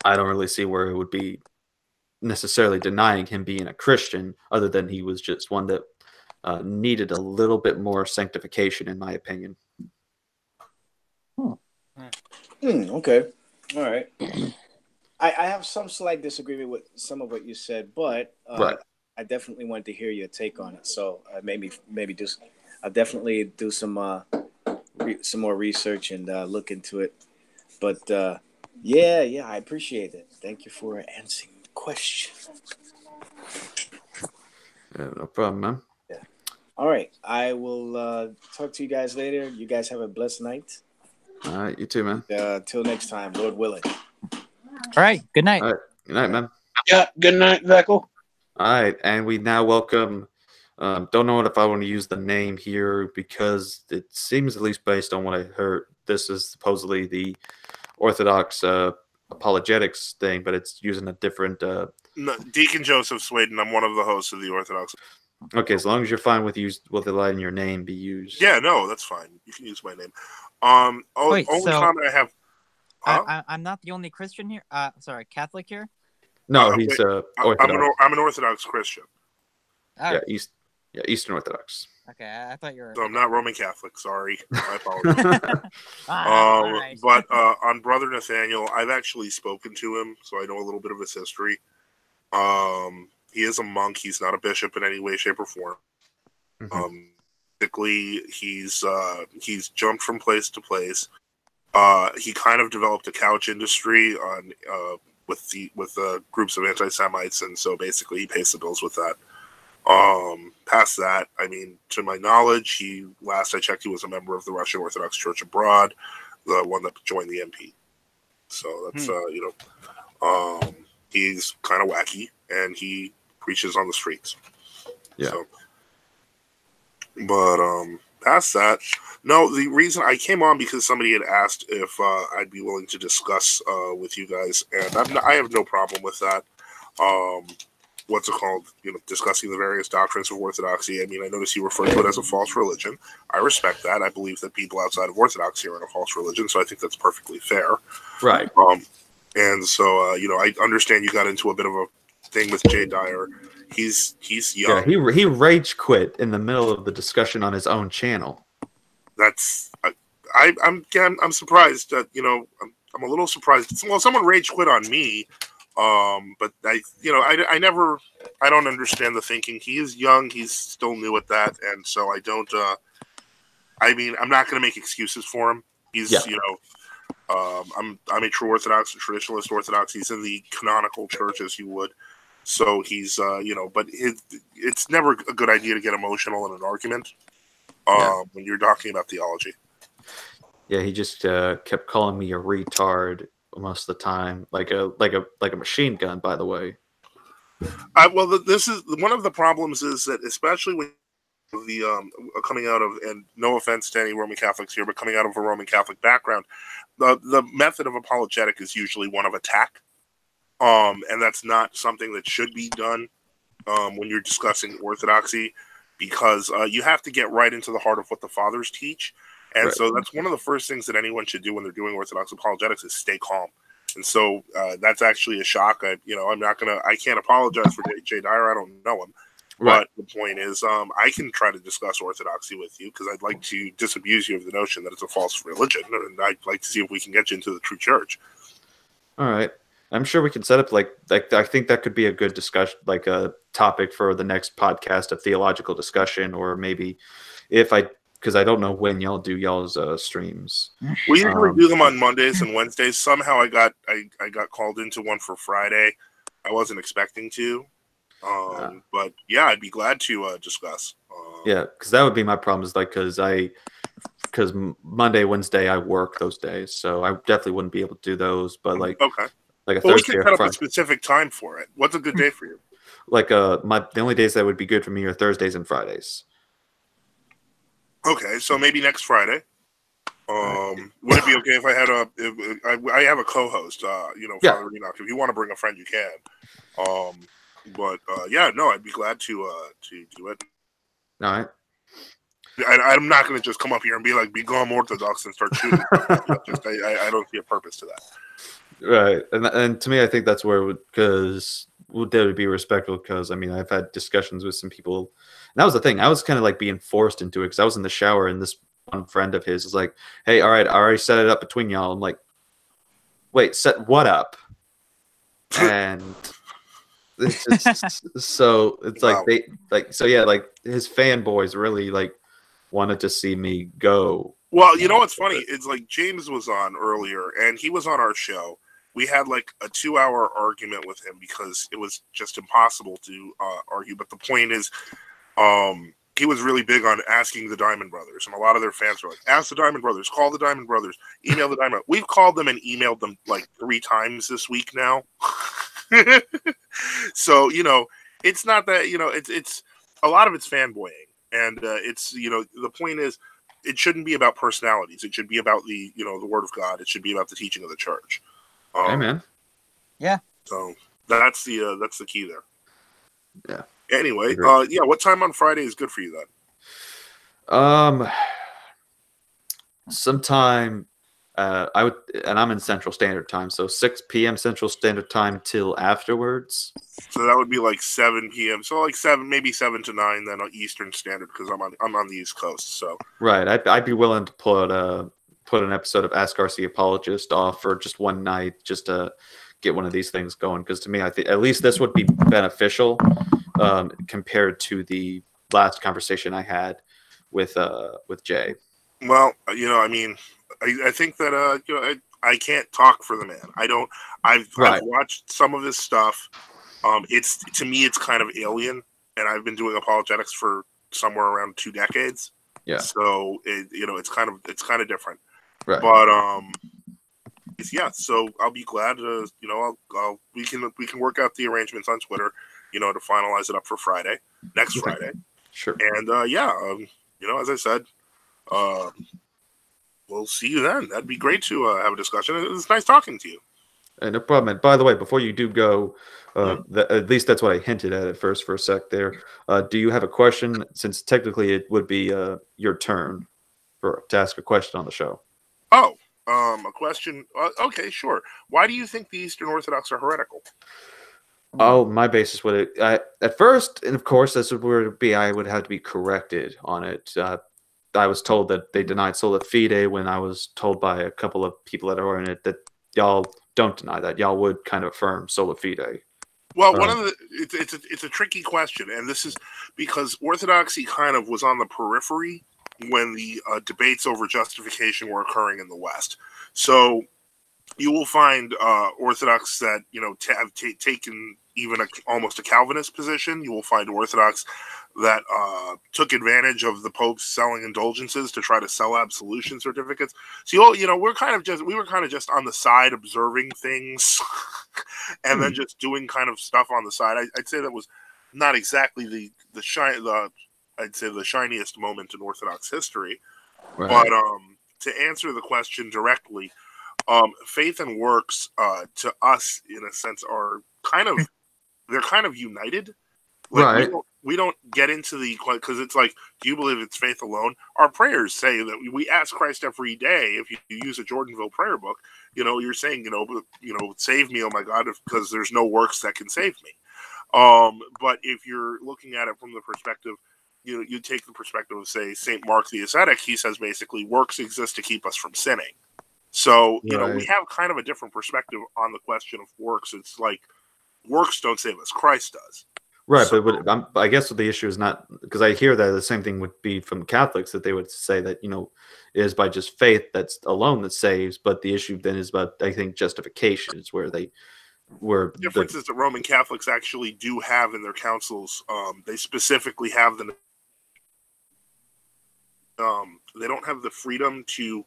don't really see where it would be necessarily denying him being a Christian, other than he was just one that needed a little bit more sanctification, in my opinion. Okay. All right. I have some slight disagreement with some of what you said, but right. I definitely wanted to hear your take on it. So I'll definitely do some more research and look into it. But I appreciate it. Thank you for answering the question. Yeah, no problem, man. Yeah. All right. I will talk to you guys later. You guys have a blessed night. All right, you too, man. Till next time, Lord willing. All right. Good night. All right. Good night, man. Yeah. Good night, Veckel. All right, and we now welcome. Don't know if I want to use the name here, because it seems, at least based on what I heard, this is supposedly the Orthodox apologetics thing, but it's using a different. No, Deacon Joseph Swaden. I'm one of the hosts of the Orthodox. Okay, as long as you're fine with letting your name be used. Yeah, no, that's fine. You can use my name. Wait, only comment I have. Huh? I'm not the only Christian here. Sorry, Catholic here. No, he's Orthodox. I'm an Orthodox Christian. Oh. Yeah, Eastern Orthodox. Okay, I thought you were. So I'm not Roman Catholic. Sorry, I apologize. Right. But on Brother Nathaniel, I've actually spoken to him, so I know a little bit of his history. He is a monk. He's not a bishop in any way, shape, or form. Mm-hmm. Basically, he's jumped from place to place. He kind of developed a couch industry on with groups of anti-Semites, and so basically he pays the bills with that. Past that, I mean, to my knowledge, last I checked, he was a member of the Russian Orthodox Church abroad, the one that joined the MP. So that's he's kind of wacky, and he preaches on the streets. Yeah. So, but past that. No, the reason I came on because somebody had asked if I'd be willing to discuss with you guys, and I have no problem with that. What's it called? Discussing the various doctrines of Orthodoxy. I mean, I notice you refer to it as a false religion. I respect that. I believe that people outside of Orthodoxy are in a false religion, so I think that's perfectly fair. Right. And so, I understand you got into a bit of a thing with Jay Dyer. He's young. Yeah, he rage quit in the middle of the discussion on his own channel. That's I'm surprised that I'm a little surprised. Well, someone rage quit on me, but I don't understand the thinking. He is young. He's still new at that, and so I don't. I'm not going to make excuses for him. He's I'm a true Orthodox, a traditionalist Orthodox. He's in the canonical church, as you would. So he's but it's never a good idea to get emotional in an argument when you're talking about theology. Yeah, he just kept calling me a retard most of the time, like a machine gun. By the way, this is one of the problems is that especially when the coming out of, and no offense to any Roman Catholics here, but coming out of a Roman Catholic background, the method of apologetic is usually one of attack, and that's not something that should be done when you're discussing orthodoxy, because you have to get right into the heart of what the fathers teach. And so that's one of the first things that anyone should do when they're doing Orthodox apologetics is stay calm. And so that's actually a shock. I can't apologize for Jay Dyer. I don't know him. But the point is, I can try to discuss Orthodoxy with you because I'd like to disabuse you of the notion that it's a false religion. And I'd like to see if we can get you into the true church. All right. I'm sure we can set up like I think that could be a good discussion, like a topic for the next podcast of theological discussion, or maybe because I don't know when y'all do y'all's streams. We usually do them on Mondays and Wednesdays. Somehow I got called into one for Friday. I wasn't expecting to, but yeah, I'd be glad to discuss. Yeah, because that would be my problem. Is like because Monday, Wednesday I work those days, so I definitely wouldn't be able to do those. But like we Thursday can set up Friday. a specific time for it. What's a good day for you? Like the only days that would be good for me are Thursdays and Fridays. Okay, so maybe next Friday. Would it be okay if I had I have a co-host, Father Enoch. If you want to bring a friend, you can. I'd be glad to do it. All right. I'm not going to just come up here and be like, become Orthodox and start shooting. I don't see a purpose to that. Right, and to me, I think that's where because they would be respectful. Because I mean, I've had discussions with some people, and that was the thing. I was kind of like being forced into it because I was in the shower, and this one friend of his was like, "Hey, all right, I already set it up between y'all." I'm like, "Wait, set what up?" And it's just, so it's like his fanboys really like wanted to see me go. Well, you know what's funny? It's like James was on earlier, and he was on our show. We had like a 2-hour argument with him because it was just impossible to argue. But the point is, he was really big on asking the Diamond Brothers, and a lot of their fans were like, "Ask the Diamond Brothers, call the Diamond Brothers, email the Diamond." We've called them and emailed them like 3 times this week now. So it's not that it's a lot of it's fanboying, and it's the point is, it shouldn't be about personalities. It should be about the the Word of God. It should be about the teaching of the church. Amen. Yeah. So that's the key there. Yeah. Anyway, what time on Friday is good for you then? Sometime I'm in Central Standard Time, so 6 p.m. Central Standard Time till afterwards. So that would be like 7 p.m. So like 7 to 9 then on Eastern Standard because I'm on the East Coast. So right, I'd be willing to put an episode of Ask RC Apologist off for just one night just to get one of these things going, because to me, I think at least this would be beneficial compared to the last conversation I had with Jay. Well, I think that I can't talk for the man. I've watched some of his stuff. To me it's kind of alien, and I've been doing apologetics for somewhere around 2 decades. Yeah. So it's kind of different. Right. But so I'll be glad to we can work out the arrangements on Twitter, to finalize it up for next Friday. Sure. And as I said, We'll see you then. That'd be great to have a discussion. It was nice talking to you. No problem. And by the way, before you do go, at least that's what I hinted at first for a sec there. Do you have a question? Since technically it would be your turn to ask a question on the show. Oh, a question. Okay, sure. Why do you think the Eastern Orthodox are heretical? Oh, my basis would it at first, and of course, this would where it would be. I would have to be corrected on it. I was told that they denied sola fide when I was told by a couple of people that are in it that y'all don't deny that. Y'all would kind of affirm sola fide. Well, it's a tricky question, and this is because Orthodoxy kind of was on the periphery when the debates over justification were occurring in the West. So you will find Orthodox that have taken even almost a Calvinist position. You will find Orthodox that took advantage of the Pope's selling indulgences to try to sell absolution certificates. So we were kind of just on the side observing things, and then just doing kind of stuff on the side. I'd say that was not exactly I'd say the shiniest moment in Orthodox history. Right. But to answer the question directly, faith and works to us, in a sense, are they're kind of united. Like, right. We don't get into because it's like, do you believe it's faith alone? Our prayers say that we ask Christ every day. If you use a Jordanville prayer book, you're saying, save me, oh my God, because there's no works that can save me. But if you're looking at it from the perspective, you take the perspective of, say, St. Mark the Ascetic, he says basically works exist to keep us from sinning. So, we have kind of a different perspective on the question of works. It's like, works don't save us, Christ does. Right, so, but I guess the issue is not, because I hear that the same thing would be from Catholics, that they would say that, it is by just faith that's alone that saves, but the issue then is about, I think, justification is where the differences that Roman Catholics actually do have in their councils. They specifically have they don't have the freedom to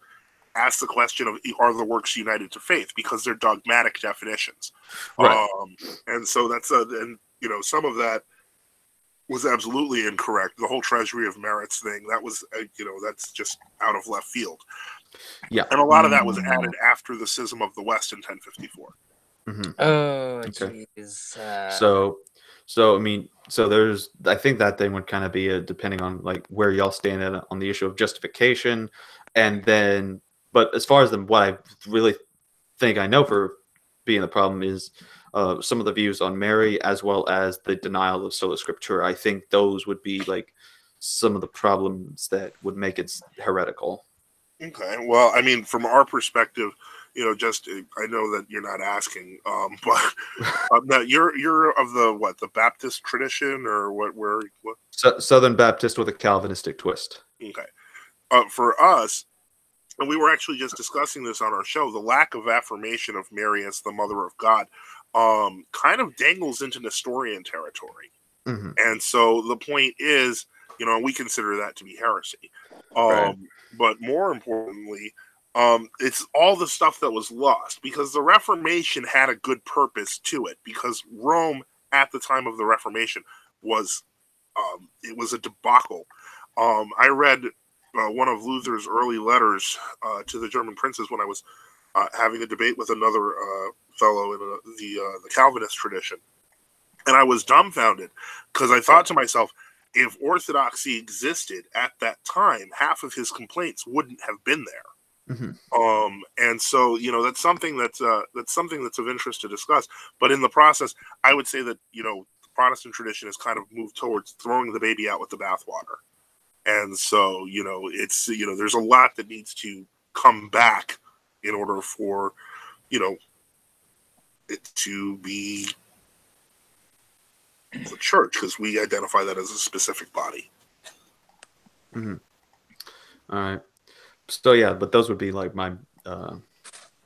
ask the question of, are the works united to faith, because they're dogmatic definitions. Right. And so that's some of that was absolutely incorrect. The whole treasury of merits thing, that was that's just out of left field. Yeah. And a lot of that was added after the Schism of the West in 1054. Mm-hmm. Oh, jeez. Okay. So there's, I think that thing would kind of be depending on like where y'all stand on the issue of justification, and then, but as far as what I really think I know for being the problem is some of the views on Mary, as well as the denial of sola scriptura. I think those would be like some of the problems that would make it heretical. Okay. Well, I mean, from our perspective, I know that you're not asking, but you're of the Baptist tradition, or what? Southern Baptist with a Calvinistic twist. Okay. For us, and we were actually just discussing this on our show, the lack of affirmation of Mary as the Mother of God kind of dangles into Nestorian territory. Mm-hmm. And so the point is, we consider that to be heresy. Right. But more importantly, it's all the stuff that was lost, because the Reformation had a good purpose to it, because Rome at the time of the Reformation was it was a debacle. I read one of Luther's early letters to the German princes when I was having a debate with another fellow in the Calvinist tradition, and I was dumbfounded, because I thought to myself, if Orthodoxy existed at that time, half of his complaints wouldn't have been there. Mm-hmm. And so, that's something that's of interest to discuss. But in the process, I would say that, the Protestant tradition has kind of moved towards throwing the baby out with the bathwater. And so, it's, there's a lot that needs to come back in order for, it to be the church, because we identify that as a specific body. Mm-hmm. All right. So yeah, but those would be like my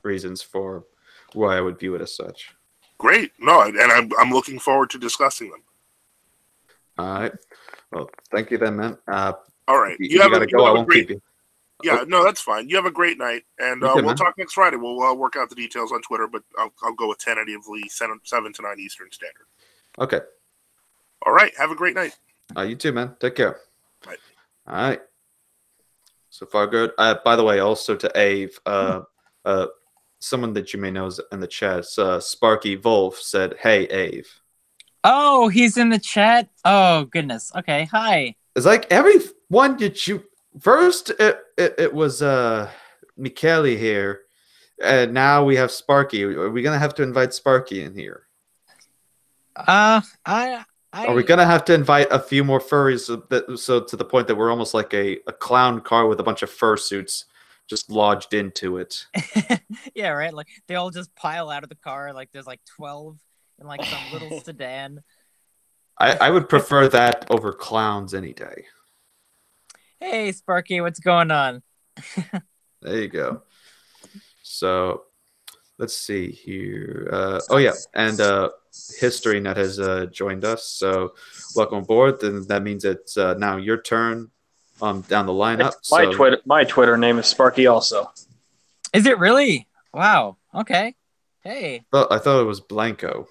reasons for why I would view it as such. Great. No, and I'm looking forward to discussing them. All right. Well, thank you then, man. All right. You gotta go. I won't keep you. Yeah, no, that's fine. You have a great night, and we'll talk next Friday. We'll work out the details on Twitter, but I'll go with tentatively 7 to 9 Eastern Standard. Okay. All right. Have a great night. You too, man. Take care. Bye. All right. So far, good. By the way, also to Ave, someone that you may know is in the chat, Sparky Wolf said, "Hey, Ave." Oh, he's in the chat. Oh goodness. Okay. Hi. It's like everyone that you first. It was Michele here, and now we have Sparky. Are we gonna have to invite Sparky in here? Are we gonna have to invite a few more furries so to the point that we're almost like a clown car with a bunch of fursuits just lodged into it? Yeah, right. Like they all just pile out of the car. Like there's like 12 in like some little sedan. I would prefer that over clowns any day. Hey, Sparky, what's going on? There you go. So let's see here. Oh yeah, and HistoryNet has joined us. So welcome aboard. Then that means it's now your turn down the lineup. My Twitter name is Sparky also. Is it really? Wow. Okay. Hey. I thought it was Blanco.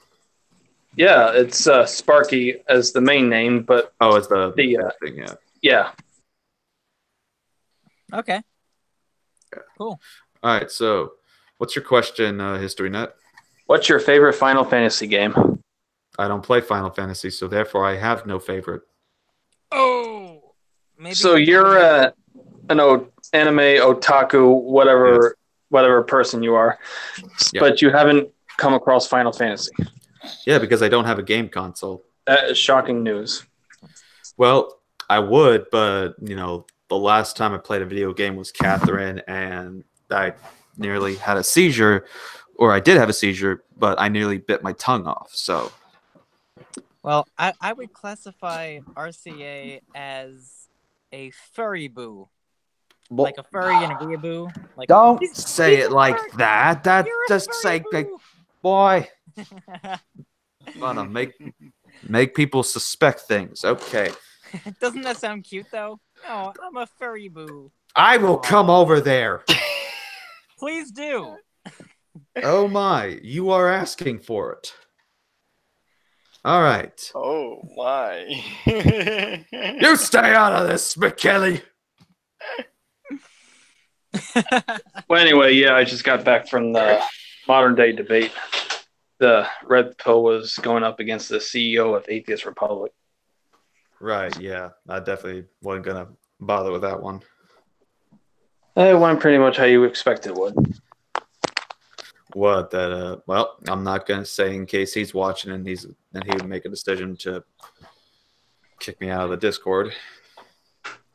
Yeah, it's Sparky as the main name, but it's the thing. Yeah. Yeah. Okay. Cool. All right. So, what's your question, HistoryNet? What's your favorite Final Fantasy game? I don't play Final Fantasy, so therefore I have no favorite. Oh. Maybe so you're an anime otaku, whatever person you are, but you haven't come across Final Fantasy. Yeah, because I don't have a game console. That is shocking news. Well, I would, but the last time I played a video game was Catherine, and I nearly had a seizure, or I did have a seizure, but I nearly bit my tongue off. So, well, I would classify RCA as a furry boo. Like a furry and a weeaboo. Like, don't say it like that. That just say, like, boy. Wanna make people suspect things. Okay. Doesn't that sound cute though? No, I'm a furry boo. I will come over there. Please do. Oh my, you are asking for it. All right. Oh my. You stay out of this, Michele. Well, anyway, yeah, I just got back from the modern day debate. The red pill was going up against the CEO of Atheist Republic. Right, yeah. I definitely wasn't going to bother with that one. It went pretty much how you expect it would. What? Well, I'm not going to say in case he's watching and he would make a decision to kick me out of the Discord.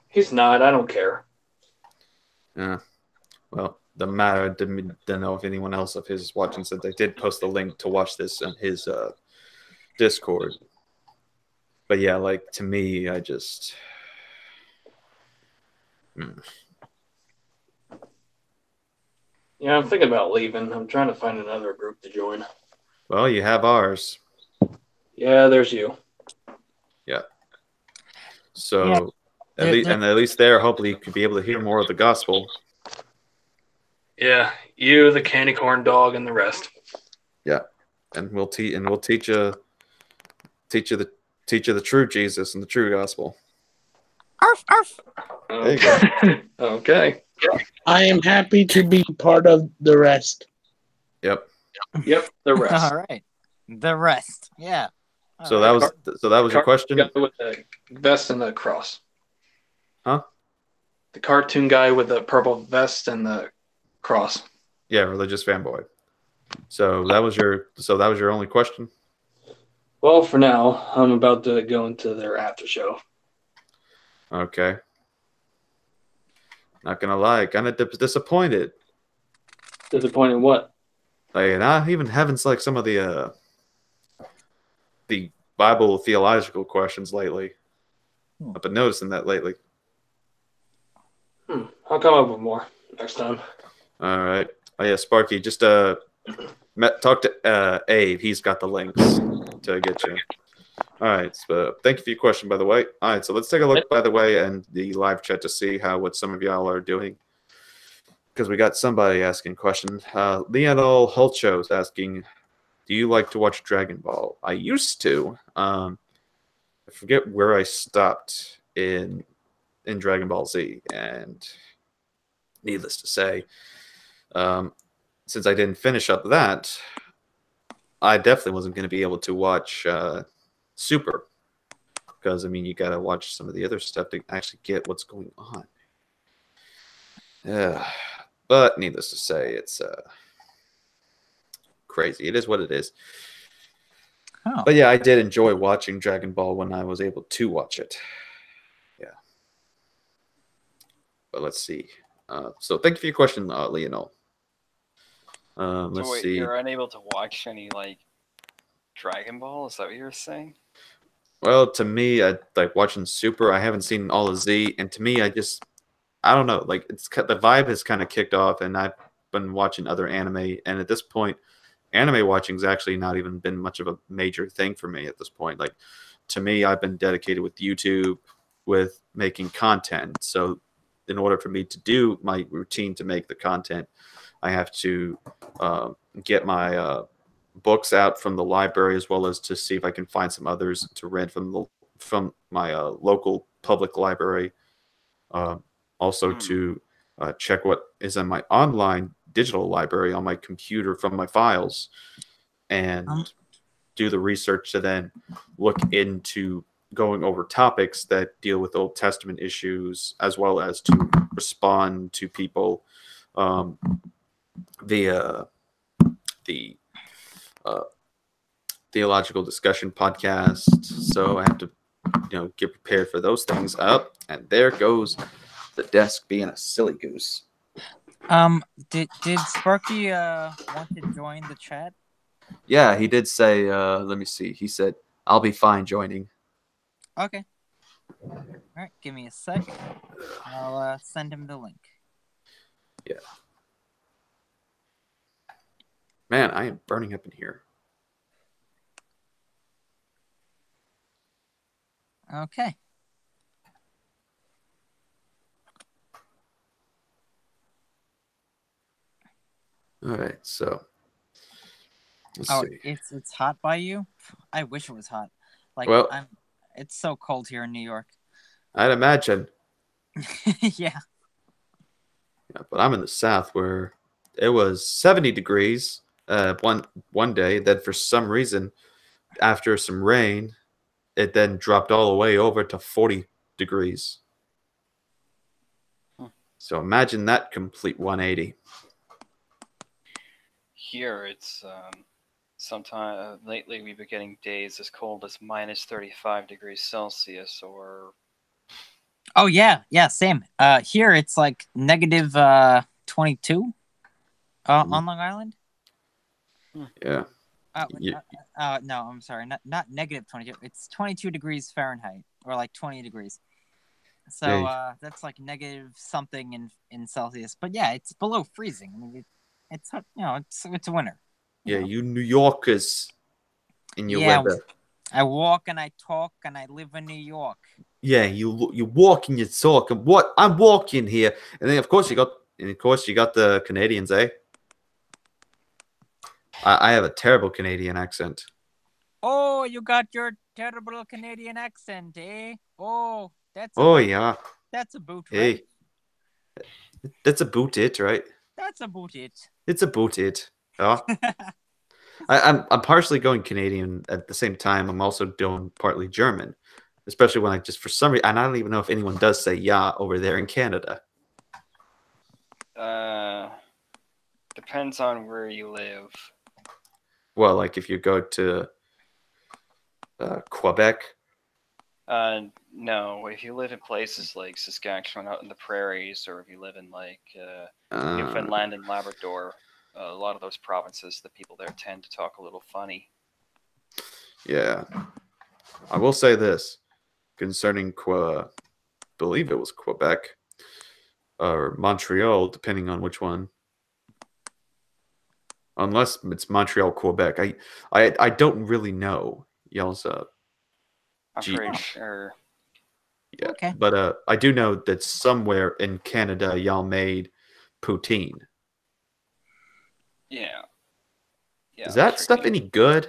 He's not. I don't care. Yeah. Well, doesn't matter. I didn't know if anyone else of his is watching, so they did post a link to watch this on his Discord. But yeah, like, to me, I just... Yeah, I'm thinking about leaving. I'm trying to find another group to join. Well, you have ours. Yeah, there's you. Yeah. So, at least there, hopefully you could be able to hear more of the gospel. Yeah, you, the candy corn dog, and the rest. Yeah, and we'll teach you the true Jesus and the true gospel. Arf, arf. There you go. Okay. I am happy to be part of the rest. Yep. Yep. The rest. All right. The rest. Yeah. So that was your question. With the vest and the cross. Huh? The cartoon guy with the purple vest and the cross. Yeah, religious fanboy. So that was your only question? Well, for now, I'm about to go into their after show. Okay. Not gonna lie, kind of disappointed. Disappointed what? Like, not even having like some of the Bible theological questions lately. I've been noticing that lately. I'll come up with more next time. All right. Oh yeah, Sparky, just talk to Abe. He's got the links to get you. All right. So thank you for your question, by the way. All right. So let's take a look, by the way, and the live chat to see what some of y'all are doing. Because we got somebody asking questions. Leonel Hulcho is asking, do you like to watch Dragon Ball? I used to. I forget where I stopped in Dragon Ball Z. And needless to say, since I didn't finish up that, I definitely wasn't going to be able to watch Super, because I mean you got to watch some of the other stuff to actually get what's going on. Yeah, but needless to say, it's crazy. It is what it is. Oh. But yeah, I did enjoy watching Dragon Ball when I was able to watch it. Yeah. But let's see. So thank you for your question, Leonel. Let's so wait, see. you're unable to watch any like Dragon Ball? Is that what you're saying? Well, to me, I like watching Super. I haven't seen all of Z, and to me, I don't know. Like the vibe has kind of kicked off, and I've been watching other anime, and at this point, anime watching's actually not even been much of a major thing for me at this point. Like to me, I've been dedicated with YouTube, with making content. So in order for me to do my routine to make the content, I have to get my books out from the library, as well as to see if I can find some others to rent from my local public library. Also to check what is in my online digital library on my computer from my files, and do the research to then look into going over topics that deal with Old Testament issues, as well as to respond to people via the theological discussion podcast. So I have to, get prepared for those things. Up, and there goes the desk being a silly goose. Did Sparky want to join the chat? Yeah, he did say. Let me see. He said, "I'll be fine joining." Okay. All right, give me a sec. I'll send him the link. Yeah. Man, I am burning up in here. Okay. All right, so let's see. It's hot by you? I wish it was hot. Like, well, it's so cold here in New York. I'd imagine. Yeah. Yeah, but I'm in the South where it was 70 degrees one day. Then for some reason, after some rain, it then dropped all the way over to 40 degrees. So imagine that complete 180. Here it's sometime lately we've been getting days as cold as minus 35 degrees Celsius, or oh yeah, same. Here it's like negative 22 on Long Island. Yeah. No, I'm sorry, not negative 22. It's 22 degrees Fahrenheit, or like 20 degrees. So that's like negative something in Celsius. But yeah, it's below freezing. I mean, it's it's winter. Yeah, you New Yorkers in your weather. I walk and I talk and I live in New York. Yeah, you walk and you talk, and what I'm walking here, and then of course you got the Canadians, eh? I have a terrible Canadian accent. Oh, you got your terrible Canadian accent, eh? Oh, that's yeah. That's about right. Hey, that's about it, right? That's about it. It's about it. Yeah. I'm partially going Canadian at the same time. I'm also doing partly German, especially when I just for some reason, and I don't even know if anyone does say "yeah" over there in Canada. Depends on where you live. Well, like if you go to Quebec. No, if you live in places like Saskatchewan out in the prairies, or if you live in like Newfoundland and Labrador, a lot of those provinces, the people there tend to talk a little funny. Yeah. I will say this concerning believe it was Quebec or Montreal, depending on which one. Unless it's Montreal, Quebec. I don't really know. Y'all's I'm pretty sure. Yeah. Okay. But I do know that somewhere in Canada y'all made poutine. Yeah. Is that stuff any good?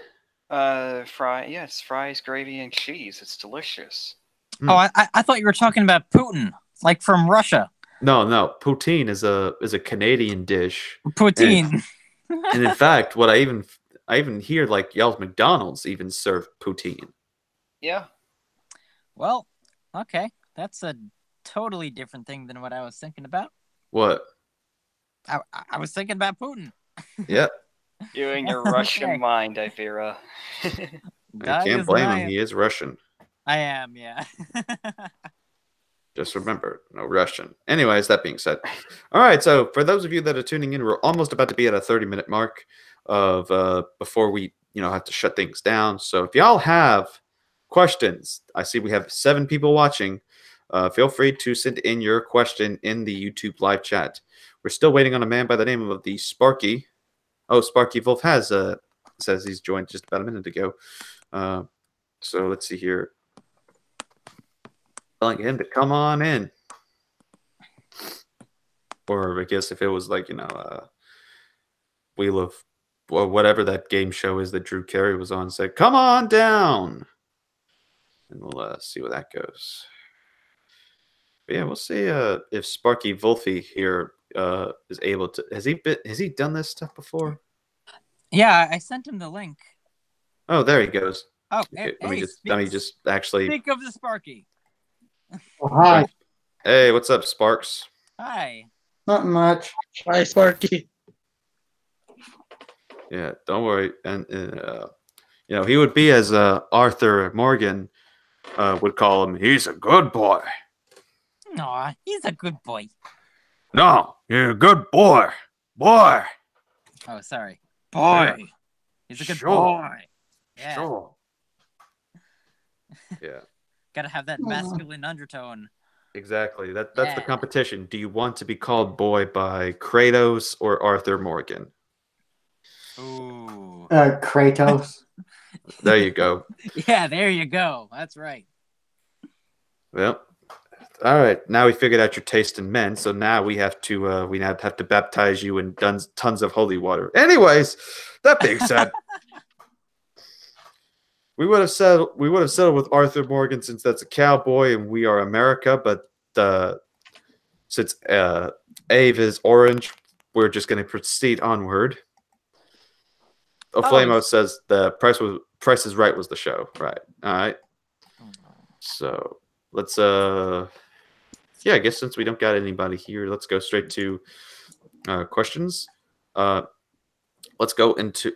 Yes, fries, gravy, and cheese. It's delicious. Oh, I thought you were talking about Putin, like from Russia. No. Poutine is a Canadian dish. Poutine. And in fact, what I even hear like y'all's McDonald's even serve poutine. Yeah. Well, okay. That's a totally different thing than what I was thinking about. What? I was thinking about Putin. Yeah. You and your Russian mind, I fear. I can't blame him. He is Russian. I am, yeah. Just remember, no Russian. Anyways, that being said. All right, so for those of you that are tuning in, we're almost about to be at a 30-minute mark of before we, have to shut things down. So if y'all have questions, I see we have 7 people watching. Feel free to send in your question in the YouTube live chat. We're still waiting on a man by the name of the Sparky. Oh, Sparky Wolf has says he's joined just about a minute ago. So let's see here. Telling him to come on in. Or I guess if it was like, Wheel of, or whatever that game show is that Drew Carey was on, said, come on down. And we'll see where that goes. But yeah, we'll see if Sparky Wolfie here is able to. Has he done this stuff before? Yeah, I sent him the link. Oh, there he goes. Oh, okay, let me just actually speak of the Sparky. Oh, hi. Hey, what's up, Sparks? Hi. Not much. Hi, Sparky. Yeah, don't worry. And he would be as Arthur Morgan would call him. He's a good boy. Aw, he's a good boy. No, you're a good boy. Boy. Oh, sorry. Boy. Yeah. He's a good boy. Yeah. Sure. Yeah. Gotta have that masculine undertone. Exactly. That's the competition. Do you want to be called boy by Kratos or Arthur Morgan? Ooh. Kratos. There you go. Yeah, there you go. That's right. Well, all right. Now we figured out your taste in men, so now we have to baptize you in tons of holy water. Anyways, that being said. We would have settled with Arthur Morgan since that's a cowboy and we are America, but since Ave is orange, we're just going to proceed onward. Oflamo says the Price is Right was the show, right? All right. So let's I guess since we don't got anybody here, let's go straight to questions. Let's go into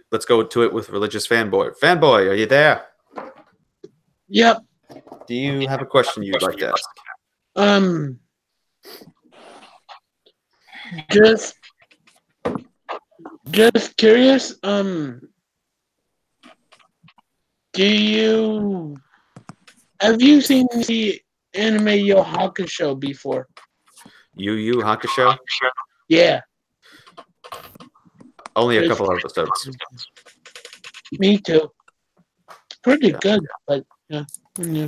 it with Religious Fanboy. Fanboy, are you there? Yep. Do you have a question you'd like to ask? Just curious. Have you seen the anime Yu Hakusho before? Yu Hakusho? Yeah. Only a couple of episodes. Me too. Pretty good, but yeah. Yeah.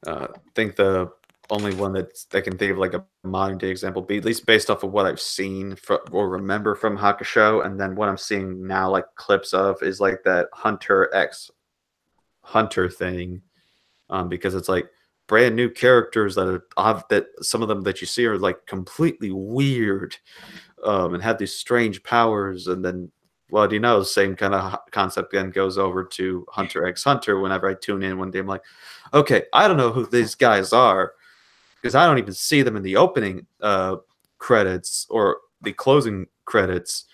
I think the only one that I can think of like a modern day example, at least based off of what I've seen or remember from Hakusho, and then what I'm seeing now, like clips of, is like that Hunter x Hunter thing, because it's like brand new characters that some of them that you see are like completely weird, and have these strange powers, and then same kind of concept then goes over to Hunter x Hunter. Whenever I tune in one day, I'm like, okay, I don't know who these guys are because I don't even see them in the opening credits or the closing credits,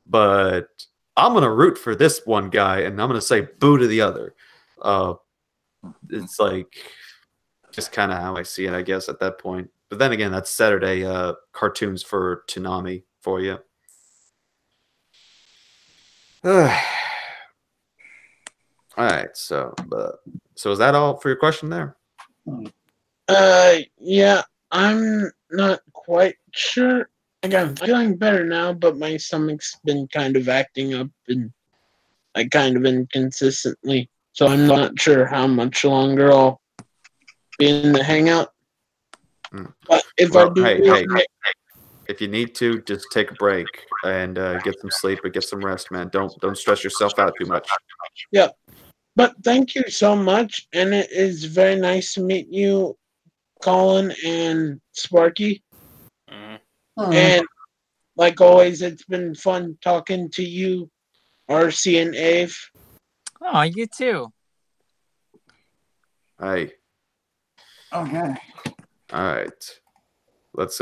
but I'm going to root for this one guy and I'm going to say boo to the other. It's like just kind of how I see it, I guess, at that point. But then again, that's Saturday cartoons for Toonami for you. All right, so is that all for your question there? Yeah, I'm not quite sure. I'm feeling better now, but my stomach's been kind of acting up and like kind of inconsistently. So I'm not sure how much longer I'll be in the hangout. But if I do, if you need to, just take a break and get some sleep or get some rest, man. Don't stress yourself out too much. Yep. But thank you so much, and it is very nice to meet you, Colin and Sparky. And like always, it's been fun talking to you, RC and Ave. Oh, you too. Hi. Okay. All right. Let's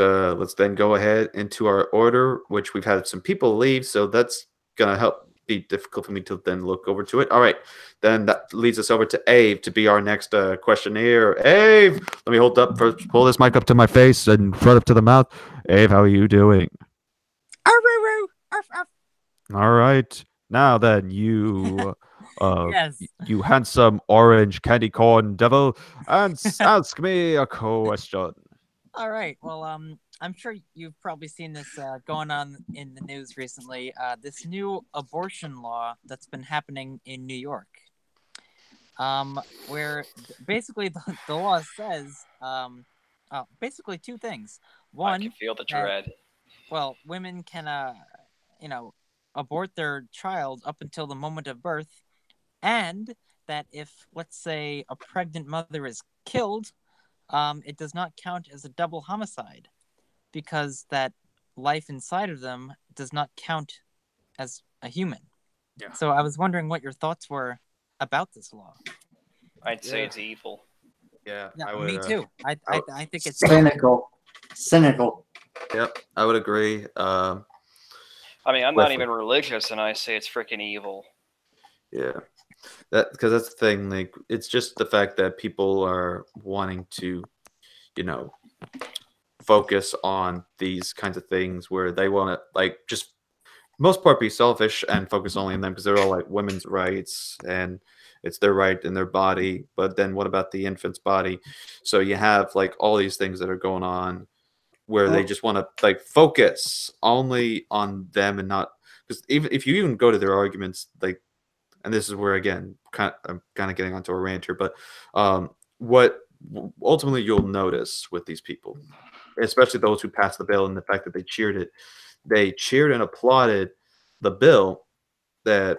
then go ahead into our order, which we've had some people leave, so that's gonna help be difficult for me to then look over to it. All right, then that leads us over to Ave to be our next questionnaire. Ave, let me hold up first. Pull this mic up to my face and front up to the mouth. Ave, how are you doing? All right. Now then, you, Yes. you handsome orange candy corn devil, ask me a question. All right. Well, I'm sure you've probably seen this going on in the news recently. This new abortion law that's been happening in New York, where basically the law says basically two things. One, I can feel the that, dread. well, women can abort their child up until the moment of birth, and that if, let's say, a pregnant mother is killed, it does not count as a double homicide because that life inside of them does not count as a human. Yeah. So I was wondering what your thoughts were about this law. I'd say it's evil. Yeah, Yeah, I would, me too. I think it's cynical. Cynical. Yep, I would agree. I mean, I'm not even religious, and I say it's freaking evil. Yeah, because that's the thing. Like, it's just the fact that people are wanting to, focus on these kinds of things where they want to, like, just most part be selfish and focus only on them because they're all like women's rights and it's their right in their body. But then what about the infant's body? So you have like all these things that are going on where they just want to like focus only on them and not, because even if you even go to their arguments, like, and this is where again I'm kind of getting onto a rant here, but what ultimately you'll notice with these people, especially those who passed the bill and the fact that they cheered and applauded the bill that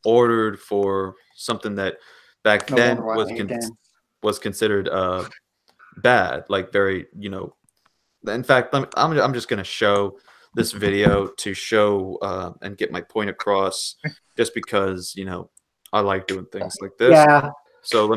ordered for something that back No then wonder why I hate them. was considered bad, like very, in fact, I'm just going to show this video to show and get my point across, just because I like doing things like this. Yeah. So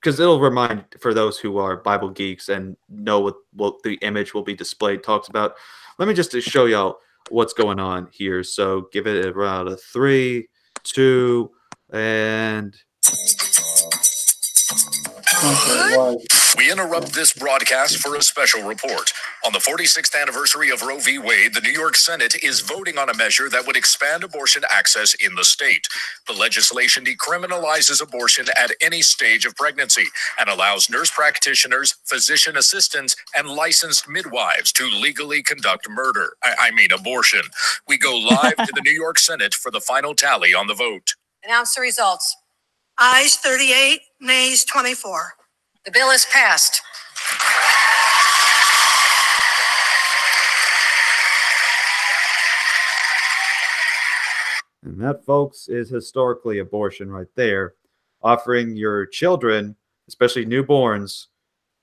because it'll remind for those who are Bible geeks and know what the image will be displayed talks about. Let me just show y'all what's going on here. So give it around a 3, 2, and. We interrupt this broadcast for a special report. On the 46th anniversary of Roe v. Wade, the New York Senate is voting on a measure that would expand abortion access in the state. The legislation decriminalizes abortion at any stage of pregnancy and allows nurse practitioners, physician assistants, and licensed midwives to legally conduct abortion. We go live to the New York Senate for the final tally on the vote. Announce the results. Ayes 38, nays 24. The bill is passed. And that, folks, is historically abortion right there, offering your children, especially newborns,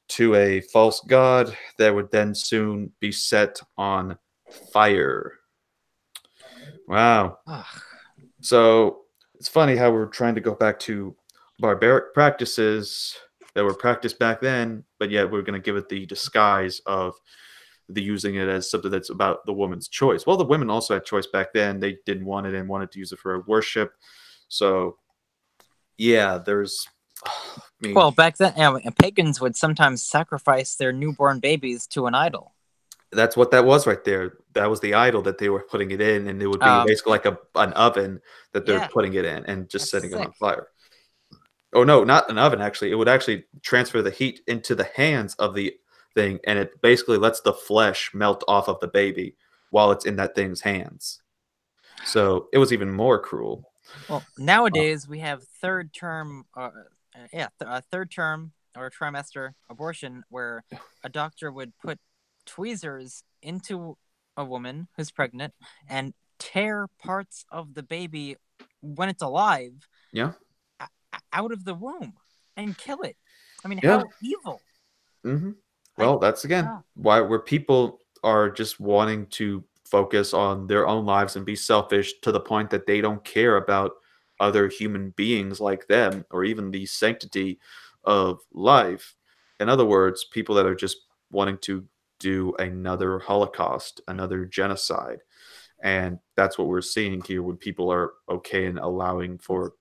to a false god that would then soon be set on fire. Wow. So it's funny how we're trying to go back to barbaric practices that were practiced back then, but yet we're going to give it the disguise of the using it as something that's about the woman's choice. Well, the women also had choice back then. They didn't want it and wanted to use it for worship. So, yeah, there's... well, back then, pagans would sometimes sacrifice their newborn babies to an idol. That's what that was right there. That was the idol that they were putting it in, and it would be basically like an oven that they're putting it in and just setting it on fire. Oh, no, not an oven, actually. It would actually transfer the heat into the hands of the thing, and it basically lets the flesh melt off of the baby while it's in that thing's hands. So it was even more cruel. Well, nowadays we have third term or trimester abortion, where a doctor would put tweezers into a woman who's pregnant and tear parts of the baby when it's alive, Yeah. out of the womb and kill it. I mean, Yeah. how evil. Mm-hmm. Well, that's again where people are just wanting to focus on their own lives and be selfish to the point that they don't care about other human beings like them or even the sanctity of life. In other words, people that are just wanting to do another Holocaust, another genocide. And that's what we're seeing here when people are okay in allowing for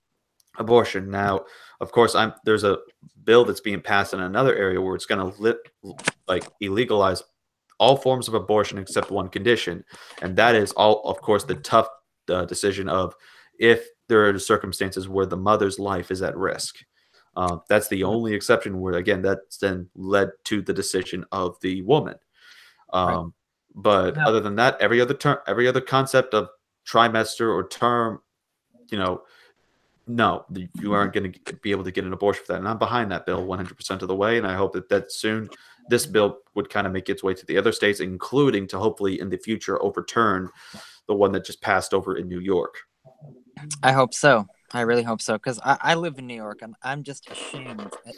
abortion. Now, of course, there's a bill that's being passed in another area where it's going to illegalize all forms of abortion except one condition, and that is all, of course, the tough decision of if there are circumstances where the mother's life is at risk. That's the only exception where, again, that's then led to the decision of the woman. But other than that, every other concept of trimester or term, no, you aren't going to be able to get an abortion for that. And I'm behind that bill 100% of the way. And I hope that soon this bill would kind of make its way to the other states, including to hopefully in the future overturn the one that just passed over in New York. I hope so. I really hope so. Because I live in New York and I'm just ashamed at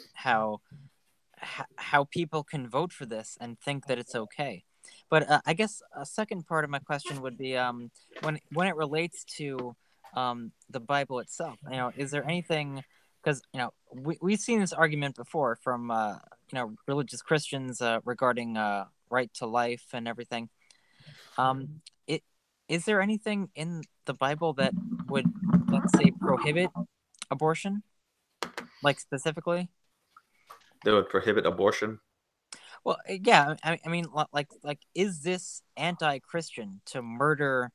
how people can vote for this and think that it's okay. But I guess a second part of my question would be when it relates to the Bible itself, is there anything, because we've seen this argument before from religious Christians regarding right to life and everything. Is there anything in the Bible that would, let's say, prohibit abortion, like specifically? That would prohibit abortion? Well, yeah, I mean, like, is this anti-Christian to murder?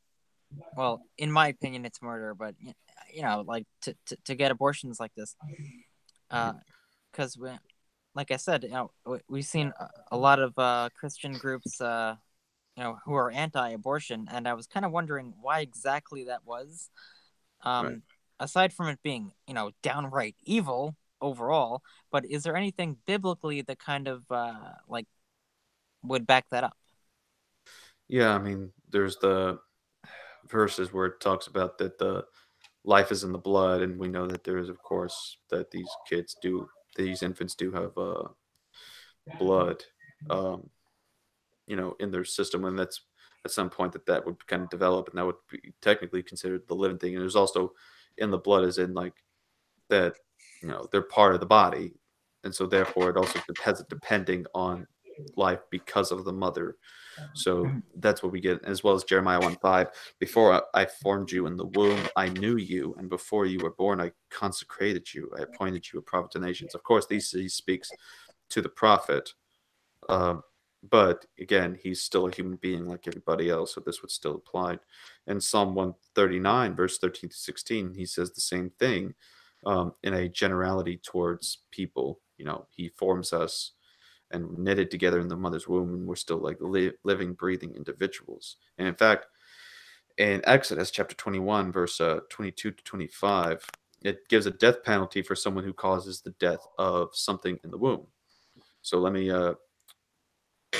Well, in my opinion, it's murder, but like to get abortions like this, because like I said, we've seen a lot of Christian groups, who are anti-abortion, and I was kind of wondering why exactly that was. Aside from it being, downright evil overall, but is there anything biblically that kind of would back that up? Yeah, I mean, there's the verses where it talks about that the life is in the blood, and we know that there is, of course, that these infants do have blood, in their system, and that's at some point that would kind of develop, and that would be technically considered the living thing. And there's also in the blood, as in like that, they're part of the body, and so therefore it also has it depending on life because of the mother. So that's what we get, as well as Jeremiah 1:5. Before I formed you in the womb, I knew you, and before you were born, I consecrated you. I appointed you a prophet to nations. Of course, he speaks to the prophet, but again, he's still a human being like everybody else, so this would still apply. In Psalm 139, verse 13 to 16, he says the same thing in a generality towards people. He forms us and knitted together in the mother's womb, and we're still like living, breathing individuals. And in fact, in Exodus chapter 21, verse 22 to 25, it gives a death penalty for someone who causes the death of something in the womb. So let me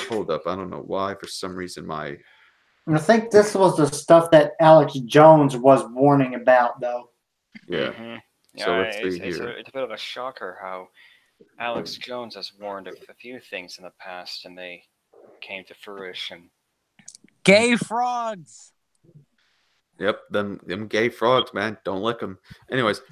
hold up. I don't know why, for some reason, I think this was the stuff that Alex Jones was warning about, though. Yeah. Mm-hmm. So let's see it's here. It's a bit of a shocker how Alex Jones has warned of a few things in the past, and they came to fruition. Gay frogs. Yep, them gay frogs, man. Don't lick them. Anyways,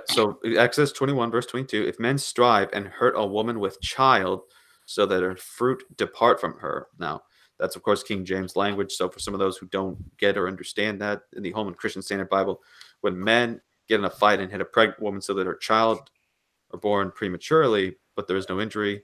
so Exodus 21, verse 22. If men strive and hurt a woman with child, so that her fruit depart from her. Now, that's of course King James language. So for some of those who don't get or understand that, in the Holman Christian Standard Bible, when men get in a fight and hit a pregnant woman so that her child are born prematurely, but there is no injury,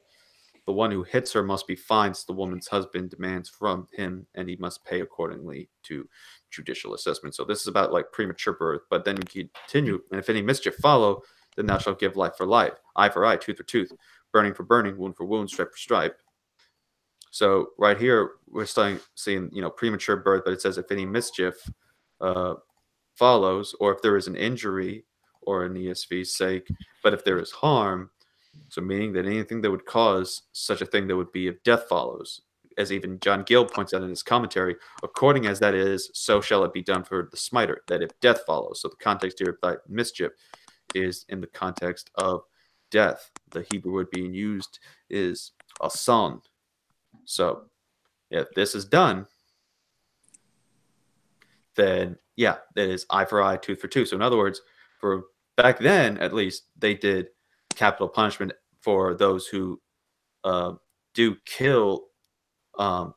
the one who hits her must be fined, so the woman's husband demands from him, and he must pay accordingly to judicial assessment. So this is about like premature birth, but then we continue, and if any mischief follow, then thou shalt give life for life, eye for eye, tooth for tooth, burning for burning, wound for wound, stripe for stripe. So right here, we're seeing premature birth, but it says if any mischief follows, or if there is an injury, or in ESV's sake, but if there is harm, so meaning that anything that would cause such a thing, that would be if death follows. as even John Gill points out in his commentary, according as that is, so shall it be done for the smiter, that if death follows. So the context here by mischief is in the context of death. The Hebrew word being used is ason. So if this is done, then yeah, that is eye for eye, tooth for tooth. So in other words, for back then, at least, they did capital punishment for those who do kill a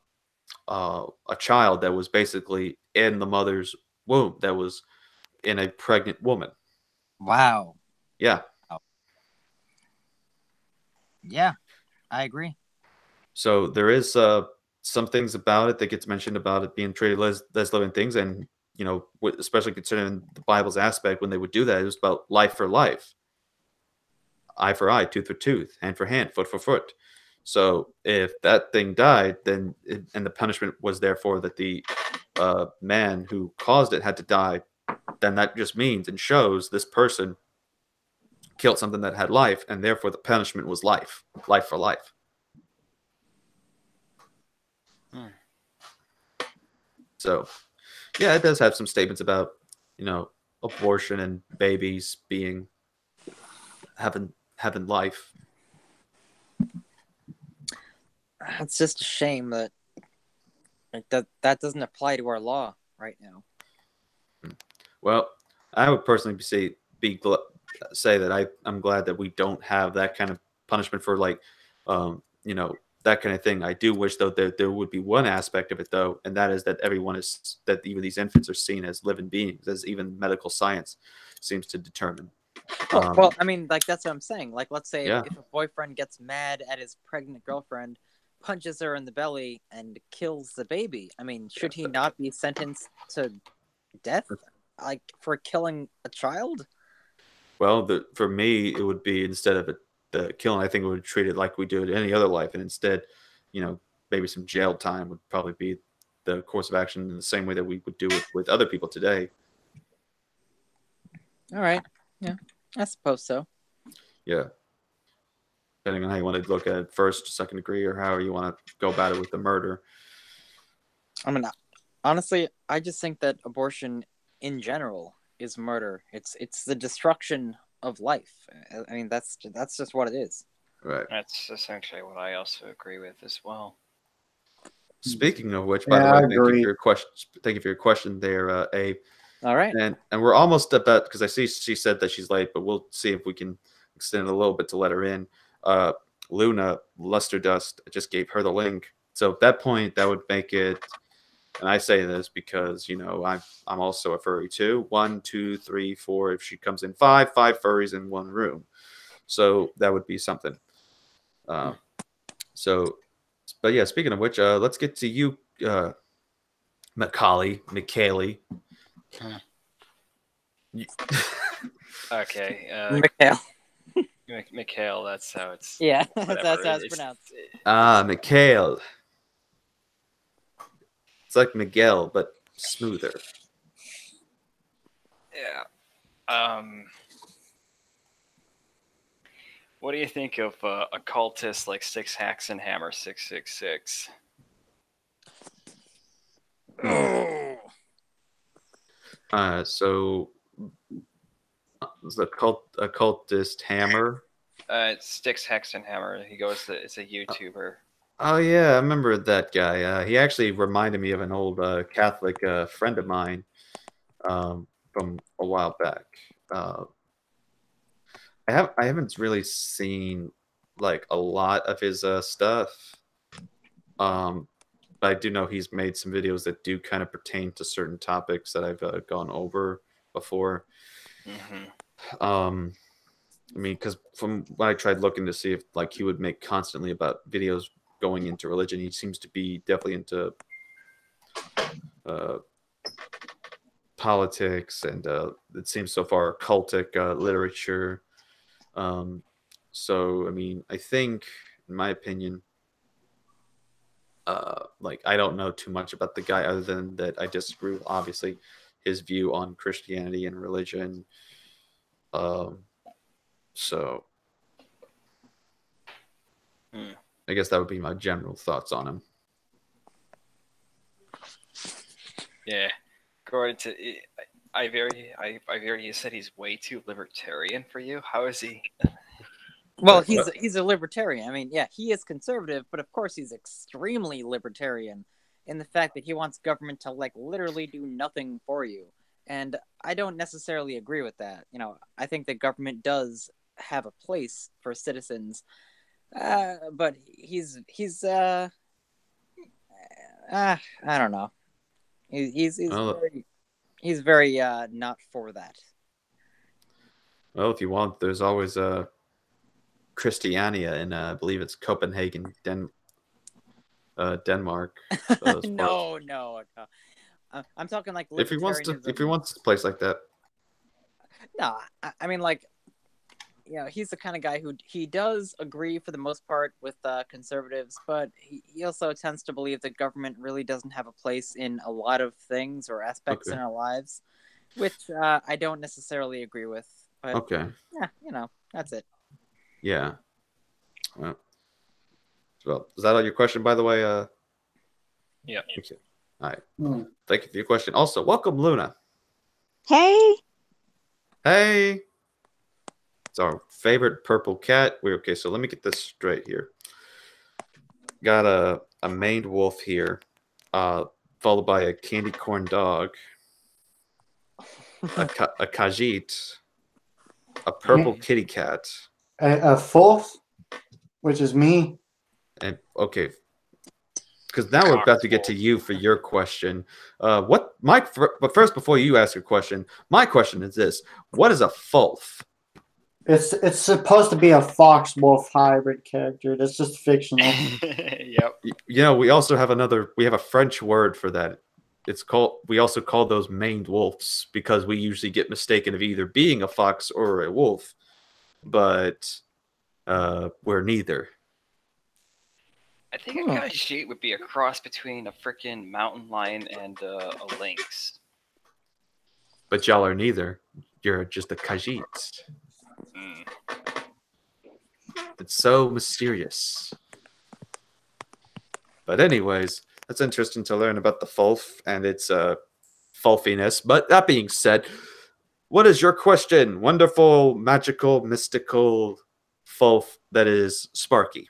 child that was basically in the mother's womb, that was in a pregnant woman. Wow. Yeah. Yeah, I agree. So there is some things about it that gets mentioned about it being treated as living things, and especially considering the Bible's aspect, when they would do that, it was about life for life, eye for eye, tooth for tooth, hand for hand, foot for foot. So if that thing died, then and the punishment was therefore that the man who caused it had to die, then that just means and shows this person killed something that had life, and therefore the punishment was life for life. So, yeah, it does have some statements about, abortion and babies having life. It's just a shame that that doesn't apply to our law right now. Well, I would personally say that I'm glad that we don't have that kind of punishment for that kind of thing. I do wish though that there would be one aspect of it though, and that is that that even these infants are seen as living beings, as even medical science seems to determine. Well, I mean, that's what I'm saying. Let's say Yeah. if a boyfriend gets mad at his pregnant girlfriend, punches her in the belly, and kills the baby, I mean, should he not be sentenced to death, for killing a child? Well, for me, it would be, instead of the killing, I think it would treat it like we do it any other life, and instead, maybe some jail time would probably be the course of action, in the same way that we would do it with other people today. All right. Yeah, I suppose so. Yeah. Depending on how you want to look at it, first, second degree, or however you want to go about it with the murder. I mean, honestly, I just think that abortion in general is murder. It's the destruction of life. I mean, that's just what it is. Right. That's essentially what I also agree with as well. Speaking of which, by the way, thank you for your question. Thank you for your question there, Abe. All right. And we're almost about, because I see she said that she's late, but we'll see if we can extend it a little bit to let her in. Luna Lusterdust, I just gave her the link. So at that point, that would make it, and I say this because, I'm also a furry too. 1, 2, 3, 4. If she comes in five furries in one room. So that would be something. But yeah, speaking of which, let's get to you, Macaulay. Okay. Mikhail. Mikhail, that's how it's. Yeah, whatever. that's how it's pronounced. Mikhail. It's like Miguel, but smoother. Yeah. What do you think of occultists like Six Hacks and Hammer 666? So the occultist Hammer. It's Sticks, Hex, and Hammer. It's a YouTuber. Oh yeah, I remember that guy. He actually reminded me of an old Catholic friend of mine from a while back. I haven't really seen a lot of his stuff, but I do know he's made some videos that do kind of pertain to certain topics that I've gone over before. Mm-hmm. I mean, because from when I tried looking to see if he would make constantly about videos going into religion, he seems to be definitely into politics, and it seems so far occultic literature. So I mean, I think, in my opinion, I don't know too much about the guy, other than that I disagree with, obviously, his view on Christianity and religion. So I guess that would be my general thoughts on him. Yeah. According to you said he's way too libertarian for you. How is he? Well, he's a libertarian. I mean, yeah, he is conservative, but of course he's extremely libertarian in the fact that he wants government to like literally do nothing for you. And I don't necessarily agree with that. You know, I think that government does have a place for citizens, but I don't know. He's very not for that. Well, if you want, there's always Christiania in I believe it's Copenhagen, Denmark. No. I'm talking like libertarianism. If he wants a place like that. No, I mean like, you know, he's the kind of guy who he does agree for the most part with conservatives, but he also tends to believe that government really doesn't have a place in a lot of things or aspects in our lives, which I don't necessarily agree with. But yeah, you know, that's it. Yeah. Well, is that all your question, by the way? Yeah. Okay. All right. Thank you for your question. Also, welcome, Luna. Hey. Hey. It's our favorite purple cat. Okay, so let me get this straight here. Got a maned wolf here, followed by a candy corn dog, a Khajiit, a purple kitty cat, a fourth, which is me. And okay, because now we're about to get to you for your question. But first, before you ask your question, my question is this: what is a fulf? It's supposed to be a fox wolf hybrid character. That's just fictional. Yep. You know, we also have a French word for that. We also call those maned wolves because we usually get mistaken of either being a fox or a wolf, but we're neither. I think a Khajiit would be a cross between a freaking mountain lion and a lynx. But y'all are neither. You're just a Khajiit. It's so mysterious. But anyways, that's interesting to learn about the fulf and its fulfiness. But that being said, what is your question? Wonderful, magical, mystical fulf that is Sparky.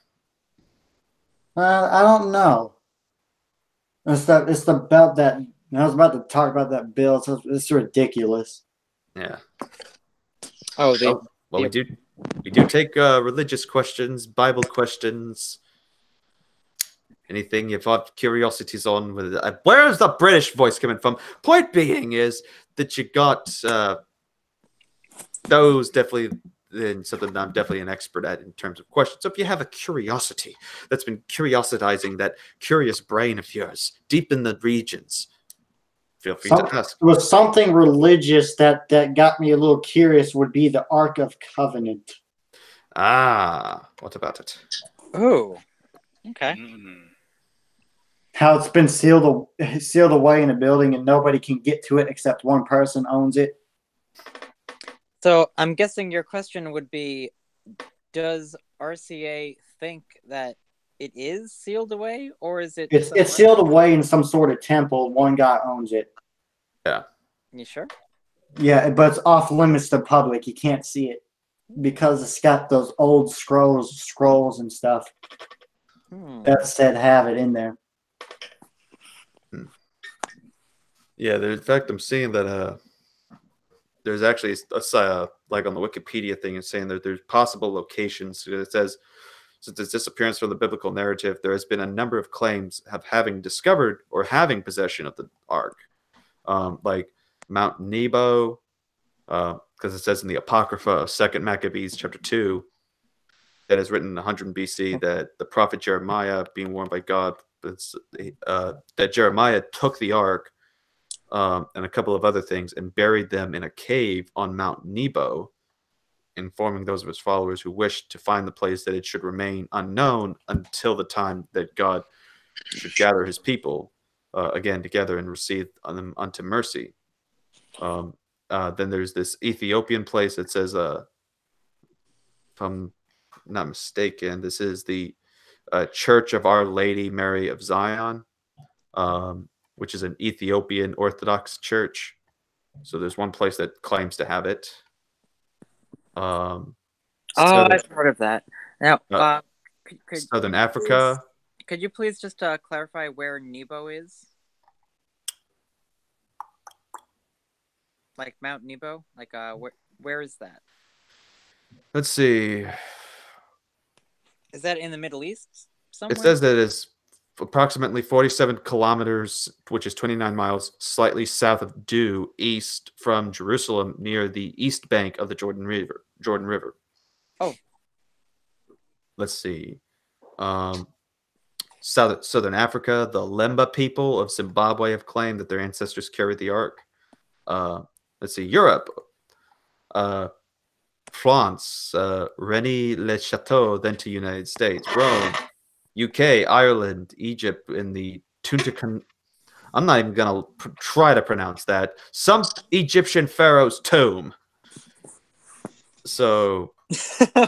I don't know. It's about that. I was about to talk about that bill. It's ridiculous. Yeah. Well, we do take religious questions, Bible questions, anything you've got curiosities on. Where is the British voice coming from? Point being is that you got those definitely. Then something that I'm definitely an expert at in terms of questions. So if you have a curiosity that's been curiositizing that curious brain of yours deep in the regions, feel free to ask. It was something religious that got me a little curious. Would be the Ark of Covenant. What about it? Oh, okay. How it's been sealed away in a building and nobody can get to it except one person owns it. So I'm guessing your question would be, does RCA think that it is sealed away, or is it? It's sealed away in some sort of temple. One guy owns it. Yeah. You sure? Yeah, but it's off limits to public. You can't see it because it's got those old scrolls and stuff that said have it in there. Yeah, in fact, I'm seeing that there's actually like on the Wikipedia thing, it's saying that there's possible locations. It says, since its disappearance from the biblical narrative, there has been a number of claims of having discovered or having possession of the Ark, like Mount Nebo, because it says in the Apocrypha of 2 Maccabees chapter 2, that is written in 100 BC, that the prophet Jeremiah, being warned by God, that Jeremiah took the Ark and a couple of other things and buried them in a cave on Mount Nebo, informing those of his followers who wished to find the place that it should remain unknown until the time that God should gather his people again together and receive them unto mercy. Then there's this Ethiopian place that says, if I'm not mistaken, this is the Church of Our Lady Mary of Zion. which is an Ethiopian Orthodox church. So there's one place that claims to have it. I've heard of that. Now, Southern Africa. Could you please just clarify where Nebo is? Like Mount Nebo? Like, where is that? Let's see. Is that in the Middle East somewhere? It says that it's approximately 47 kilometers, which is 29 miles, slightly south of east from Jerusalem, near the east bank of the Jordan River. Oh. Let's see. Southern Africa, the Lemba people of Zimbabwe have claimed that their ancestors carried the ark. Let's see. Europe. France, Rennes-le-Château, then to United States, Rome, UK, Ireland, Egypt, in the Tuntakan. I'm not even gonna try to pronounce that. Some Egyptian pharaoh's tomb. So,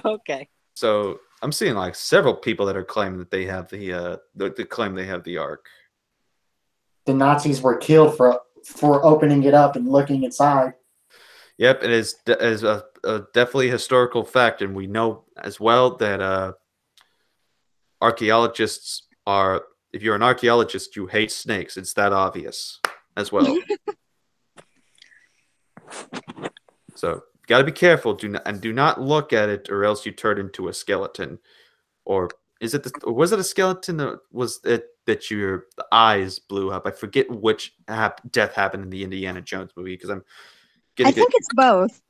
okay. So I'm seeing like several people that are claiming that they have they claim they have the ark. The Nazis were killed for opening it up and looking inside. Yep, it is a definitely historical fact, and we know as well that archaeologists are. If you're an archaeologist, you hate snakes. It's that obvious as well. So got to be careful. Do not look at it, or else you turn into a skeleton. Or was it a skeleton? Or was it that your eyes blew up? I forget which death happened in the Indiana Jones movie because I'm. I think it's both.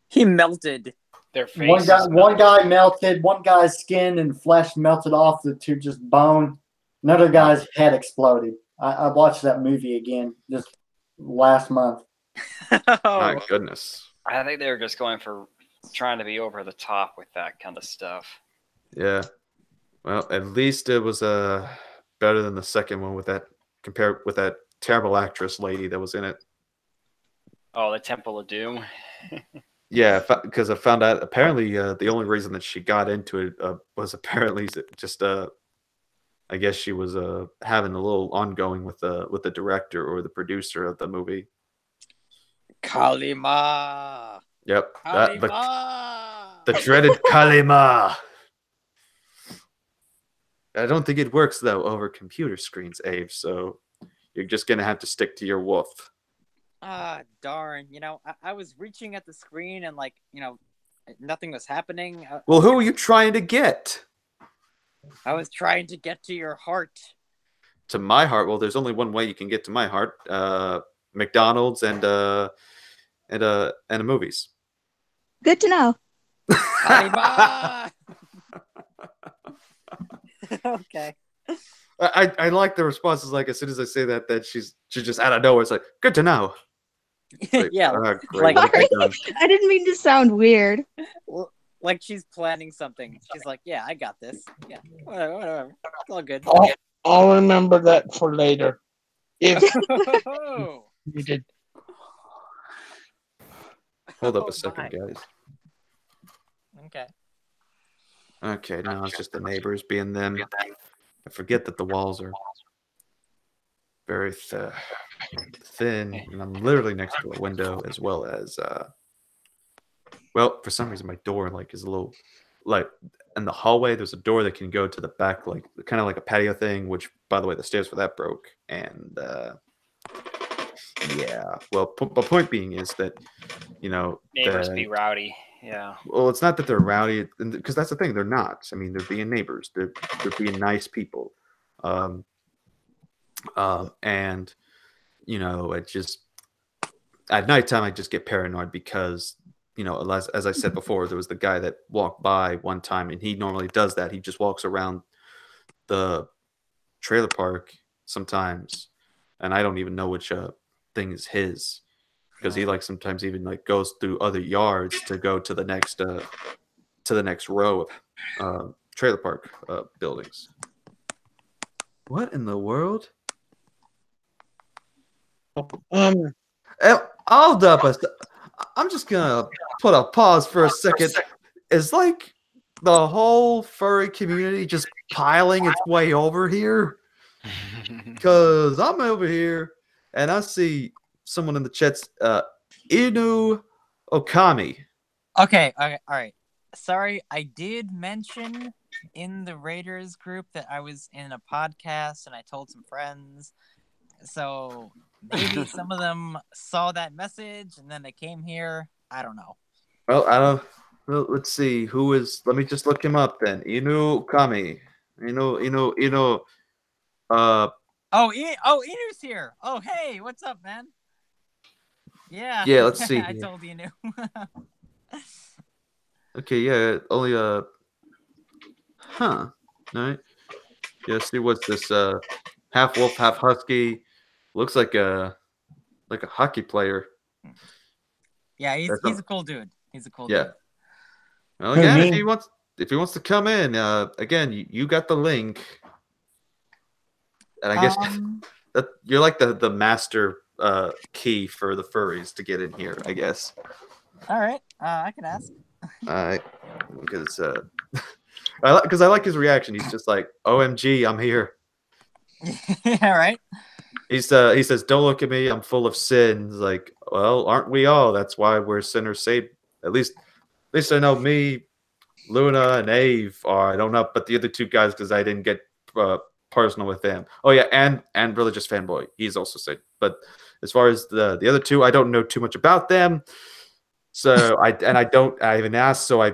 He melted. Their faces. One guy melted. One guy's skin and flesh melted off to just bone. Another guy's head exploded. I watched that movie again just last month. My goodness. I think they were just going for trying to be over the top with that kind of stuff. Yeah. Well, at least it was better than the second one with that compared with that terrible actress lady that was in it. Oh, the Temple of Doom. Yeah, because I found out apparently the only reason that she got into it was apparently just I guess she was having a little ongoing with the director or the producer of the movie. Kalima. Yep, Kalima. the dreaded Kalima. I don't think it works though over computer screens, Abe. So you're just gonna have to stick to your wolf. Ah, darn. I was reaching at the screen and nothing was happening. Well, who are you trying to get? I was trying to get to your heart. To my heart? Well, there's only one way you can get to my heart. McDonald's and movies. Good to know. Okay. I like the responses. Like as soon as I say that she's just out of nowhere. It's like good to know. Like, yeah. Sorry, I didn't mean to sound weird. Like she's planning something. She's like, "Yeah, I got this. Yeah, whatever. It's all good." I'll remember that for later. If you did. Hold up a second, guys. Okay. Okay, now it's just the neighbors being them. I forget that the walls are very thin, and I'm literally next to a window as well as well, for some reason my door is a little in the hallway there's a door that can go to the back, kind of like a patio thing, which by the way the stairs for that broke. And yeah, well, the point being is that neighbors be rowdy. Yeah. Well, it's not that they're rowdy, because that's the thing. They're not. I mean, they're being neighbors. They're being nice people. And it just at nighttime I just get paranoid because as I said before, there was the guy that walked by one time, and he normally does that. He just walks around the trailer park sometimes, and I don't even know which thing is his. Because he sometimes even goes through other yards to go to the next row of trailer park buildings. What in the world? Hold up I'm just gonna put a pause for a second. Is the whole furry community just piling its way over here? Because I'm over here and I see someone in the chat's Inu Okami. Okay, all right. Sorry, I did mention in the Raiders group that I was in a podcast and I told some friends. So maybe some of them saw that message and then they came here. I don't know. Well, I don't. Well, let's see who is. Let me just look him up then. Inu Kami. Inu. Inu's here. Oh, hey, what's up, man? Yeah. Yeah, let's see. I told Inu. Okay, yeah, only All right. Yeah, see what's this half wolf, half husky. Looks like a hockey player. Yeah, he's a cool dude. He's a cool dude. Well, again, if he wants to come in, again, you got the link. And I guess that you're like the master key for the furries to get in here, I guess. All right, I can ask. Because I like his reaction. He's just like, "OMG, I'm here." All right. He says, "Don't look at me. I'm full of sins." Like, well, aren't we all? That's why we're sinners saved. At least I know me, Luna, and Ave are. I don't know, but the other two guys, because I didn't get personal with them. Oh yeah, and religious fanboy. He's also saved. But as far as the other two, I don't know too much about them. So I even asked, so I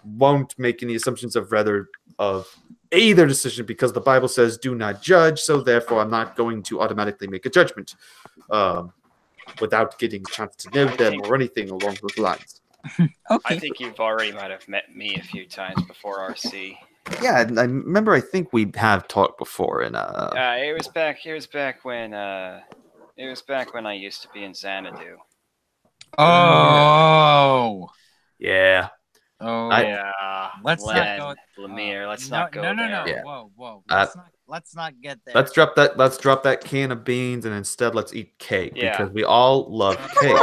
won't make any assumptions of either decision, because the Bible says do not judge, so therefore I'm not going to automatically make a judgment without getting a chance to know them or anything along those lines. Okay. I think you've already might have met me a few times before, RC. Yeah, I remember. I think we have talked before, and it was back when I used to be in Xanadu. Oh. Yeah. Oh yeah. Let's not go. Lemire, let's not go no. there. Yeah. Whoa. Let's not get there. Let's drop that can of beans, and instead let's eat cake, because we all love cake.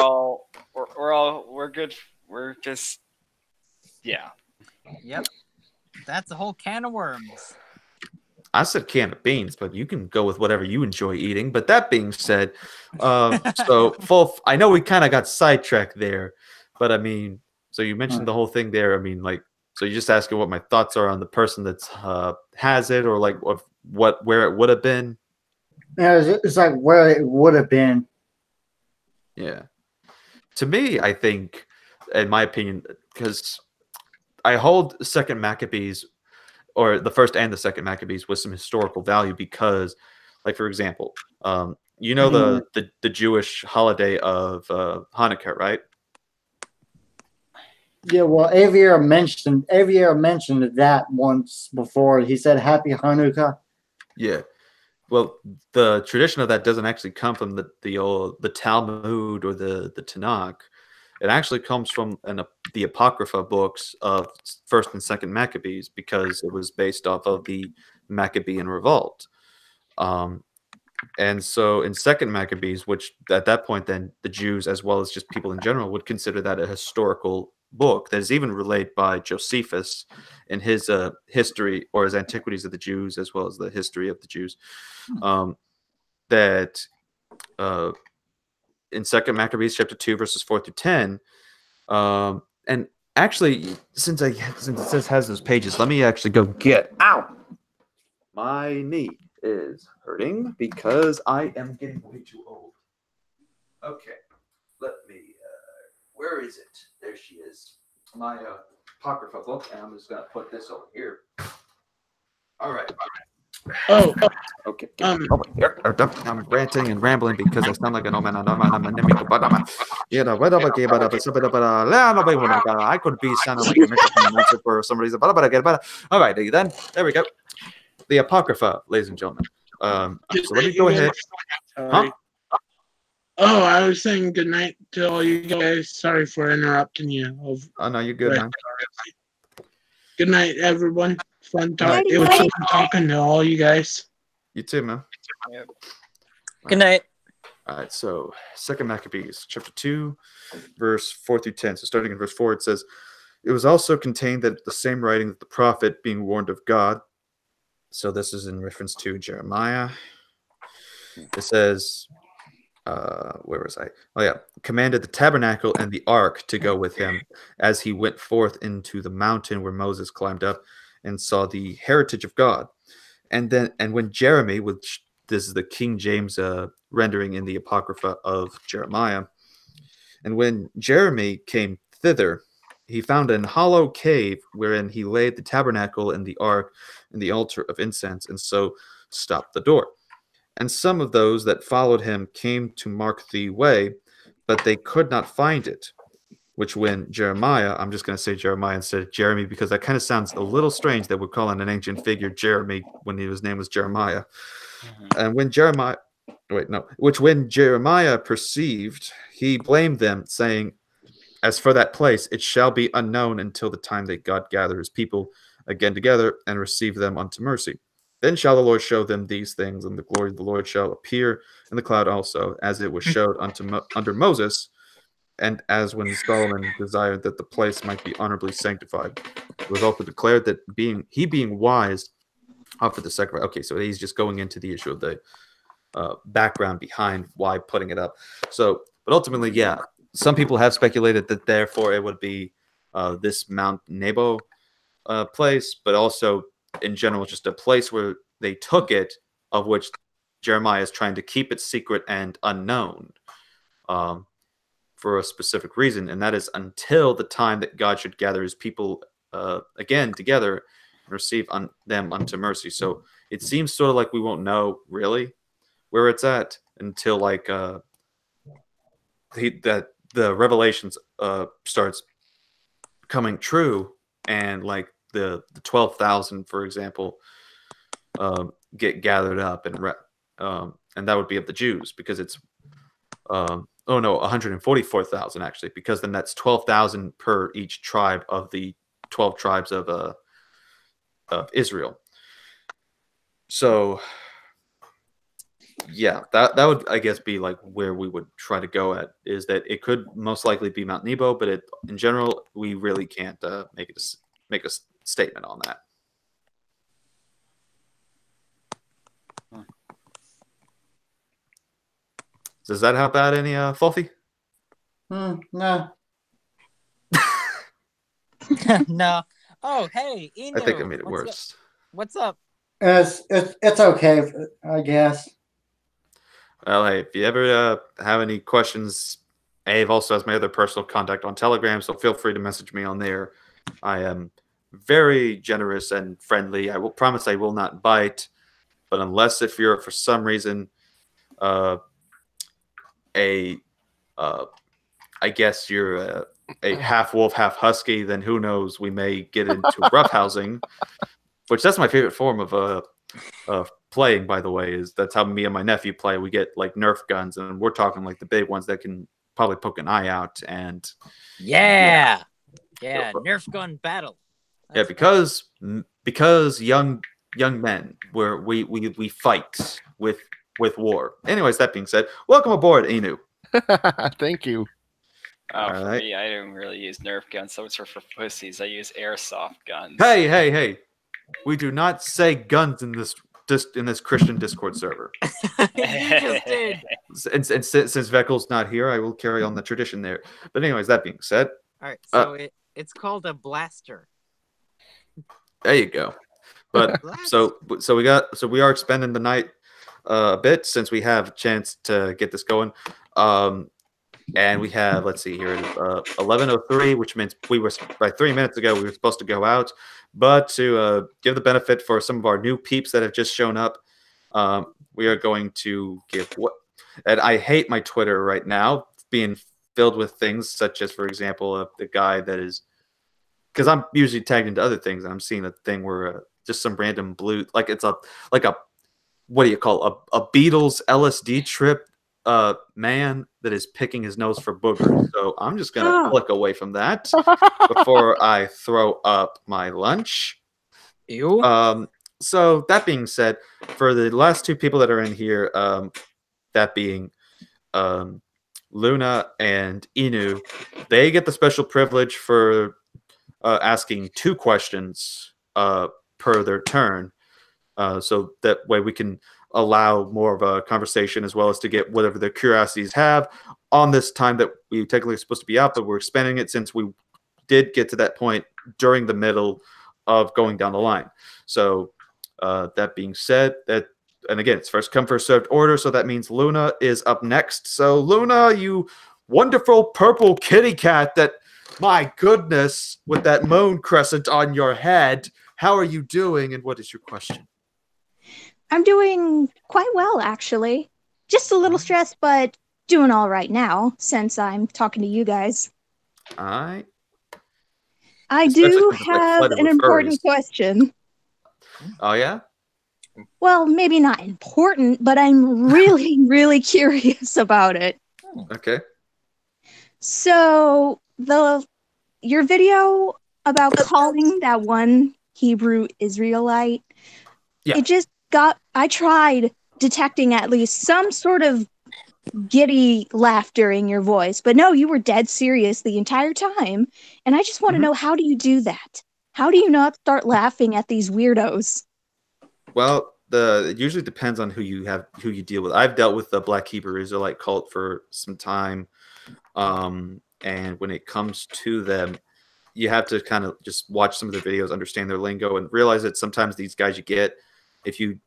We're good. We're just Yep. That's a whole can of worms. I said can of beans, but you can go with whatever you enjoy eating. But that being said, I know we kind of got sidetracked there, but I mean, so you mentioned the whole thing there. I mean, like, so you're just asking what my thoughts are on the person that's has it, or like where it would have been. Yeah, it's like where it would have been. Yeah. To me, I think, in my opinion, because I hold Second Maccabees, or the first and the Second Maccabees, with some historical value, because, like, for example, the Jewish holiday of Hanukkah, right? Yeah, well, Avier mentioned that once before. He said Happy Hanukkah. Yeah. Well, the tradition of that doesn't actually come from the Talmud or the Tanakh. It actually comes from the Apocrypha books of First and Second Maccabees, because it was based off of the Maccabean revolt. And so in Second Maccabees, which at that point then the Jews, as well as just people in general, would consider that a historical book that is even relayed by Josephus in his history, or his Antiquities of the Jews, as well as the history of the Jews, that in Second Maccabees chapter 2 verses 4 through 10, and actually, since it has those pages, let me actually go get. Ow! My knee is hurting because I am getting way too old. Okay, let me. Where is it? There she is. My Apocrypha book, and I'm just gonna put this over here. All right. Oh, okay. I'm ranting and rambling because I sound like an old man. I could be sounding like a microphone announcer for some reason. All right, then there we go. The Apocrypha, ladies and gentlemen. So let me go ahead. Huh? Oh, I was saying good night to all you guys. Sorry for interrupting you. Oh no, you're good, man. Good night, everyone. Fun talk. It was fun talking to all you guys. You too, man. Yep. Good night. All right, so Second Maccabees, chapter 2, verse 4 through 10. So starting in verse 4, it says, "It was also contained that the same writing that the prophet, being warned of God, So this is in reference to Jeremiah. It says, where was I? Oh yeah, commanded the tabernacle and the ark to go with him as he went forth into the mountain where Moses climbed up and saw the heritage of God. And when Jeremy, which this is the King James rendering in the Apocrypha of Jeremiah, and when Jeremy came thither, he found an hollow cave wherein he laid the tabernacle and the ark and the altar of incense, and so stopped the door. And some of those that followed him came to mark the way, but they could not find it. Which when Jeremiah, I'm just going to say Jeremiah instead of Jeremy, because that kind of sounds a little strange that we're calling an ancient figure Jeremy when his name was Jeremiah. And when Jeremiah, when Jeremiah perceived, he blamed them, saying, as for that place, it shall be unknown until the time that God gather his people again together and receive them unto mercy. Then shall the Lord show them these things, and the glory of the Lord shall appear in the cloud also, as it was showed under Moses, and as when Solomon desired that the place might be honorably sanctified. It was also declared that being wise offered the sacrifice. Okay, so he's just going into the issue of the background behind why putting it up. So, but ultimately, yeah, some people have speculated that therefore it would be this Mount Nebo place, but also in general just a place where they took it, of which Jeremiah is trying to keep it secret and unknown for a specific reason, and that is until the time that God should gather his people again together and receive them unto mercy. So it seems sort of like we won't know really where it's at until like that the revelations starts coming true, and like the 12,000, for example, get gathered up, and that would be of the Jews, because it's 144,000 actually, because then that's 12,000 per each tribe of the 12 tribes of Israel. So yeah, that would, I guess, be like where we would try to go at, is that it could most likely be Mount Nebo, but in general we really can't make a statement on that. Does that help out any, Fluffy? No. No. Oh, hey, Inu. I think I made it worse. What's up? It's okay, I guess. Well, hey, if you ever have any questions, Ave also has my other personal contact on Telegram, so feel free to message me on there. I am very generous and friendly. I will promise I will not bite, but unless if you're for some reason I guess you're a half wolf, half husky, then who knows? We may get into roughhousing, which that's my favorite form of playing, by the way. That's how me and my nephew play. We get like Nerf guns, and we're talking like the big ones that can probably poke an eye out. And yeah, Nerf gun battle. That's because young men we fight with war. Anyways, that being said, welcome aboard, Inu. Thank you. For me, I don't really use Nerf guns. So it's for pussies. I use airsoft guns. Hey! We do not say guns in this Christian Discord server. You just did. And since Veckel's not here, I will carry on the tradition there. But anyways, that being said, all right. So it's called a blaster. There you go. But so we are expending the night a bit, since we have a chance to get this going. And we have, let's see here, 11:03, which means we were, by 3 minutes ago, we were supposed to go out. But to give the benefit for some of our new peeps that have just shown up, we are going to give and I hate my Twitter right now being filled with things such as, for example, the guy that is, because I'm usually tagged into other things, and I'm seeing a thing where just some random blue, like it's a what do you call a Beatles LSD trip man that is picking his nose for boogers. So I'm just gonna look away from that before I throw up my lunch. Ew. So that being said, for the last two people that are in here, that being Luna and Inu, they get the special privilege for asking 2 questions per their turn. so that way we can allow more of a conversation as well as to get whatever the curiosities have on this time that we technically are supposed to be out, but we're expanding it since we did get to that point during the middle of going down the line. So that being said, and again, it's first come, first served order, so that means Luna is up next. So Luna, you wonderful purple kitty cat that, my goodness, with that moon crescent on your head, how are you doing and what is your question? I'm doing quite well, actually. Just a little stressed, but doing all right now since I'm talking to you guys. All right. I do have an important question. Oh, yeah? Well, maybe not important, but I'm really, really curious about it. Okay. So, your video about calling that one Hebrew Israelite, it just I tried detecting at least some sort of giddy laughter in your voice, but no, you were dead serious the entire time. And I just want to know, how do you do that? How do you not start laughing at these weirdos? Well, it usually depends on who you deal with. I've dealt with the Black Hebrew Israelite cult for some time, and when it comes to them, you have to kind of just watch some of their videos, understand their lingo, and realize that sometimes these guys you get, if you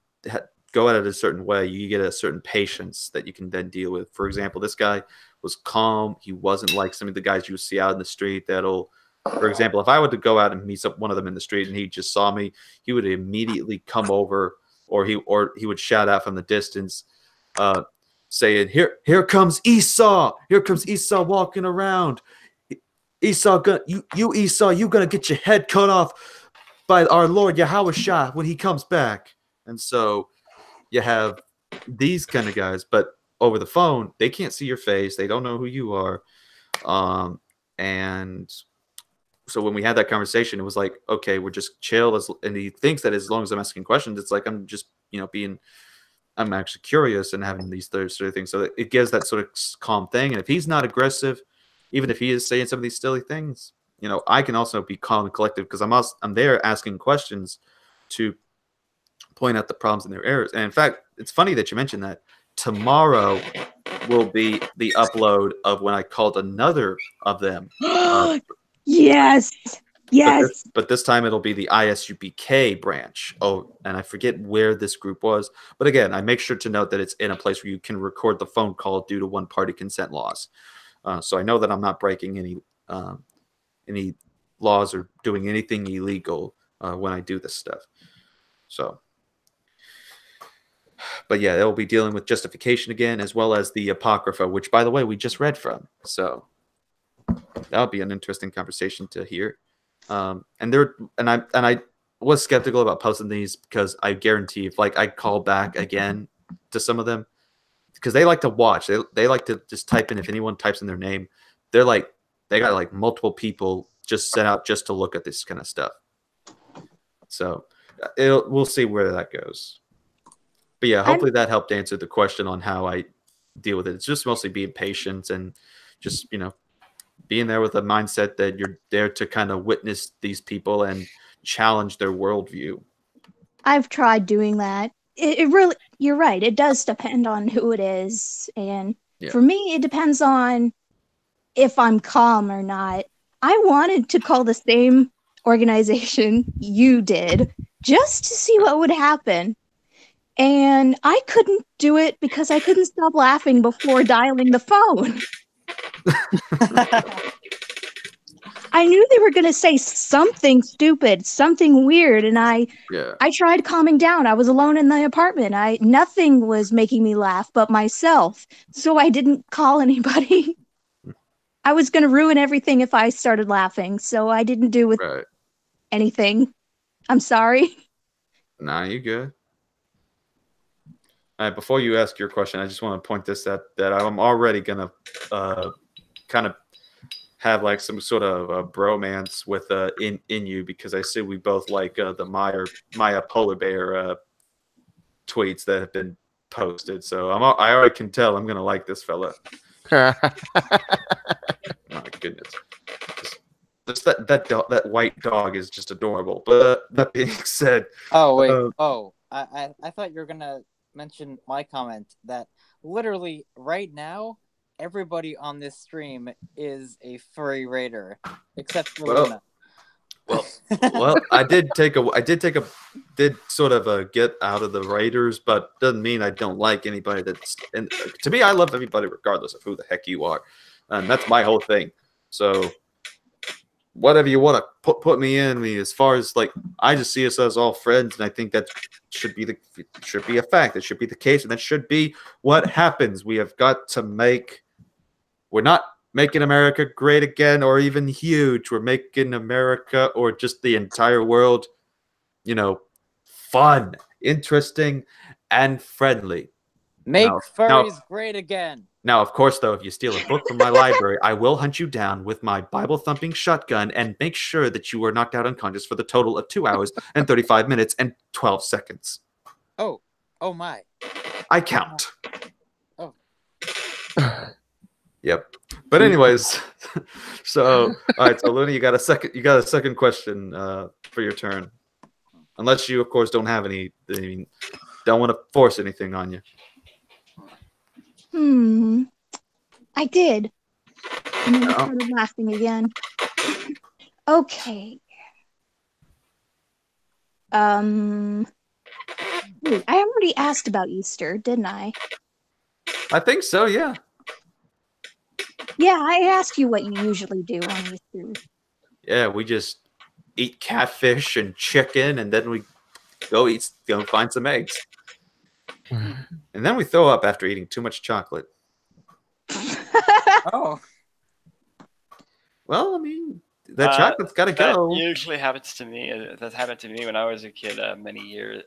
go at it a certain way, you get a certain patience that you can then deal with. For example, this guy was calm. He wasn't like some of the guys you see out in the street that'll, for example, if I were to go out and meet one of them in the street and he just saw me, he would immediately come over, or he would shout out from the distance, saying, "Here comes Esau! Here comes Esau walking around. Esau, you Esau, you gonna get your head cut off by our Lord Yahushua when he comes back." And so you have these kind of guys, but over the phone, they can't see your face. They don't know who you are. And so when we had that conversation, it was like, okay, we're just chill. And he thinks that as long as I'm asking questions, it's like I'm just, I'm actually curious and having these sort of things. So it gives that sort of calm thing. And if he's not aggressive, even if he is saying some of these silly things, I can also be calm and collective because I'm there asking questions to point out the problems and their errors. And in fact, it's funny that you mentioned that. Tomorrow will be the upload of when I called another of them. Yes. Yes. But this time it'll be the ISUPK branch. Oh, and I forget where this group was. But again, I make sure to note that it's in a place where you can record the phone call due to one-party consent laws. So I know that I'm not breaking any laws or doing anything illegal when I do this stuff. So, but yeah, they'll be dealing with justification again, as well as the Apocrypha, which, by the way, we just read from. So that'll be an interesting conversation to hear. And I was skeptical about posting these because I guarantee if I call back again to some of them, because they like to watch, they like to just type in, if anyone types in their name, they got multiple people just set out just to look at this kind of stuff. So we'll see where that goes. But yeah, hopefully that helped answer the question on how I deal with it. It's just mostly being patient and just, being there with a mindset that you're there to kind of witness these people and challenge their worldview. I've tried doing that. It really, you're right. It does depend on who it is. And for me, it depends on if I'm calm or not. I wanted to call the same organization you did just to see what would happen. And I couldn't do it because I couldn't stop laughing before dialing the phone. I knew they were going to say something stupid, something weird, and I tried calming down. I was alone in the apartment. Nothing was making me laugh but myself, so I didn't call anybody. I was going to ruin everything if I started laughing, so I didn't do with anything. I'm sorry. Nah, you good. All right, before you ask your question, I just want to point this out that I'm already going to kind of have some sort of a bromance with in you, because I see we both like the Maya polar bear tweets that have been posted. So I already can tell I'm gonna like this fella. My goodness, just that white dog is just adorable. But that being said, oh wait, I thought you were gonna mention my comment that literally right now everybody on this stream is a furry raider except for Luna. Well, I did sort of get out of the Raiders, but doesn't mean I don't like anybody that's. And to me, I love everybody regardless of who the heck you are, and that's my whole thing. So, whatever you want to put me in, as far as like, I just see us as all friends, and I think that should be a fact. That should be the case, and that should be what happens. We have got to make. We're not making America great again or even huge. We're making America or just the entire world, fun, interesting, and friendly. Make furries great again. Now, of course, though, if you steal a book from my library, I will hunt you down with my Bible-thumping shotgun and make sure that you are knocked out unconscious for the total of 2 hours and 35 minutes and 12 seconds. Oh my. I count. Oh. Yep. But anyways, so all right. So Luna, you got a second question for your turn, unless you, of course, don't have any. Don't want to force anything on you. I did. And then I started laughing again. Okay. Wait, I already asked about Easter, didn't I? I think so. Yeah. Yeah, I asked you what you usually do on Easter. Yeah, we just eat catfish and chicken, and then we go find some eggs. And then we throw up after eating too much chocolate. Oh. Well, I mean, that chocolate's got to go. That usually happens to me. That happened to me when I was a kid many years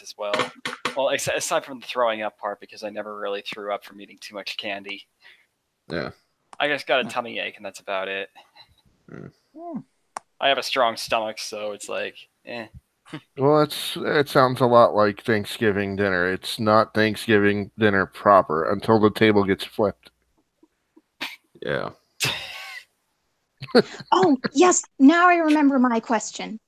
as well. Well, aside from the throwing up part, because I never really threw up from eating too much candy. Yeah. I just got a tummy ache, and that's about it. I have a strong stomach, so it's like, eh. Well, it sounds a lot like Thanksgiving dinner. It's not Thanksgiving dinner proper until the table gets flipped. Yeah. Oh, yes. Now I remember my question.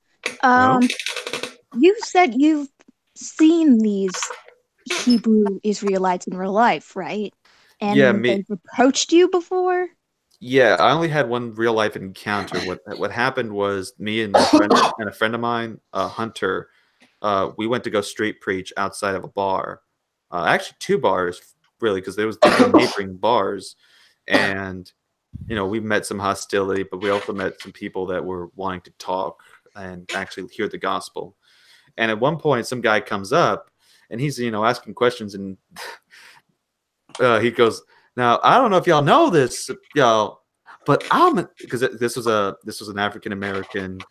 You said you've seen these Hebrew Israelites in real life, right? And they've approached you before? Yeah, I only had one real life encounter. What happened was me and a friend of mine, Hunter, we went to go street preach outside of a bar. Actually, 2 bars, really, because there was neighboring bars. And, we met some hostility, but we also met some people that were wanting to talk and actually hear the gospel. And at one point, some guy comes up, and he's, asking questions, and he goes, "Now, I don't know if y'all know this, y'all, but because this was an African American, and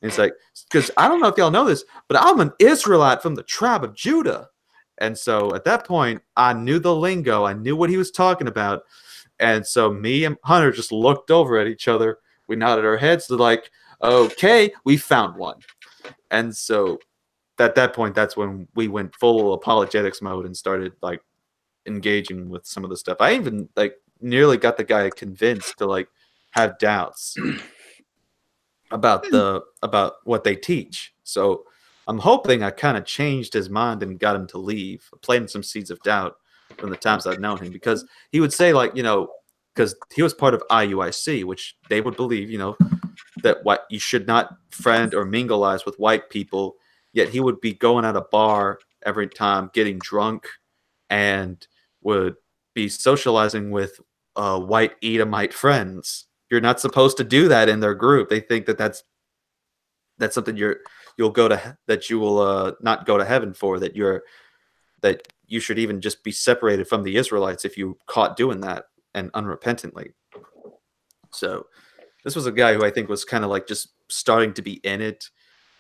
it's like, because I don't know if y'all know this, but I'm an Israelite from the tribe of Judah." And so at that point, I knew the lingo, I knew what he was talking about, and so me and Hunter just looked over at each other. We nodded our heads, like, "Okay, we found one." And so at that point, that's when we went full apologetics mode and started like engaging with some of the stuff. I even nearly got the guy convinced to have doubts about what they teach. So I'm hoping I kind of changed his mind and got him to leave, planting some seeds of doubt from the times I've known him, because he would say because he was part of IUIC, which they would believe, that what you should not friend or mingleize with white people, yet he would be going at a bar every time, getting drunk, and would be socializing with white Edomite friends. You're not supposed to do that in their group. They think that that's something you will not go to heaven for. That you should even just be separated from the Israelites if you caught doing that, and unrepentantly. So this was a guy who I think was kind of just starting to be in it,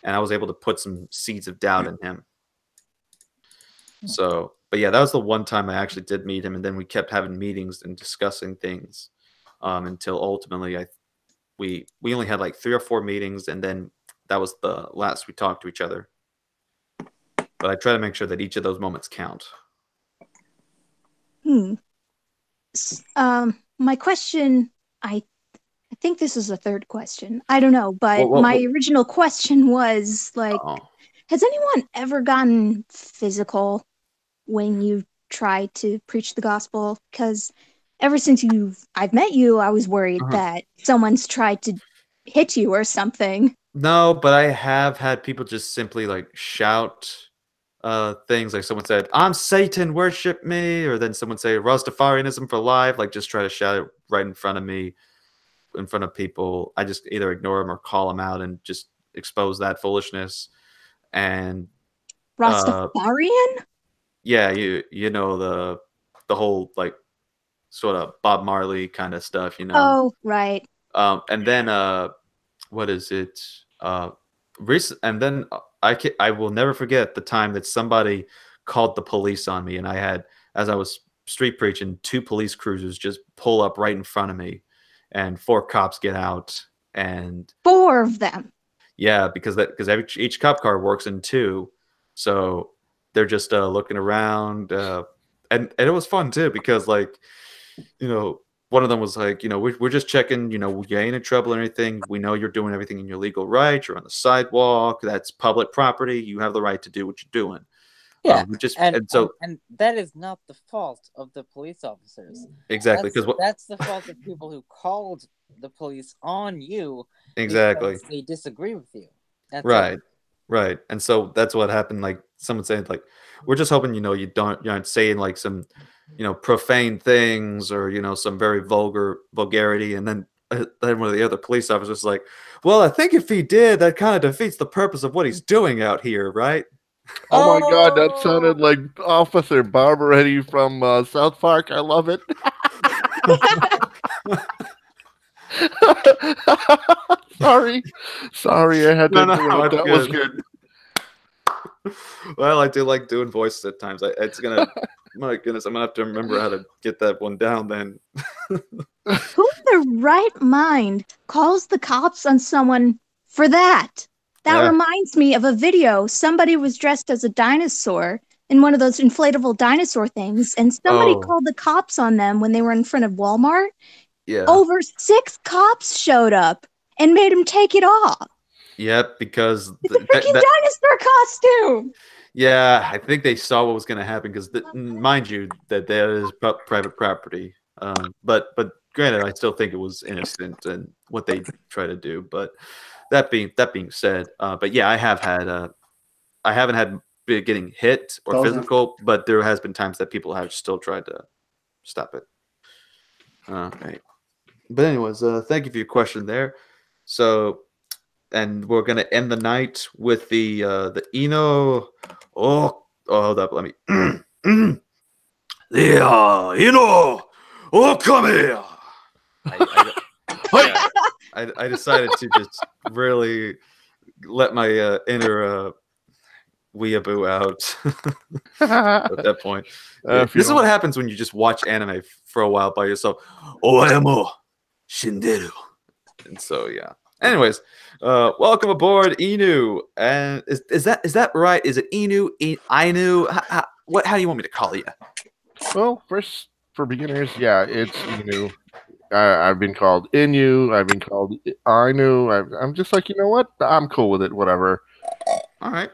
and I was able to put some seeds of doubt in him. So, but yeah, that was the one time I actually did meet him, and then we kept having meetings and discussing things until ultimately we only had 3 or 4 meetings, and then that was the last we talked to each other. But I try to make sure that each of those moments count. My question, I think this is a third question. I don't know, but my original question was Has anyone ever gotten physical when you try to preach the gospel? Because ever since I've met you, I was worried that someone's tried to hit you or something. No, but I have had people just simply like shout things. Like someone said, "I'm Satan, worship me," or then someone say Rastafarianism for life, like just try to shout it right in front of me, in front of people. I just either ignore them or call them out and just expose that foolishness. And Rastafarian? yeah, you know the whole like sort of Bob Marley kind of stuff, you know. Oh, right. And then what is it? And then I will never forget the time that somebody called the police on me, and I had, as I was street preaching, 2 police cruisers just pull up right in front of me, and 4 cops get out, and 4 of them. yeah, because each cop car works in 2, so they're just looking around, and it was fun too because like, you know, one of them was like, you know, we're just checking, you know, you ain't in trouble or anything. We know you're doing everything in your legal right. You're on the sidewalk. That's public property. You have the right to do what you're doing. Yeah, and that is not the fault of the police officers. Exactly, that's the fault of people who called the police on you. Exactly, because they disagree with you. That's right, it. right, and so that's what happened. Like someone said, like, we're just hoping, you know, you aren't saying like some, you know, profane things or, you know, some very vulgarity, and then one of the other police officers was like, well, I think if he did, that kind of defeats the purpose of what he's doing out here, right? Oh my God, that sounded like Officer Barbaretti from South Park. I love it. Sorry, I had to interrupt. That was good. Well, I do like doing voices at times. My goodness, I'm gonna have to remember how to get that one down then. Who in their right mind calls the cops on someone for that? That reminds me of a video. Somebody was dressed as a dinosaur in one of those inflatable dinosaur things, and somebody called the cops on them when they were in front of Walmart. Yeah. Over 6 cops showed up and made him take it off. Yep, because It's a freaking dinosaur costume. Yeah, I think they saw what was going to happen because, mind you, that is private property. But granted, I still think it was innocent and what they try to do. But that being said, but yeah, I haven't had getting hit or physical, but there has been times that people have still tried to stop it. Okay, but anyways, thank you for your question there. So. And we're gonna end the night with the Eno. Hold up, let me. The Eno. Oh, come here. I decided to just really let my inner weeaboo out at that point. This is what happens when you just watch anime for a while by yourself. Oemo Shinderu. And so yeah. Anyways, welcome aboard, Inu. And is that right? Is it Inu? Inu? How do you want me to call you? Well, first for beginners, yeah, it's Inu. I've been called Inu. I've been called Inu. I'm just like, you know what? I'm cool with it. Whatever. All right.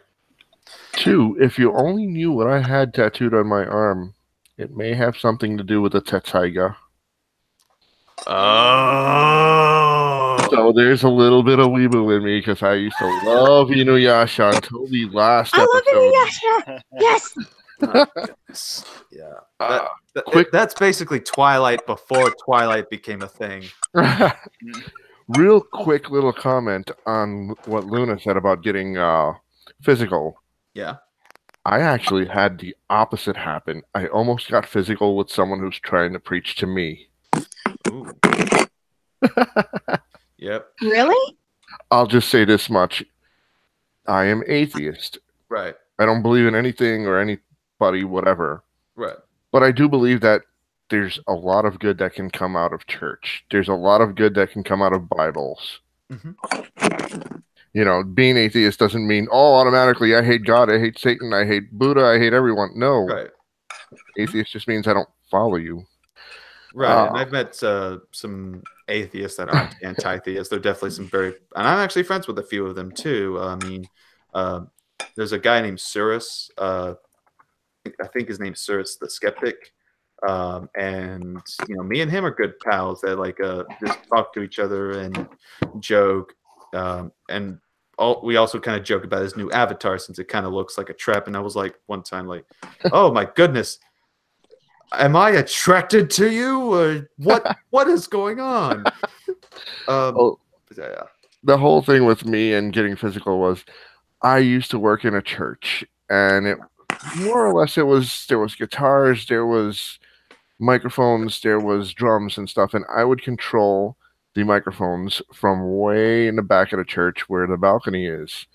2, if you only knew what I had tattooed on my arm, it may have something to do with the Tetaiga. Oh. So there's a little bit of weeaboo in me because I used to love Inuyasha until the last episode. I love Inuyasha. Yes. Yeah. That's basically Twilight before Twilight became a thing. Real quick little comment on what Luna said about getting physical. Yeah. I actually had the opposite happen. I almost got physical with someone who's trying to preach to me. Ooh. Yep. Really? I'll just say this much. I am atheist. Right. I don't believe in anything or anybody, whatever. Right. But I do believe that there's a lot of good that can come out of church. There's a lot of good that can come out of Bibles. Mm-hmm. You know, being atheist doesn't mean, automatically I hate God, I hate Satan, I hate Buddha, I hate everyone. No. Right. Atheist just means I don't follow you. Right. And I've met some atheists that aren't anti-theists. They're definitely some and I'm actually friends with a few of them too. I mean, there's a guy named Cyrus. I think his name's Cyrus the Skeptic. And me and him are good pals that like just talk to each other and joke. And we also kind of joke about his new avatar since it kind of looks like a trap. And I was like one time like, oh my goodness, am I attracted to you? Or what is going on? Yeah. The whole thing with me and getting physical was I used to work in a church, and it more or less there was guitars, there was microphones, there was drums and stuff, and I would control the microphones from way in the back of the church where the balcony is.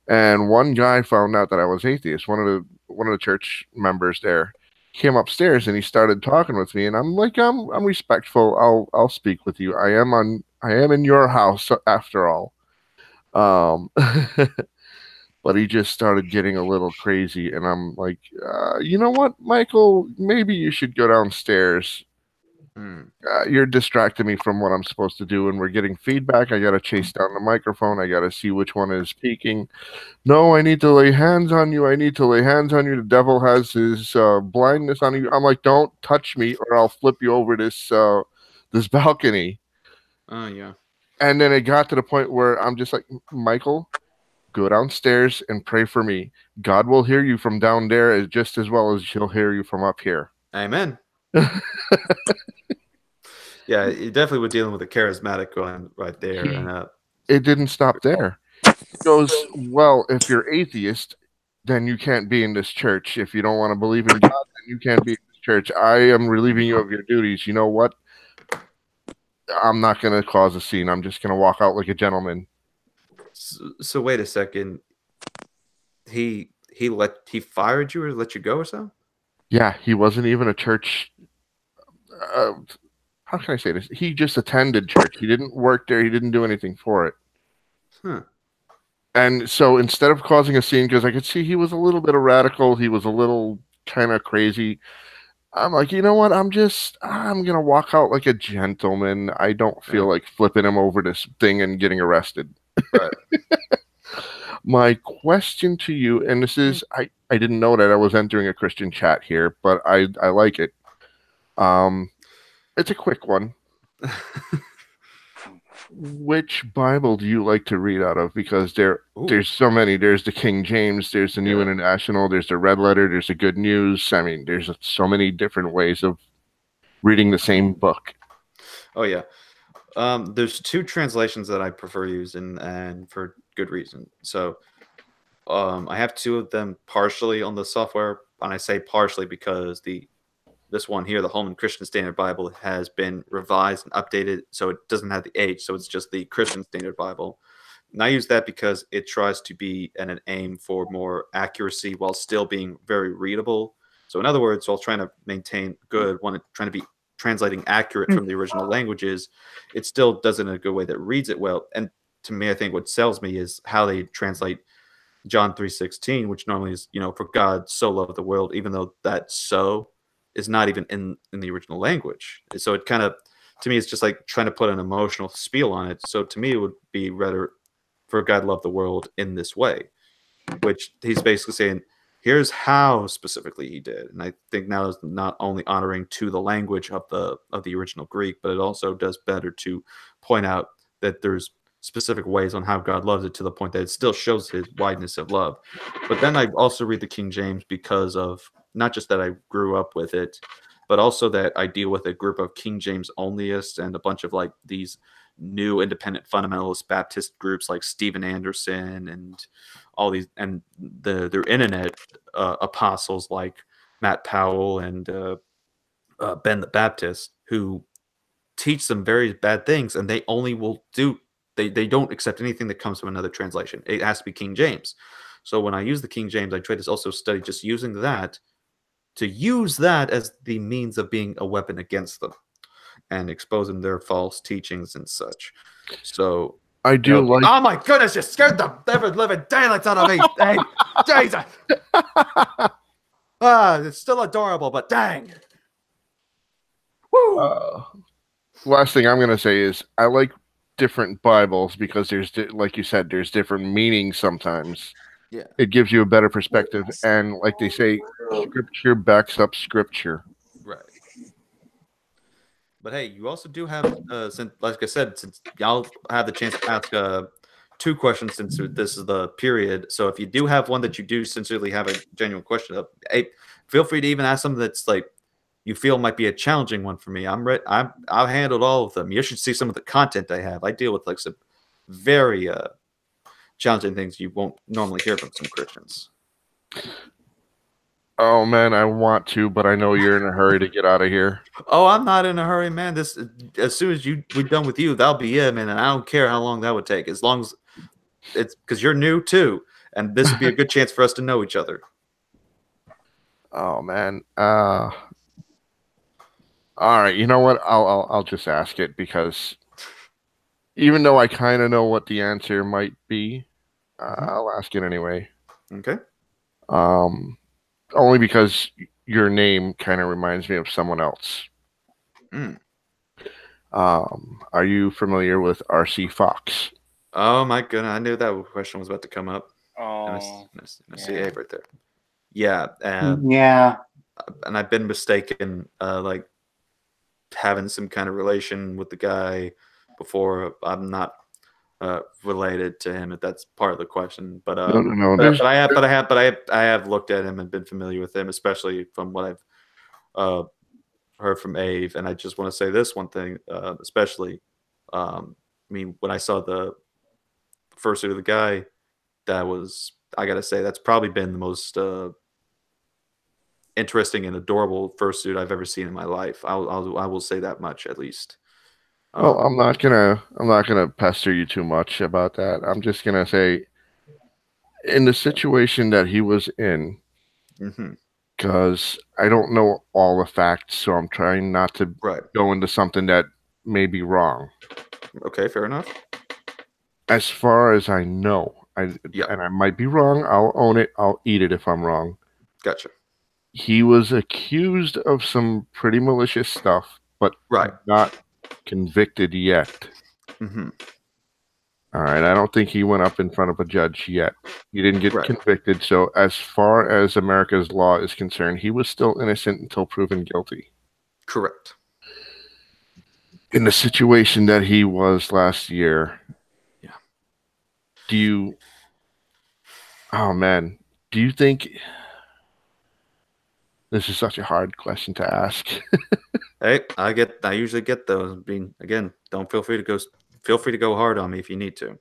And one guy found out that I was atheist. One of the church members there came upstairs and he started talking with me, and I'm like, I'm respectful. I'll speak with you. I am in your house after all. But he just started getting a little crazy, and I'm like, you know what, Michael? Maybe you should go downstairs. You're distracting me from what I'm supposed to do, and we're getting feedback. I got to chase down the microphone. I got to see which one is speaking. No, I need to lay hands on you. I need to lay hands on you. The devil has his blindness on you. I'm like, don't touch me, or I'll flip you over this balcony. Oh, yeah. And then it got to the point where I'm just like, Michael, go downstairs and pray for me. God will hear you from down there just as well as he'll hear you from up here. Amen. Yeah, you definitely were dealing with a charismatic one right there. And it didn't stop there. He goes, well, if you're atheist, then you can't be in this church. If you don't want to believe in God, then you can't be in this church. I am relieving you of your duties. You know what? I'm not going to cause a scene. I'm just going to walk out like a gentleman. So wait a second. He fired you or let you go or something? Yeah, he wasn't even a church. How can I say this? He just attended church. He didn't work there. He didn't do anything for it. Huh. And so instead of causing a scene, because I could see he was a little bit of radical, he was a little kind of crazy. I'm like, you know what? I'm going to walk out like a gentleman. I don't feel like flipping him over this thing and getting arrested. Right. My question to you, and this is, I didn't know that I was entering a Christian chat here, but I like it. It's a quick one. Which Bible do you like to read out of? Because there's so many. There's the King James, there's the New International, there's the Red Letter, there's the Good News. I mean, there's so many different ways of reading the same book. Oh, yeah. There's two translations that I prefer using, and for good reason. So I have two of them partially on the software, and I say partially because this one here, the Holman Christian Standard Bible, has been revised and updated, so it doesn't have the H, so it's just the Christian Standard Bible. And I use that because it tries to be an aim for more accuracy while still being very readable. So in other words, while trying to maintain trying to be translating accurate from the original languages, it still does it in a good way that reads it well. And to me, I think what sells me is how they translate John 3:16, which normally is, for God so loved the world, even though that "so" is not even in the original language. So it kind of, to me, it's just like trying to put an emotional spiel on it. So to me, it would be rather, for God loved the world in this way, which he's basically saying, here's how specifically he did. And I think now is not only honoring to the language of the original Greek, but it also does better to point out that there's specific ways on how God loves it, to the point that it still shows his wideness of love. But then I also read the King James because of not just that I grew up with it, but also that I deal with a group of King James onlyists and a bunch of like these new independent fundamentalist Baptist groups like Stephen Anderson and all these, and their internet apostles like Matt Powell and Ben the Baptist, who teach some very bad things, and they only will do, they don't accept anything that comes from another translation. It has to be King James. So when I use the King James, I try to also study just using that, to use that as the means of being a weapon against them and exposing their false teachings and such. So I do like. Oh my goodness! You scared the ever-living daylights out of me. Hey, Jesus! It's still adorable, but dang. Woo! Last thing I'm going to say is I like different Bibles because there's, like you said, there's different meanings sometimes. it gives you a better perspective. And like they say, scripture backs up scripture. Right. But hey, you also do have, since, like I said, since y'all have the chance to ask 2 questions since this is the period. So if you do have one that you do sincerely have a genuine question of, hey, feel free to even ask something that's like you feel might be a challenging one for me. I've handled all of them. You should see some of the content I have. I deal with like some very challenging things you won't normally hear from some Christians. Oh man, I want to, but I know you're in a hurry to get out of here. Oh, I'm not in a hurry, man. This as soon as we're done with you, that'll be it, man. And I don't care how long that would take, as long as it's because you're new too, and this would be a good chance for us to know each other. Oh man. All right. You know what? I'll just ask it because even though I kind of know what the answer might be, I'll ask it anyway. Okay. Only because your name kind of reminds me of someone else. Are you familiar with R.C. Fox? Oh my goodness, I knew that question was about to come up. Oh, I see Abe right there. Yeah. Yeah. And I've been mistaken, like having some kind of relation with the guy before. I'm not related to him, if that's part of the question. But No. But I have looked at him and been familiar with him, especially from what I've heard from Ave. And I just want to say this one thing, especially. I mean, when I saw the fursuit of the guy, that was, I gotta say, that's probably been the most interesting and adorable fursuit I've ever seen in my life. I will say that much at least. Well, I'm not gonna pester you too much about that. I'm just gonna say, in the situation that he was in, because I don't know all the facts, so I'm trying not to go into something that may be wrong. Okay, fair enough. As far as I know, and I might be wrong. I'll own it. I'll eat it if I'm wrong. Gotcha. He was accused of some pretty malicious stuff, but not convicted yet. All right, I don't think he went up in front of a judge yet. He didn't get convicted. So as far as America's law is concerned, he was still innocent until proven guilty. Correct. In the situation that he was last year, do you... Oh, man. Do you think... This is such a hard question to ask. Hey, I usually get those. Again, feel free to go hard on me if you need to.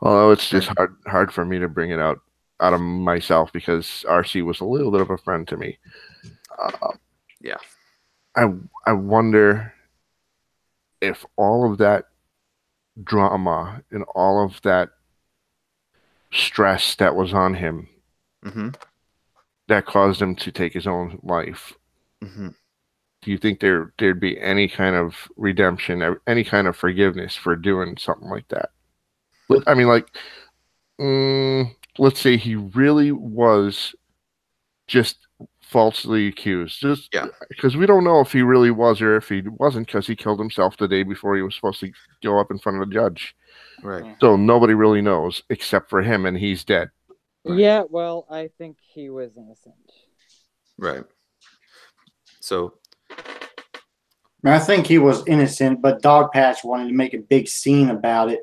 Although it's just hard for me to bring it out of myself because RC was a little bit of a friend to me. Yeah. I wonder if all of that drama and all of that stress that was on him that caused him to take his own life. Do you think there'd be any kind of redemption, any kind of forgiveness for doing something like that? I mean, like, let's say he really was just falsely accused. Because we don't know if he really was or if he wasn't, because he killed himself the day before he was supposed to go up in front of the judge. Right. So nobody really knows except for him, and he's dead. Yeah, well, I think he was innocent. Right. So... I think he was innocent, but Dogpatch wanted to make a big scene about it.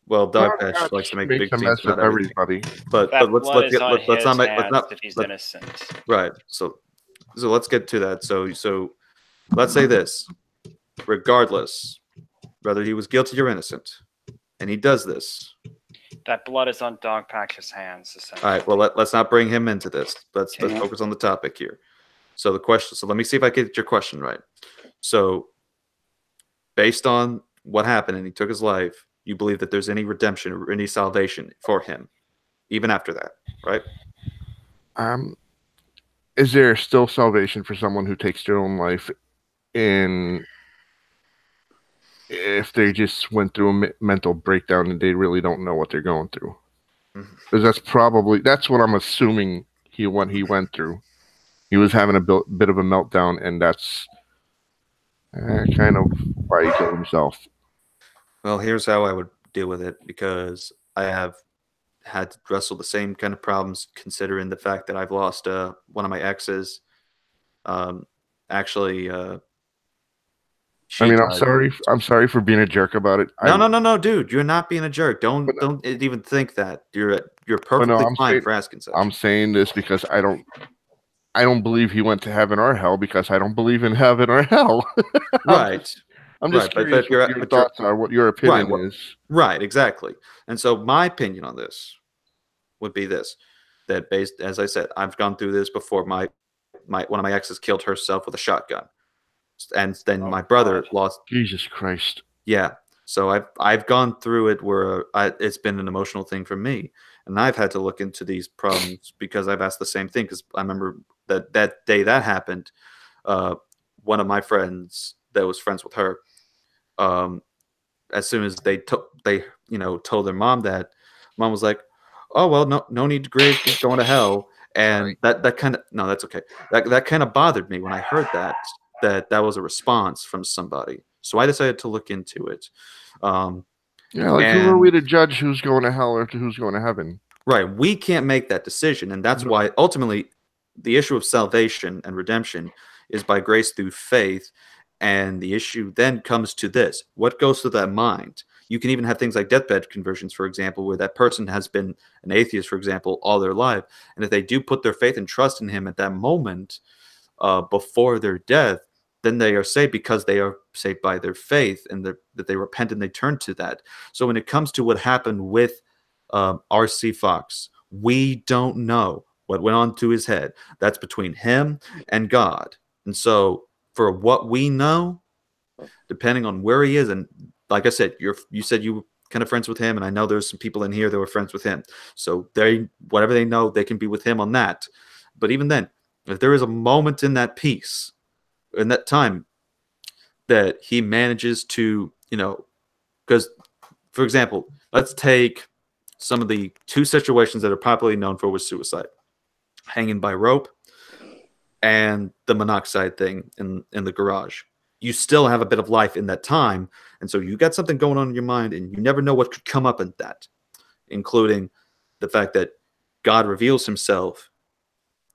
Well, Dogpatch likes to make big scenes about everybody. But let's not if he's innocent. Right. So let's get to that. So let's say this. Regardless, whether he was guilty or innocent, and he does this. That blood is on Dogpatch's hands. All right. Well, let's not bring him into this. Let's focus on the topic here. So the question. So let me see if I get your question right. So, based on what happened and he took his life, you believe that there's any redemption or any salvation for him, even after that, right? Is there still salvation for someone who takes their own life if they just went through a mental breakdown and they really don't know what they're going through? Because that's what I'm assuming he went through. He was having a bit of a meltdown, and that's kind of why he killed himself. Well, here's how I would deal with it, because I have had to wrestle the same kind of problems, considering the fact that I've lost one of my exes. Actually, I mean, died. I'm sorry for being a jerk about it. No, dude, you're not being a jerk. Don't even think that. You're perfectly fine for asking such. I'm saying this because I don't believe he went to heaven or hell, because I don't believe in heaven or hell. Right. I'm just curious what your thoughts are, what your opinion is. Right, exactly. And so my opinion on this would be this: that based, as I said, I've gone through this before. My one of my exes killed herself with a shotgun, and then my brother lost. Jesus Christ. Yeah. So I've gone through it where it's been an emotional thing for me, and I've had to look into these problems because I've asked the same thing. Because I remember that day that happened, one of my friends that was friends with her, as soon as they told their mom that, mom was like, "Oh well, no need to grieve, just going to hell." And that kind of, no, that's okay. That kind of bothered me when I heard that was a response from somebody. So I decided to look into it. Yeah, like who are we to judge who's going to hell or who's going to heaven? Right. We can't make that decision. And that's why ultimately the issue of salvation and redemption is by grace through faith. And the issue then comes to this: what goes through that mind? You can even have things like deathbed conversions, for example, where that person has been an atheist, for example, all their life. And if they do put their faith and trust in him at that moment, before their death, then they are saved because they are saved by their faith, and that they repent and they turn to that. So when it comes to what happened with R.C. Fox, we don't know what went on to his head. That's between him and God. And so for what we know, depending on where he is, and like I said, you said you were kind of friends with him, and I know there's some people in here that were friends with him. So whatever they know, they can be with him on that. But even then, if there is a moment in that piece, in that time, that he manages to, because, for example, let's take some of the two situations that are popularly known for with suicide: hanging by rope and the monoxide thing in the garage. You still have a bit of life in that time, and so you got something going on in your mind, and you never know what could come up in that, including the fact that God reveals himself.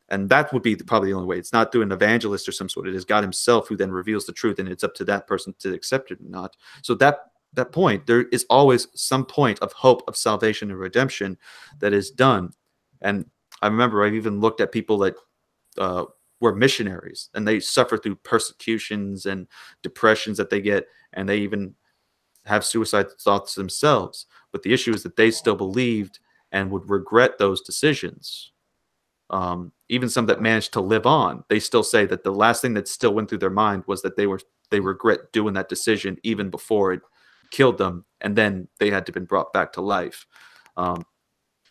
And that would be probably the only way. It's not through an evangelist or some sort. It is God himself who then reveals the truth, and it's up to that person to accept it or not. So that point, there is always some point of hope of salvation and redemption that is done. And I remember I've even looked at people that were missionaries, and they suffer through persecutions and depressions that they get, and they even have suicide thoughts themselves. But the issue is that they still believed and would regret those decisions. Even some that managed to live on, they still say that the last thing that still went through their mind was that they regret doing that decision even before it killed them, and then they had to been brought back to life.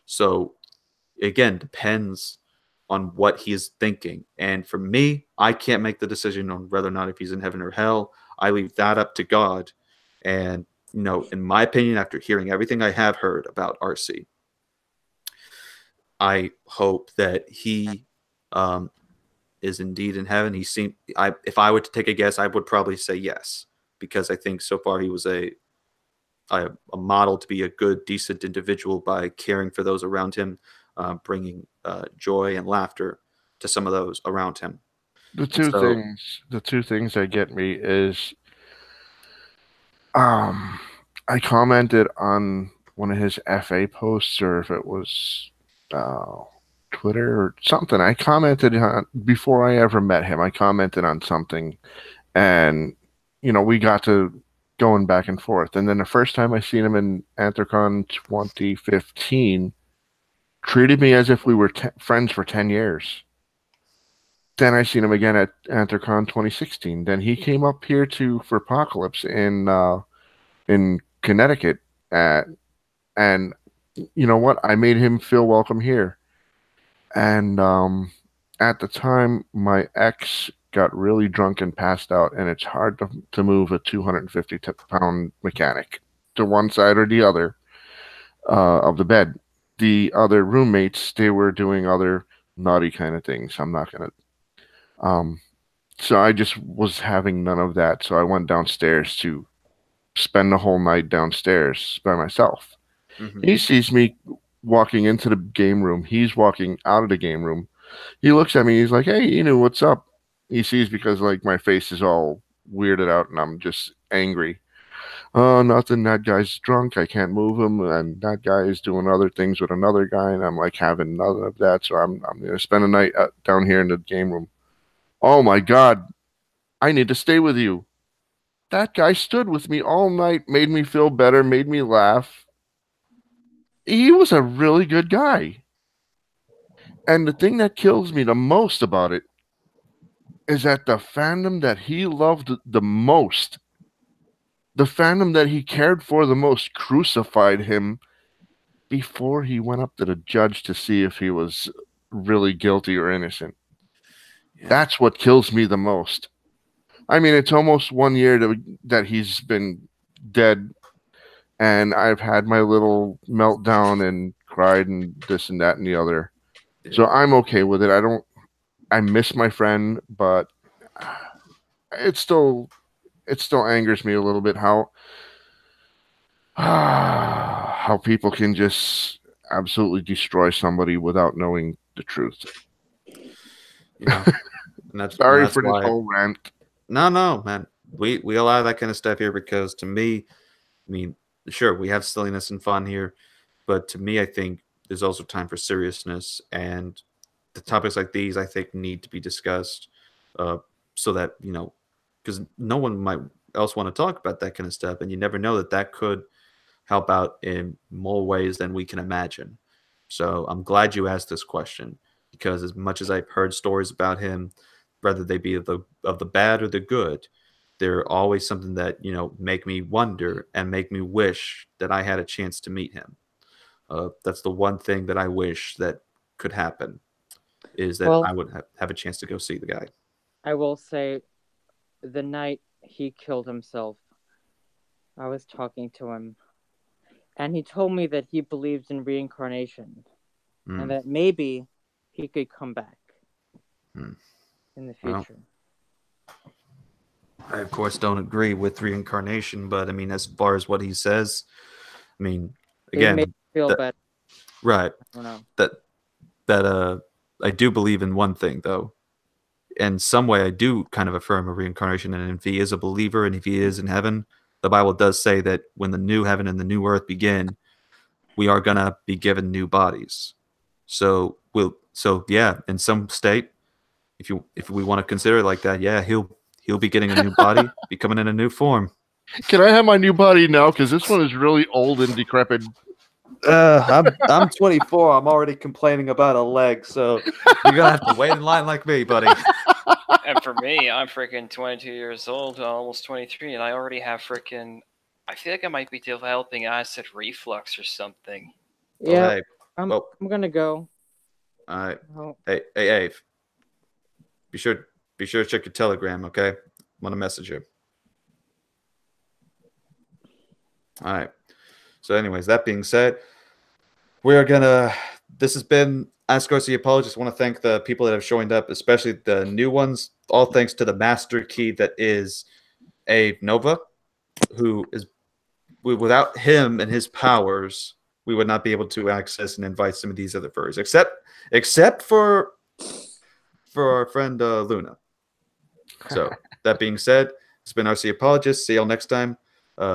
So again, depends on what he is thinking. And for me, I can't make the decision on whether or not if he's in heaven or hell. I leave that up to God. And in my opinion, after hearing everything I have heard about RC, I hope that he is indeed in heaven. If I were to take a guess, I would probably say yes, because I think so far he was a model to be a good, decent individual by caring for those around him, bringing joy and laughter to some of those around him. The two things that get me is, I commented on one of his FA posts, or if it was Twitter or something. I commented on, before I ever met him, I commented on something, and we got to going back and forth. And then the first time I seen him in Anthrocon 2015, treated me as if we were friends for 10 years. Then I seen him again at Anthrocon 2016. Then he came up here for Apocalypse in Connecticut, and you know what? I made him feel welcome here. And at the time, my ex got really drunk and passed out, and it's hard to move a 250-pound mechanic to one side or the other of the bed. The other roommates, they were doing other naughty kind of things. I'm not going to... so I just was having none of that, so I went downstairs to spend the whole night downstairs by myself. Mm-hmm. He sees me walking into the game room. He's walking out of the game room. He looks at me. He's like, "Hey, what's up?" He sees because like my face is all weirded out and I'm just angry. Oh, nothing. That guy's drunk. I can't move him, and that guy is doing other things with another guy, and I'm like having none of that. So I'm gonna spend a night down here in the game room. Oh my God, I need to stay with you. That guy stood with me all night, made me feel better, made me laugh. He was a really good guy. And the thing that kills me the most about it is that the fandom that he loved the most, the fandom that he cared for the most, crucified him before he went up to the judge to see if he was really guilty or innocent. Yeah. That's what kills me the most. I mean, it's almost 1 year that he's been dead, and I've had my little meltdown and cried and this and that and the other. Yeah. So I'm okay with it. I miss my friend, but it still angers me a little bit how people can just absolutely destroy somebody without knowing the truth. Yeah, and that's sorry for this whole rant. No, man. We allow that kind of stuff here because to me, I mean, sure, we have silliness and fun here, but to me, I think there's also time for seriousness, and the topics like these, I think, need to be discussed, so that because no one might else want to talk about that kind of stuff, and you never know that could help out in more ways than we can imagine. So I'm glad you asked this question, because as much as I've heard stories about him, whether they be of the bad or the good, they're always something that make me wonder and make me wish that I had a chance to meet him. That's the one thing that I wish that could happen, is that I would have a chance to go see the guy. I will say, the night he killed himself, I was talking to him, and he told me that he believes in reincarnation, and that maybe he could come back in the future. I, of course, don't agree with reincarnation, but I mean, as far as what he says, I mean, again, it made me feel better. Right. I don't know. That I do believe in one thing, though. In some way, I do kind of affirm a reincarnation, and if he is a believer and if he is in heaven, the Bible does say that when the new heaven and the new earth begin, we are gonna be given new bodies. So yeah, in some state, if we want to consider it like that, yeah, he'll be getting a new body, be coming in a new form. Can I have my new body now? Because this one is really old and decrepit. I'm 24. I'm already complaining about a leg, so you're gonna have to wait in line like me, buddy. And for me, I'm freaking 22 years old, almost 23, and I already have freaking. I feel like I might be developing acid reflux or something. Yeah, hey, I'm gonna go. All right. Oh. Hey, Ave. Be sure to check your Telegram, okay? I'm gonna message you. All right. So, anyways, that being said, we are gonna. This has been Ask Us the Apologist. I want to thank the people that have joined up, especially the new ones. All thanks to the master key that is Ave Nova, who is. Without him and his powers, we would not be able to access and invite some of these other furries, except for our friend Luna. So that being said, it's been RC Apologist. See y'all next time.